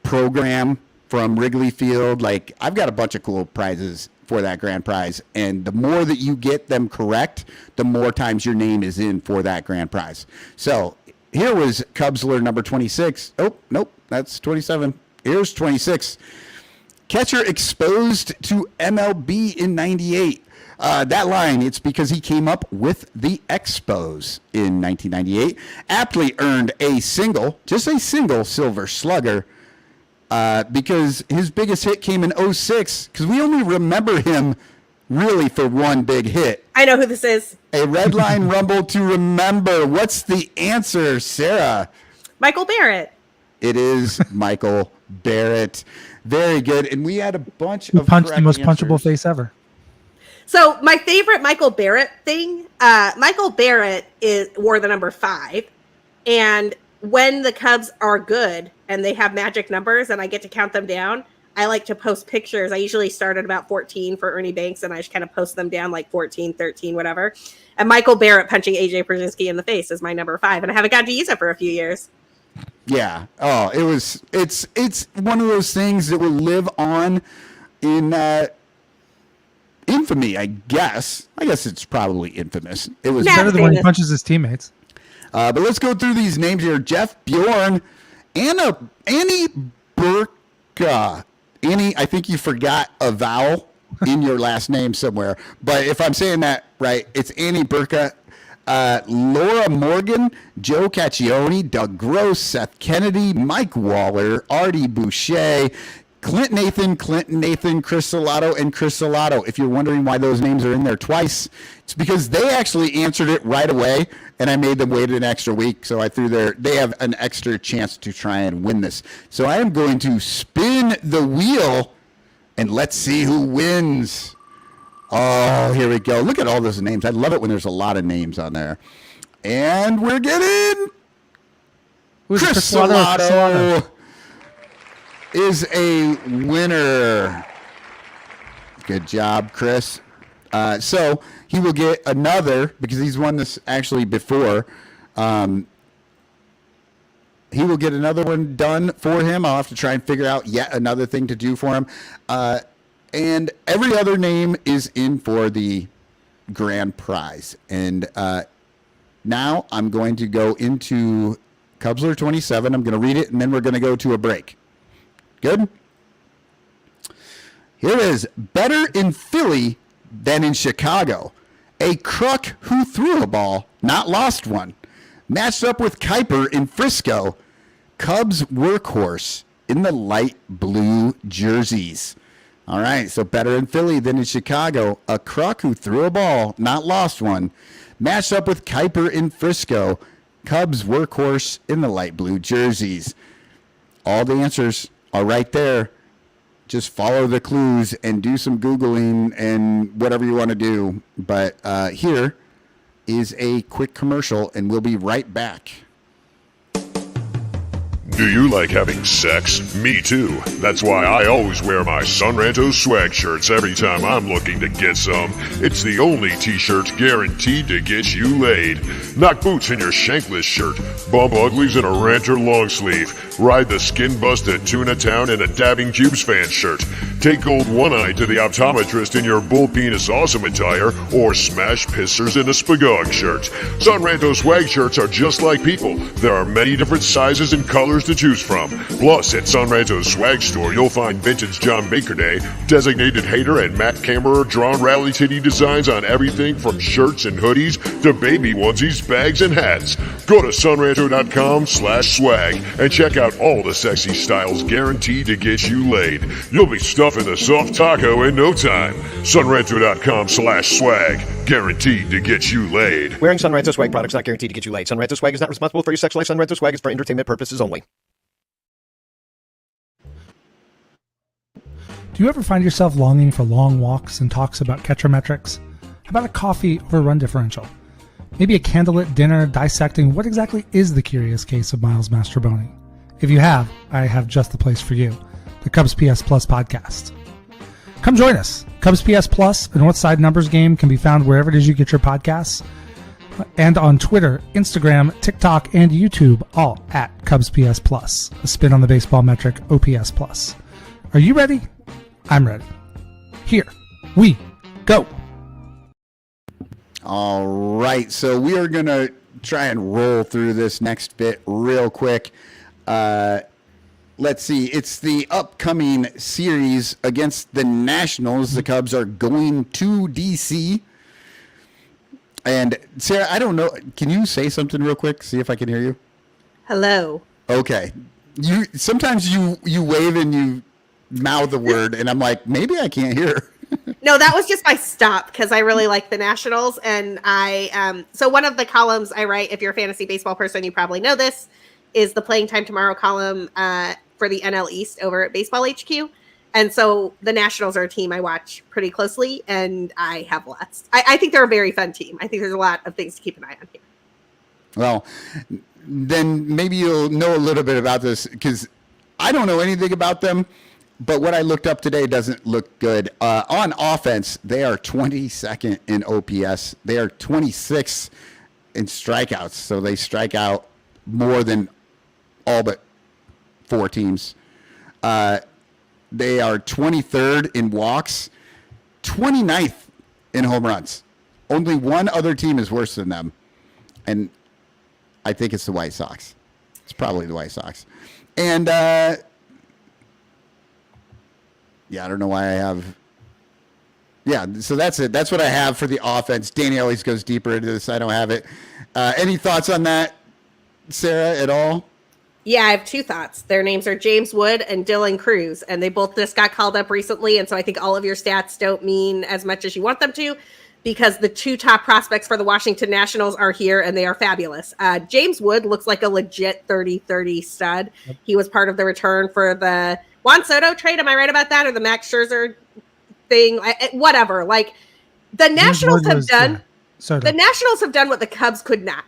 program from Wrigley Field. Like, I've got a bunch of cool prizes for that grand prize. And the more that you get them correct, the more times your name is in for that grand prize. So here was Cubsler number 26. Oh, nope, that's 27. Here's 26. Catcher exposed to MLB in 98. That line, it's because he came up with the Expos in 1998. Aptly earned just a single Silver Slugger, because his biggest hit came in 06, because we only remember him really for one big hit. I know who this is. A red line rumble to remember. What's the answer, Sarah? Michael Barrett. It is Michael Barrett. Very good. And we had a bunch of punched the most correct punchable answers. face ever. So my favorite Michael Barrett thing, Michael Barrett wore the number 5. And when the Cubs are good and they have magic numbers and I get to count them down, I like to post pictures. I usually start at about 14 for Ernie Banks, and I just kind of post them down like 14, 13, whatever. And Michael Barrett punching AJ Pierzynski in the face is my number 5, and I haven't gotten to use it for a few years. Yeah. Oh, it's one of those things that will live on in infamy, I guess. I guess it's probably infamous. It was Better than when he punches his teammates. But let's go through these names here. Jeff Bjorn, Annie Burka. Annie, I think you forgot a vowel in your last name somewhere. But if I'm saying that right, it's Annie Burka. Laura Morgan, Joe Caccione, Doug Gross, Seth Kennedy, Mike Waller, Artie Boucher, Clint Nathan, Chris Salato, and Chris Salato. If you're wondering why those names are in there twice, it's because they actually answered it right away, and I made them wait an extra week. So they have an extra chance to try and win this. So I am going to spin the wheel, and let's see who wins. Oh, here we go. Look at all those names. I love it when there's a lot of names on there. And we're getting Chris Salato is a winner. Good job, Chris. So he will get another, because he's won this actually before. He will get another one done for him. I'll have to try and figure out yet another thing to do for him. And every other name is in for the grand prize. And now I'm going to go into Cubsler 27. I'm going to read it, and then we're going to go to a break. Good? Here is better in Philly than in Chicago. A crook who threw a ball, not lost one. Matched up with Kuiper in Frisco. Cubs workhorse in the light blue jerseys. All right, so better in Philly than in Chicago. A crook who threw a ball, not lost one. Matched up with Kuiper in Frisco. Cubs workhorse in the light blue jerseys. All the answers are right there. Just follow the clues and do some Googling and whatever you want to do. But here is a quick commercial, and we'll be right back. Do you like having sex? Me too. That's why I always wear my Son Ranto swag shirts every time I'm looking to get some. It's the only t-shirt guaranteed to get you laid. Knock boots in your shankless shirt. Bump uglies in a Ranter long sleeve. Ride the skin-busted Tuna Town in a Dabbing Cubes fan shirt. Take gold one-eye to the optometrist in your bull penis awesome attire, or smash pissers in a Spagog shirt. Son Ranto swag shirts are just like people. There are many different sizes and colors to choose from. Plus, at Son Ranto's swag store, you'll find vintage John Baker Day, Designated Hater, and Matt Cameron drawn rally titty designs on everything from shirts and hoodies to baby onesies, bags, and hats. Go to sunranto.com/swag and check out all the sexy styles guaranteed to get you laid. You'll be stuffing the soft taco in no time. sunranto.com/swag, guaranteed to get you laid. Wearing Son Ranto swag products not guaranteed to get you laid. Son Ranto swag is not responsible for your sex life. Son Ranto swag is for entertainment purposes only. Do you ever find yourself longing for long walks and talks about Ketchermetrics? How about a coffee over run differential? Maybe a candlelit dinner dissecting what exactly is the curious case of Miles Mastrobuoni? If you have, I have just the place for you, the Cubs PS Plus podcast. Come join us. Cubs PS Plus, a Northside numbers game, can be found wherever it is you get your podcasts, and on Twitter, Instagram, TikTok, and YouTube, all at Cubs PS Plus, a spin on the baseball metric OPS Plus. Are you ready? I'm ready. Here, we go. All right, so we are going to try and roll through this next bit real quick. Let's see. It's the upcoming series against the Nationals. The Cubs are going to D.C. And Sarah, I don't know. Can you say something real quick? See if I can hear you. Hello. Okay. Sometimes you wave and you mouth the word, and I'm like, maybe I can't hear. No, that was just my stop because I really like the Nationals. And so one of the columns I write, if you're a fantasy baseball person, you probably know this, is the Playing Time Tomorrow column for the NL East over at Baseball HQ. And so the Nationals are a team I watch pretty closely, and I have lots. I think they're a very fun team. I think there's a lot of things to keep an eye on here. Well, then maybe you'll know a little bit about this because I don't know anything about them. But what I looked up today doesn't look good. On offense, they are 22nd in OPS. They are 26th in strikeouts. So they strike out more than all but 4 teams. They are 23rd in walks, 29th in home runs. Only one other team is worse than them. And I think it's the White Sox. It's probably the White Sox. And, yeah, I don't know why I have. Yeah, so that's it. That's what I have for the offense. Danny always goes deeper into this. I don't have it. Any thoughts on that, Sarah, at all? Yeah, I have 2 thoughts. Their names are James Wood and Dylan Cruz, and they both just got called up recently. And so I think all of your stats don't mean as much as you want them to, because the 2 top prospects for the Washington Nationals are here, and they are fabulous. James Wood looks like a legit 30-30 stud. Yep. He was part of the return for the Juan Soto trade. Am I right about that? Or the Max Scherzer thing? Whatever. Like, the Nationals have done. Yeah, the Nationals have done what the Cubs could not.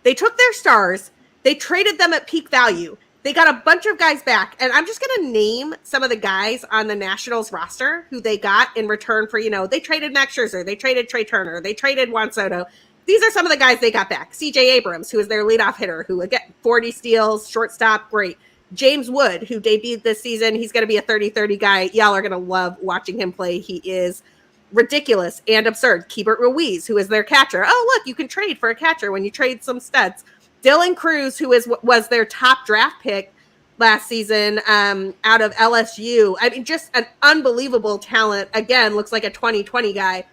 They took their stars. They traded them at peak value. They got a bunch of guys back. And I'm just going to name some of the guys on the Nationals roster who they got in return for, they traded Max Scherzer. They traded Trey Turner. They traded Juan Soto. These are some of the guys they got back. C.J. Abrams, who is their leadoff hitter, who, again, 40 steals, shortstop, great. James Wood, who debuted this season, he's going to be a 30-30 guy. Y'all are going to love watching him play. He is ridiculous and absurd. Keibert Ruiz, who is their catcher. Oh, look, you can trade for a catcher when you trade some studs. Dylan Cruz, who was their top draft pick last season out of LSU. I mean, just an unbelievable talent. Again, looks like a 2020 guy.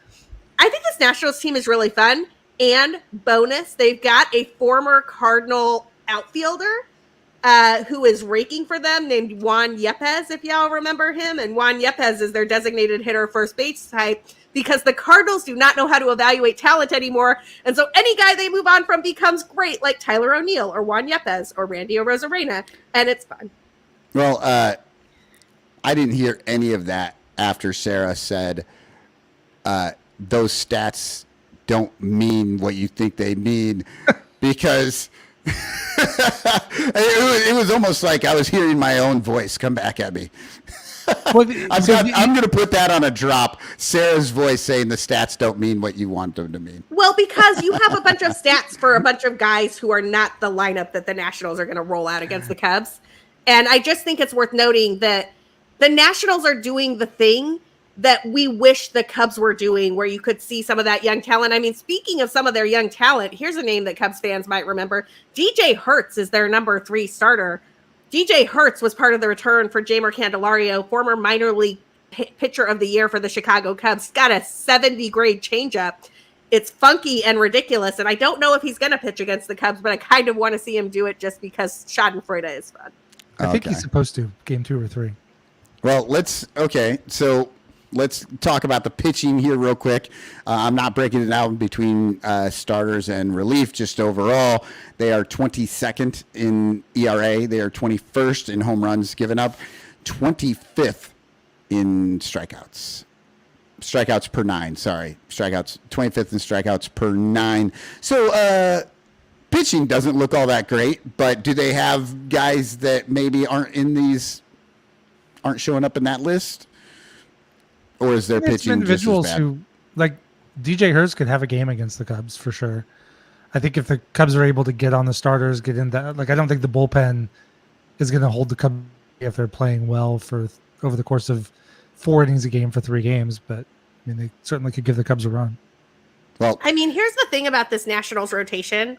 I think this Nationals team is really fun. And bonus, they've got a former Cardinal outfielder who is raking for them, named Juan Yepez, if y'all remember him. And Juan Yepez is their designated hitter first base type, because the Cardinals do not know how to evaluate talent anymore. And so any guy they move on from becomes great, like Tyler O'Neill or Juan Yepez or Randy Arozarena, and it's fun. Well, I didn't hear any of that after Sarah said those stats don't mean what you think they mean, because it was almost like I was hearing my own voice come back at me. I'm going to put that on a drop. Sarah's voice saying the stats don't mean what you want them to mean. Well, because you have a bunch of stats for a bunch of guys who are not the lineup that the Nationals are going to roll out against the Cubs. And I just think it's worth noting that the Nationals are doing the thing that we wish the Cubs were doing, where you could see some of that young talent. I mean, speaking of some of their young talent, here's a name that Cubs fans might remember. DJ Hertz is their number 3 starter. DJ Hertz was part of the return for Jeimer Candelario, former minor league pitcher of the year for the Chicago Cubs. He's got a 70 grade changeup. It's funky and ridiculous, and I don't know if he's going to pitch against the Cubs, but I kind of want to see him do it just because Schadenfreude is fun. I think he's supposed to, game 2 or 3. Well, so let's talk about the pitching here real quick. I'm not breaking it out between starters and relief, just overall. They are 22nd in ERA. They are 21st in home runs given up, 25th in strikeouts. Strikeouts per 9, sorry. 25th in strikeouts per 9. So pitching doesn't look all that great, but do they have guys that maybe aren't showing up in that list? Or is their pitching individuals just as bad? Who, like DJ Hertz, could have a game against the Cubs for sure. I think if the Cubs are able to get on the starters, get in that, I don't think the bullpen is going to hold the Cubs if they're playing well for over the course of 4 innings a game for 3 games. But I mean, they certainly could give the Cubs a run. Well, I mean, here's the thing about this Nationals rotation.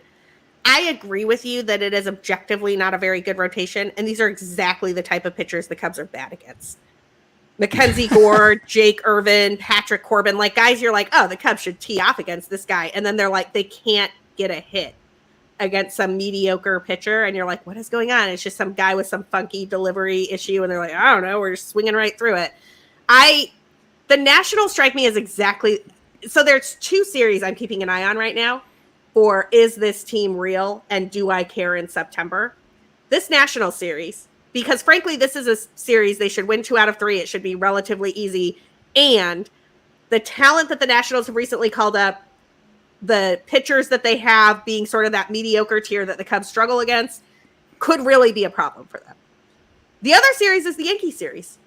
I agree with you that it is objectively not a very good rotation, and these are exactly the type of pitchers the Cubs are bad against. Mackenzie Gore, Jake Irvin, Patrick Corbin, like guys you're like, oh, the Cubs should tee off against this guy. And then they're like, they can't get a hit against some mediocre pitcher. And you're like, what is going on? It's just some guy with some funky delivery issue. And they're like, I don't know, we're just swinging right through it. The Nationals strike me as exactly, so there's 2 series I'm keeping an eye on right now for, is this team real and do I care in September? This National series, because frankly, this is a series they should win 2 out of 3. It should be relatively easy. And the talent that the Nationals have recently called up, the pitchers that they have being sort of that mediocre tier that the Cubs struggle against, could really be a problem for them. The other series is the Yankee series.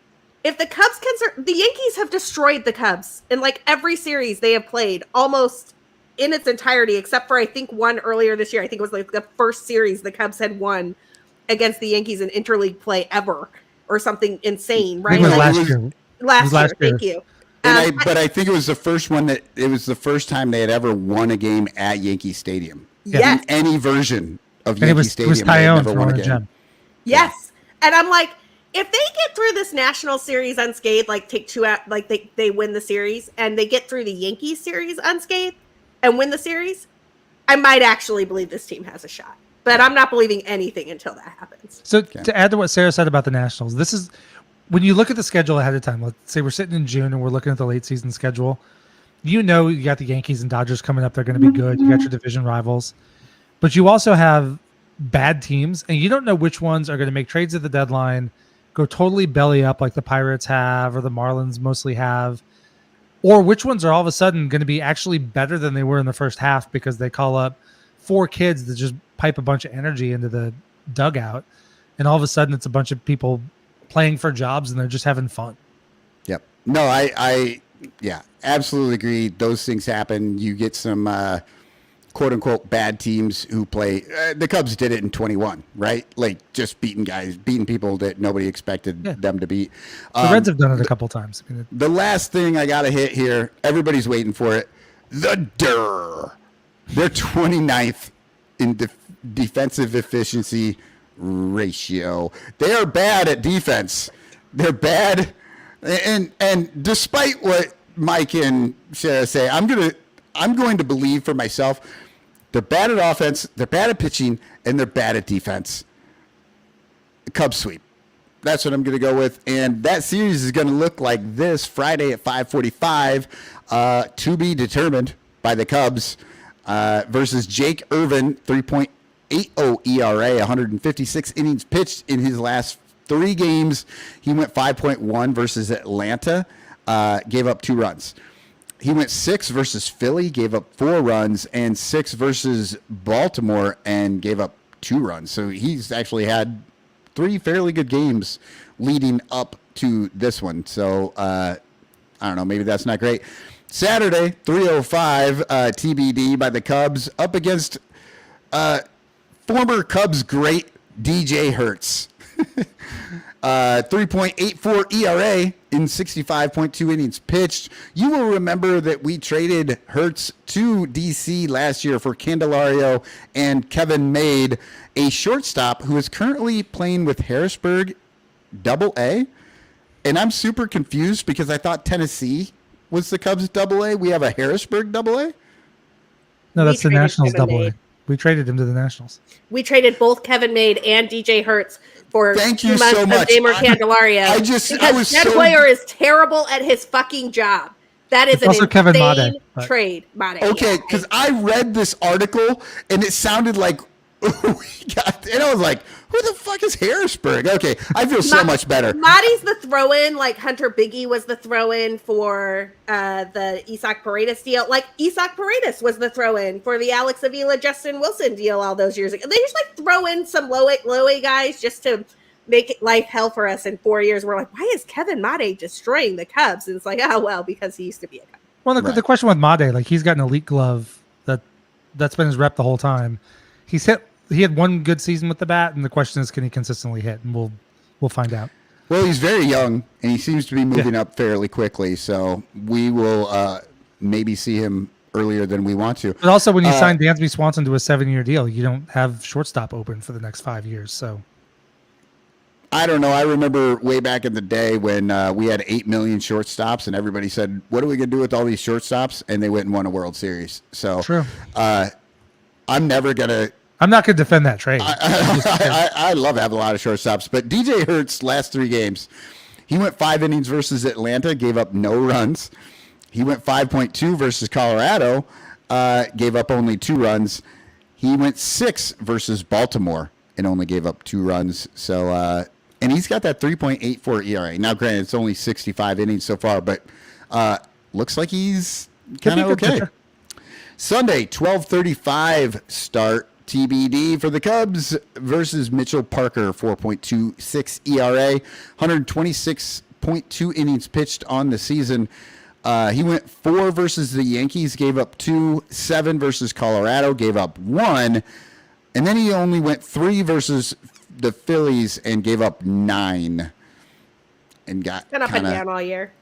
If the Cubs the Yankees have destroyed the Cubs in like every series they have played almost in its entirety, except for I think one earlier this year. I think it was like the first series the Cubs had won against the Yankees in interleague play ever, or something insane, right? I think it was Like, last year. last last year. year. Thank you. but I think it was the first one it was the first time they had ever won a game at Yankee Stadium. Yes. In any version of And Yankee it was Stadium, they had Tyone never from won a Orange game. Gem. Yes. And I'm like, if they get through this national series unscathed, like take 2 out, like they win the series, and they get through the Yankees series unscathed and win the series, I might actually believe this team has a shot. But I'm not believing anything until that happens. So to add to what Sarah said about the Nationals, this is when you look at the schedule ahead of time. Let's say we're sitting in June and we're looking at the late season schedule. You know, you got the Yankees and Dodgers coming up. They're going to be good. You got your division rivals, but you also have bad teams, and you don't know which ones are going to make trades at the deadline, go totally belly up like the Pirates have or the Marlins mostly have, or which ones are all of a sudden going to be actually better than they were in the first half because they call up 4 kids that just pipe a bunch of energy into the dugout, and all of a sudden it's a bunch of people playing for jobs and they're just having fun. Yep. No, I absolutely agree. Those things happen. You get some quote unquote bad teams who play. The Cubs did it in 21, right? Like just beating people that nobody expected them to beat. The Reds have done it a couple times. I mean, The last thing I got to hit here, everybody's waiting for it. The Durr. They're 29th in defensive efficiency ratio. They are bad at defense. They're bad. And despite what Mike and Sarah say, I'm going to believe for myself. They're bad at offense, they're bad at pitching, and they're bad at defense. Cubs sweep. That's what I'm going to go with. And that series is going to look like this Friday at 5:45, to be determined by the Cubs versus Jake Irvin, 3.80 ERA, 156 innings pitched in his last 3 games. He went 5.1 versus Atlanta, gave up 2 runs. He went 6 versus Philly, gave up 4 runs, and 6 versus Baltimore and gave up 2 runs. So he's actually had 3 fairly good games leading up to this one. So I don't know, maybe that's not great. Saturday, 3:05 TBD by the Cubs up against former Cubs great DJ Hertz. 3.84 ERA in 65.2 innings pitched. You will remember that we traded Hertz to DC last year for Candelario and Kevin Made, a shortstop who is currently playing with Harrisburg AA. And I'm super confused because I thought Tennessee was the Cubs AA. We have a Harrisburg AA? no, that's the traded Nationals Kevin double A. Made. We traded him to the Nationals. We traded both Kevin Made and DJ Hertz for Thank 2 you months so of much. Damer Candelario. I because was that so- player is terrible at his fucking job. That is It's an also insane Kevin Made, but- trade. Made, Okay, yeah. because I read this article and it sounded like and I was like, who the fuck is Harrisburg? Okay, I feel so much better. Maddie's the throw-in, like Hunter Biggie was the throw-in for the Isak Paredes deal. Like Isak Paredes was the throw-in for the Alex Avila, Justin Wilson deal all those years ago. They just like throw in some low A guys just to make life hell for us in 4 years. We're like, why is Kevin Made destroying the Cubs? And it's like, oh, well, because he used to be a Cub. Well, the, Right. the question with Made, like he's got an elite glove that's been his rep the whole time. He had one good season with the bat, and the question is, can he consistently hit? And we'll find out. Well, he's very young, and he seems to be moving up fairly quickly. So we will maybe see him earlier than we want to. But also, when you sign Dansby Swanson to a 7-year deal, you don't have shortstop open for the next 5 years. So I don't know. I remember way back in the day when we had 8 million shortstops, and everybody said, "What are we going to do with all these shortstops?" And they went and won a World Series. So true. I'm never gonna. I'm not going to defend that trade. I love having a lot of shortstops, but DJ Hurts last 3 games, he went 5 innings versus Atlanta, gave up no runs. He went 5.2 versus Colorado, gave up only 2 runs. He went 6 versus Baltimore and only gave up 2 runs. So, and he's got that 3.84 ERA. Now, granted, it's only 65 innings so far, but looks like he's kind of okay. Pitcher. Sunday, 12:35 start. TBD for the Cubs versus Mitchell Parker, 4.26 ERA, 126.2 innings pitched on the season. He went 4 versus the Yankees, gave up 2, 7 versus Colorado, gave up 1, and then he only went 3 versus the Phillies and gave up 9. And got been up and down all year.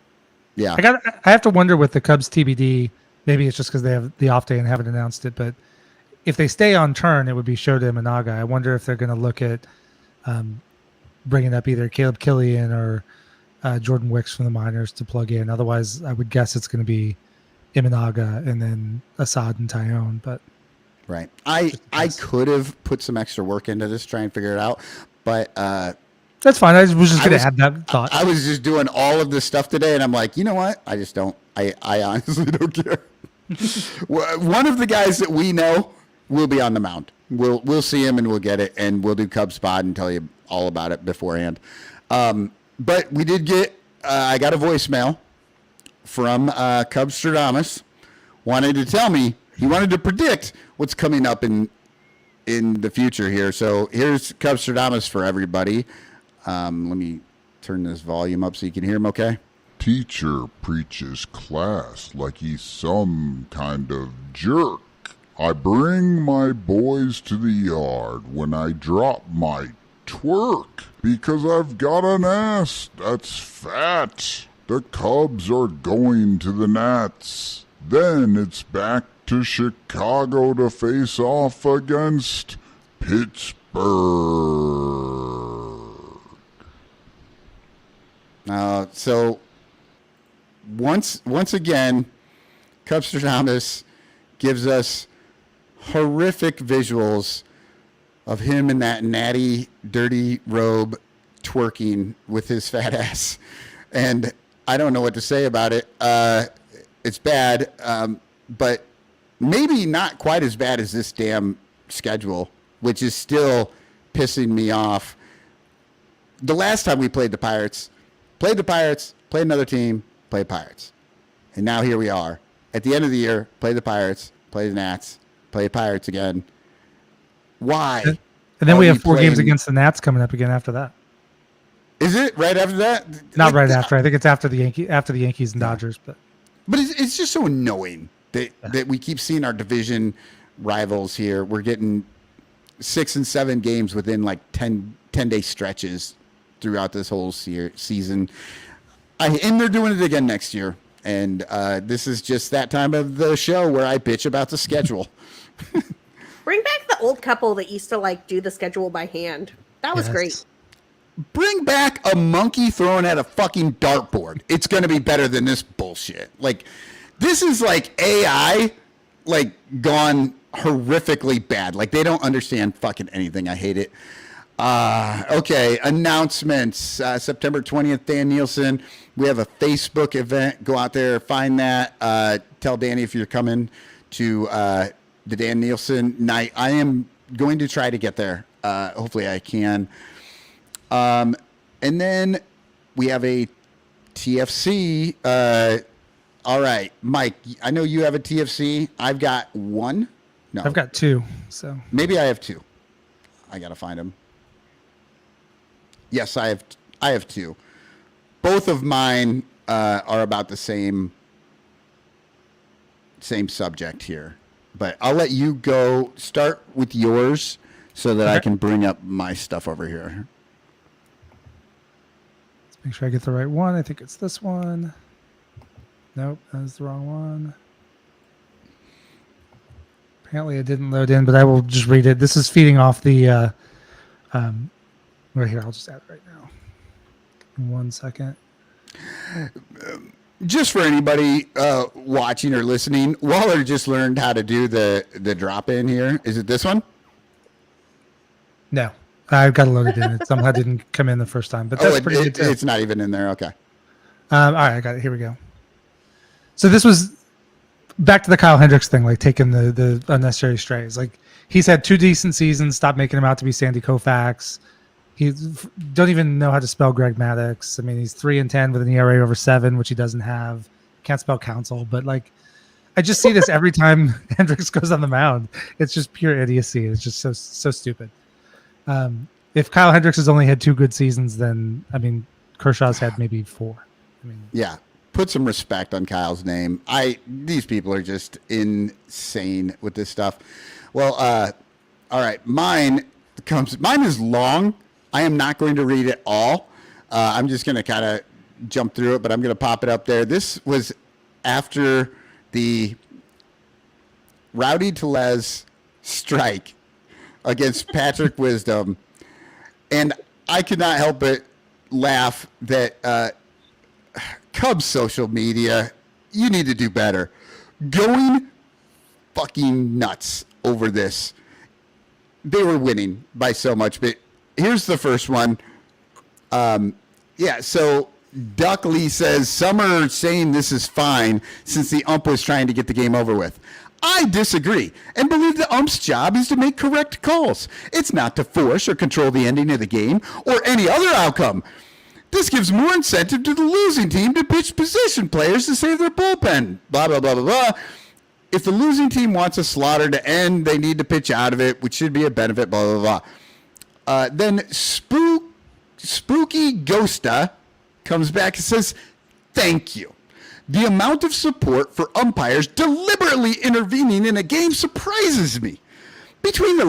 Yeah. I have to wonder with the Cubs TBD, maybe it's just because they have the off day and haven't announced it, but if they stay on turn, it would be Shota Imanaga. I wonder if they're going to look at bringing up either Caleb Killian or Jordan Wicks from the minors to plug in. Otherwise, I would guess it's going to be Imanaga and then Assad and Tyone. But right, I could have put some extra work into this, try and figure it out, but that's fine. I was just going to add that thought. I was just doing all of this stuff today, and I'm like, you know what? I just don't. I honestly don't care. One of the guys that we know will be on the mound. We'll see him and we'll get it, and we'll do Cubs Spot and tell you all about it beforehand. But we did get I got a voicemail from Cubs Stradamus, wanted to tell me he wanted to predict what's coming up in the future here. So here's Cubs Stradamus for everybody. Let me turn this volume up so you can hear him okay. Teacher preaches class like he's some kind of jerk. I bring my boys to the yard when I drop my twerk because I've got an ass that's fat. The Cubs are going to the Nats. Then it's back to Chicago to face off against Pittsburgh. So once again, Cubstradamus gives us horrific visuals of him in that natty, dirty robe twerking with his fat ass. And I don't know what to say about it. It's bad, but maybe not quite as bad as this damn schedule, which is still pissing me off. The last time we played the Pirates, played another team, played Pirates. And now here we are. At the end of the year, play the Pirates, play the Nats, play Pirates again. Why? And then we have 4 games against the Nats coming up again after that. Is it right after that? Not right after. I think it's after the Yankees and Dodgers. But it's just so annoying that we keep seeing our division rivals here. We're getting 6 and 7 games within like 10-day stretches throughout this whole season. And they're doing it again next year. And this is just that time of the show where I bitch about the schedule. Bring back the old couple that used to like do the schedule by hand. That was great. Bring back a monkey throwing at a fucking dartboard. It's going to be better than this bullshit. Like, this is like AI, like, gone horrifically bad. Like, they don't understand fucking anything. I hate it. Okay, announcements. September 20th, Dan Nielsen. We have a Facebook event. Go out there, find that. Tell Danny if you're coming to the Dan Nielsen night. I am going to try to get there. Hopefully I can. And then we have a TFC. All right, Mike, I know you have a TFC. I've got 1. No, I've got 2. So maybe I have 2. I got to find them. Yes, I have 2. Both of mine are about the same subject here. But I'll let you go start with yours so that I can bring up my stuff over here. Make sure I get the right one. I think it's this one. Nope, that's the wrong one. Apparently it didn't load in, but I will just read it. This is feeding off the right here. I'll just add it right now. In 1 second. Just for anybody watching or listening, Waller just learned how to do the drop in here. Is it this one? No, I've got to load it in. It somehow didn't come in the first time, but that's pretty good too. It's not even in there. Okay. All right, I got it. Here we go. So this was back to the Kyle Hendricks thing, like taking the unnecessary strays. Like he's had 2 decent seasons. Stop making him out to be Sandy Koufax. He don't even know how to spell Greg Maddux. I mean, he's 3-10 with an ERA over 7, which he doesn't have. Can't spell counsel, but like, I just see this every time Hendricks goes on the mound. It's just pure idiocy. It's just so stupid. If Kyle Hendricks has only had 2 good seasons, then I mean, Kershaw's had maybe 4. I mean, yeah, put some respect on Kyle's name. These people are just insane with this stuff. Well, all right, mine is long. I am not going to read it all. I'm just going to kind of jump through it, but I'm going to pop it up there. This was after the Rowdy Tellez strike against Patrick Wisdom, and I could not help but laugh that Cubs social media, you need to do better. Going fucking nuts over this. They were winning by so much, but here's the first one. So Duckley says, some are saying this is fine since the ump was trying to get the game over with. I disagree and believe the ump's job is to make correct calls. It's not to force or control the ending of the game or any other outcome. This gives more incentive to the losing team to pitch position players to save their bullpen. Blah, blah, blah, blah, blah. If the losing team wants a slaughter to end, they need to pitch out of it, which should be a benefit, blah, blah, blah. Then Spooky Ghosta comes back and says, thank you. The amount of support for umpires deliberately intervening in a game surprises me. Between the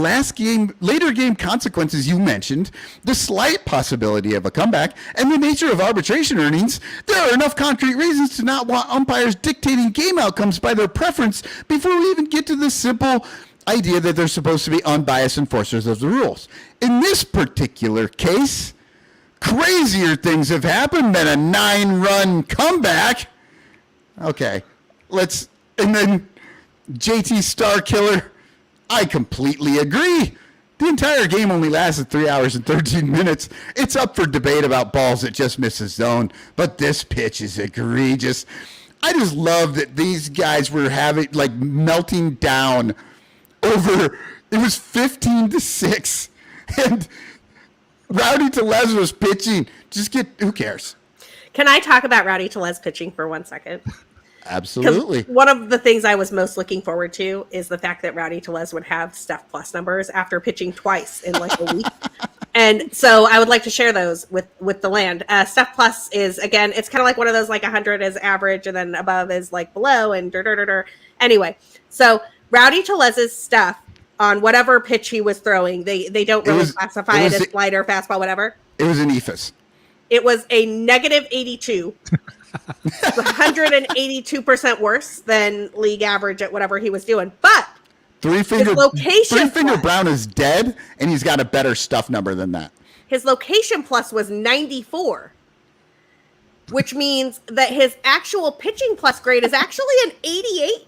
later game consequences you mentioned, the slight possibility of a comeback, and the nature of arbitration earnings, there are enough concrete reasons to not want umpires dictating game outcomes by their preference before we even get to the simple idea that they're supposed to be unbiased enforcers of the rules. In this particular case, crazier things have happened than a 9-run comeback. Okay, and then JT Starkiller, I completely agree. The entire game only lasted 3 hours and 13 minutes. It's up for debate about balls that just miss the zone, but this pitch is egregious. I just love that these guys were melting down over, it was 15-6, and Rowdy Tellez was pitching. Who cares? Can I talk about Rowdy Tellez pitching for 1 second? Absolutely. One of the things I was most looking forward to is the fact that Rowdy Tellez would have Steph Plus numbers after pitching twice in like a week. And so I would like to share those with the land. Steph Plus is, again, it's kind of like one of those, like 100 is average and then above is like below and Anyway, so Rowdy Tellez's stuff on whatever pitch he was throwing, they don't really classify it as slider, fastball, whatever. It was an EFIS. It was a negative 82. 182% worse than league average at whatever he was doing. But Three Finger Brown is dead, and he's got a better stuff number than that. His location plus was 94, which means that his actual pitching plus grade is actually an 88.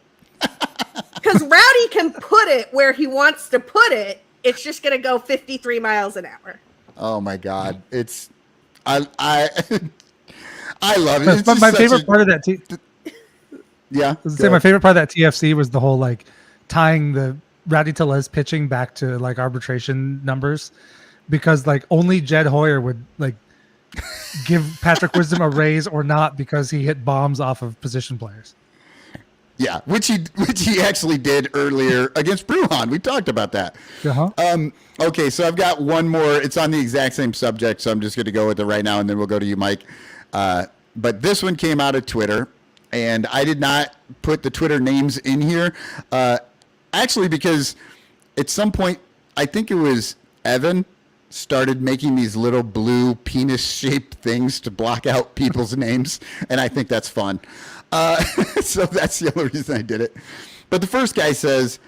Because Rowdy can put it where he wants to put it. It's just going to go 53 miles an hour. Oh, my God. I love it. But my favorite part of that, my favorite part of that TFC was the whole like tying the Rowdy Tellez pitching back to like arbitration numbers, because like only Jed Hoyer would like give Patrick Wisdom a raise or not because he hit bombs off of position players. Yeah, which he actually did earlier against Bruhan. We talked about that. Uh-huh. Okay, so I've got one more. It's on the exact same subject, so I'm just going to go with it right now, and then we'll go to you, Mike. But this one came out of Twitter, and I did not put the Twitter names in here, actually because at some point, I think it was Evan started making these little blue penis-shaped things to block out people's names, and I think that's fun. So that's the only reason I did it. But the first guy says,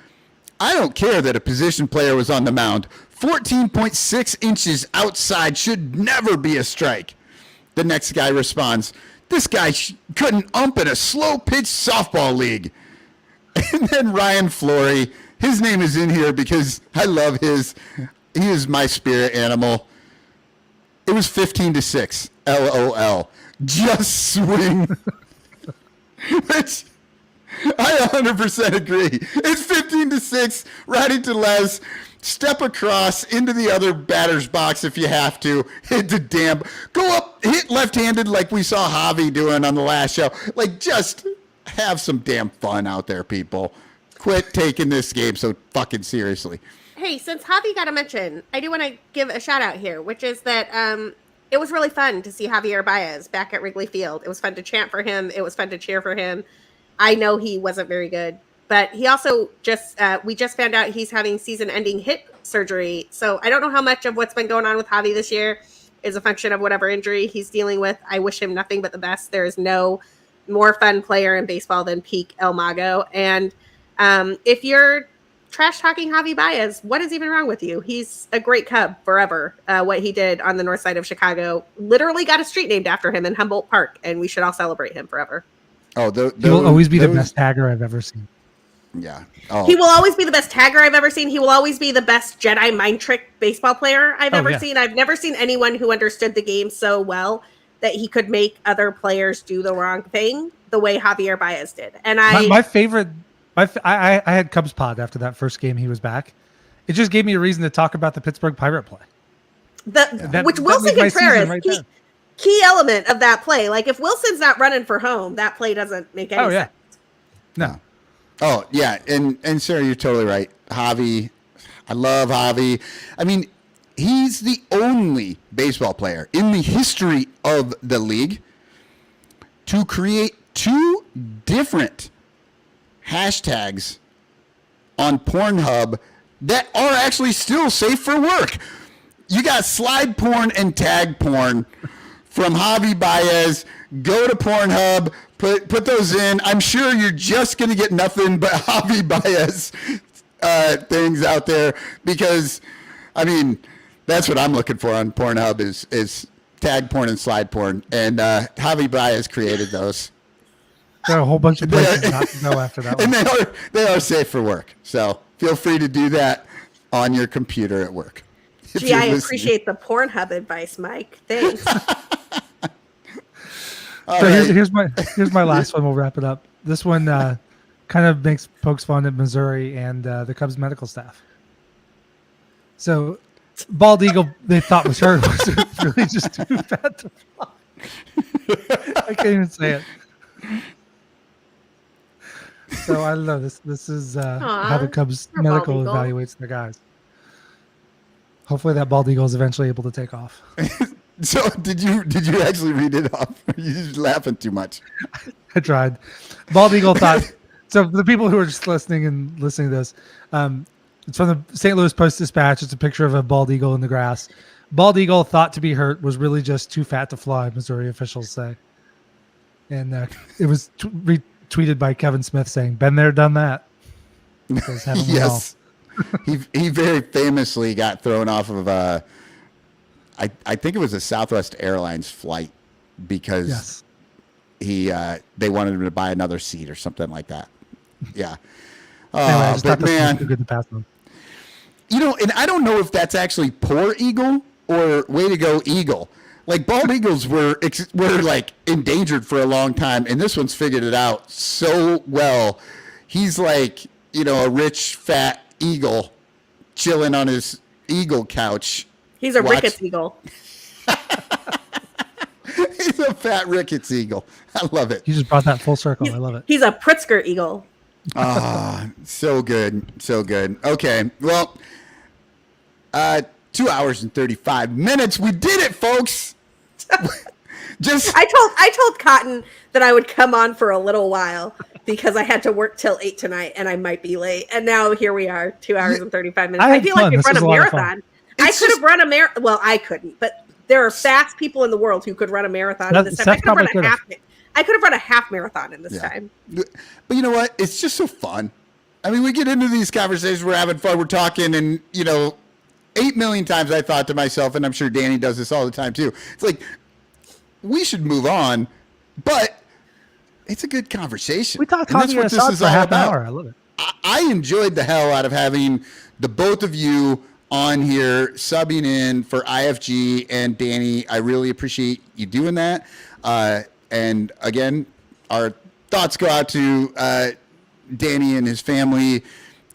I don't care that a position player was on the mound. 14.6 inches outside should never be a strike. The next guy responds, this guy couldn't ump in a slow-pitch softball league. And then Ryan Flory, his name is in here because I love he is my spirit animal. It was 15-6, LOL. Just swing. Which I 100% agree. It's 15-6, riding to Les. Step across into the other batter's box if you have to. Hit the damn. Go up, hit left-handed like we saw Javi doing on the last show. Like, just have some damn fun out there, people. Quit taking this game so fucking seriously. Hey, since Javi got a mention, I do want to give a shout out here, which is that it was really fun to see Javier Baez back at Wrigley Field. It was fun to chant for him. It was fun to cheer for him. I know he wasn't very good, but he also we just found out he's having season-ending hip surgery. So I don't know how much of what's been going on with Javi this year is a function of whatever injury he's dealing with. I wish him nothing but the best. There is no more fun player in baseball than peak El Mago. And if you're trash talking Javi Baez, what is even wrong with you? He's a great Cub forever. What he did on the north side of Chicago literally got a street named after him in Humboldt Park, and we should all celebrate him forever. Oh, he will always be the best tagger I've ever seen. Yeah. Oh. He will always be the best tagger I've ever seen. He will always be the best Jedi mind trick baseball player I've ever seen. I've never seen anyone who understood the game so well that he could make other players do the wrong thing the way Javier Baez did. And my favorite, I had Cubs pod after that first game he was back. It just gave me a reason to talk about the Pittsburgh Pirate play. Which Wilson Contreras, key element of that play. Like, if Wilson's not running for home, that play doesn't make any sense. No. Oh, yeah. And Sarah, you're totally right. Javi, I love Javi. I mean, he's the only baseball player in the history of the league to create 2 different hashtags on Pornhub that are actually still safe for work. You got slide porn and tag porn from Javi Baez. Go to Pornhub, put those in. I'm sure you're just going to get nothing but Javi Baez things out there because, I mean, that's what I'm looking for on Pornhub is tag porn and slide porn. And Javi Baez created those. There are a whole bunch of places not to go after that one. And they are safe for work. So feel free to do that on your computer at work. Gee, I appreciate the Pornhub advice, Mike. Thanks. So here's my last one. We'll wrap it up. This one kind of pokes fun at Missouri and the Cubs medical staff. So bald eagle they thought was hurt was really just too fat to fly. I can't even say it. So I don't know. This is how the Cubs medical evaluates their guys. Hopefully that bald eagle is eventually able to take off. So did you actually read it off? Or are you just laughing too much? I tried. Bald eagle thought. So for the people who are just listening to this, it's from the St. Louis Post-Dispatch. It's a picture of a bald eagle in the grass. Bald eagle thought to be hurt was really just too fat to fly, Missouri officials say. And it was retweeted by Kevin Smith saying, "Been there, done that." Yes. He very famously got thrown off of I think it was a Southwest Airlines flight because they wanted him to buy another seat or something like that. Yeah. Anyway, but man, too good to pass on. You know, and I don't know if that's actually poor eagle or way to go eagle. Like bald eagles were like endangered for a long time, and this one's figured it out so well. He's like, you know, a rich fat eagle chilling on his eagle couch. He's a Ricketts eagle. He's a fat Ricketts eagle. I love it. You just brought that full circle. I love it. He's a Pritzker eagle. So good. So good. Okay. Well, 2 hours and 35 minutes. We did it, folks. I told Cotton that I would come on for a little while because I had to work till 8 tonight and I might be late. And now here we are, 2 hours and 35 minutes. I feel like we've run a marathon. I could have run a marathon. Well, I couldn't, but there are fast people in the world who could run a marathon in this time. I could have run a half marathon in this time. But you know what? It's just so fun. I mean, we get into these conversations, we're having fun, we're talking, and 8 million times I thought to myself, and I'm sure Danny does this all the time too. It's like, we should move on, but it's a good conversation. We talked and that's what this is for all half about. an hour. I love it. I enjoyed the hell out of having the both of you on here subbing in for IFG and Danny. I really appreciate you doing that. And again, our thoughts go out to Danny and his family.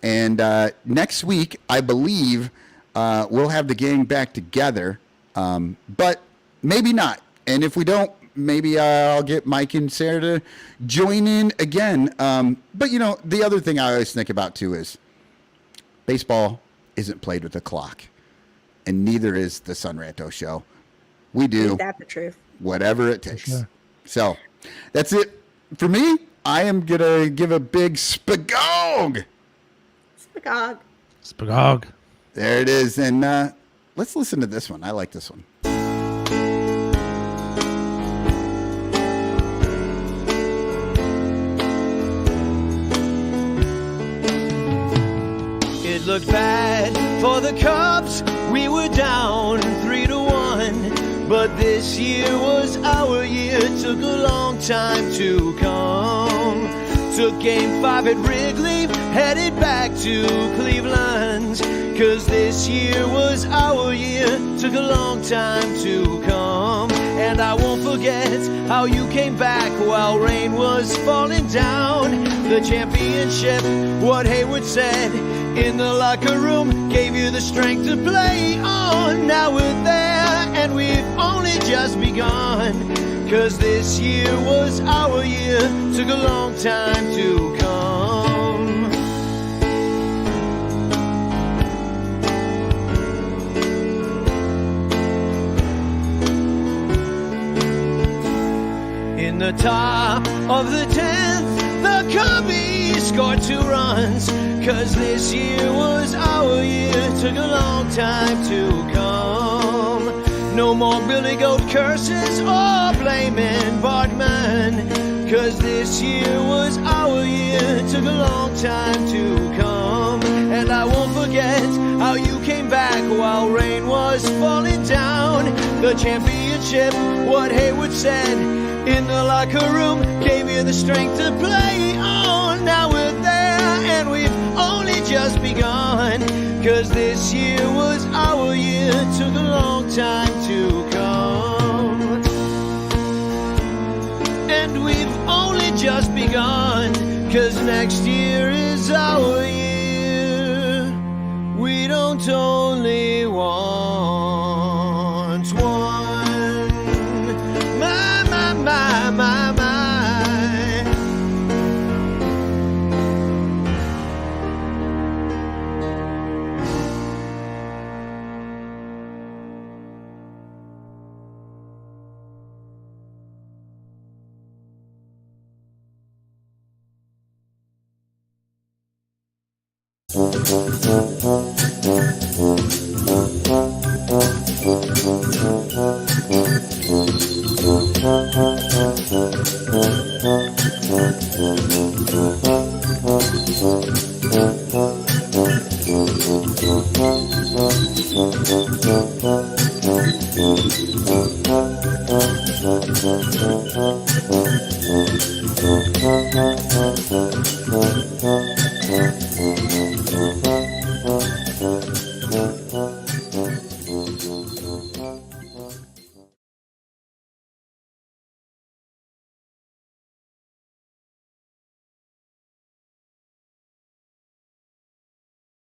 And next week, I believe we'll have the gang back together, but maybe not. And if we don't, maybe I'll get Mike and Sarah to join in again. But the other thing I always think about too is baseball isn't played with a clock, and neither is the Son Ranto show. We do. Isn't that the truth? Whatever it takes. Sure. So that's it for me. I am going to give a big spagog. Spagog. Spagog. There it is. And let's listen to this one. I like this one. It looked bad for the Cubs. We were down 3-1. But this year was our year. Took a long time to come. Took game 5 at Wrigley. Headed back to Cleveland. 'Cause this year was our year. Took a long time to come. And I won't forget how you came back while rain was falling down. The championship, what Hayward said in the locker room, gave you the strength to play on. Now we're there and we've only just begun. 'Cause this year was our year. Took a long time to come. In the top of the 10th, the Cubbies scored 2 runs. 'Cause this year was our year. Took a long time to come. No more Billy Goat curses or blaming Bartman. 'Cause this year was our year. Took a long time to come. And I won't forget how you came back while rain was falling down. The championship, what Hayward said in the locker room, gave you the strength to play on. Now we're there and we've only just begun. 'Cause this year was our year. Took a long time to come. And we've only just begun. 'Cause next year is our year. We don't only want one. My, my, my, my, my.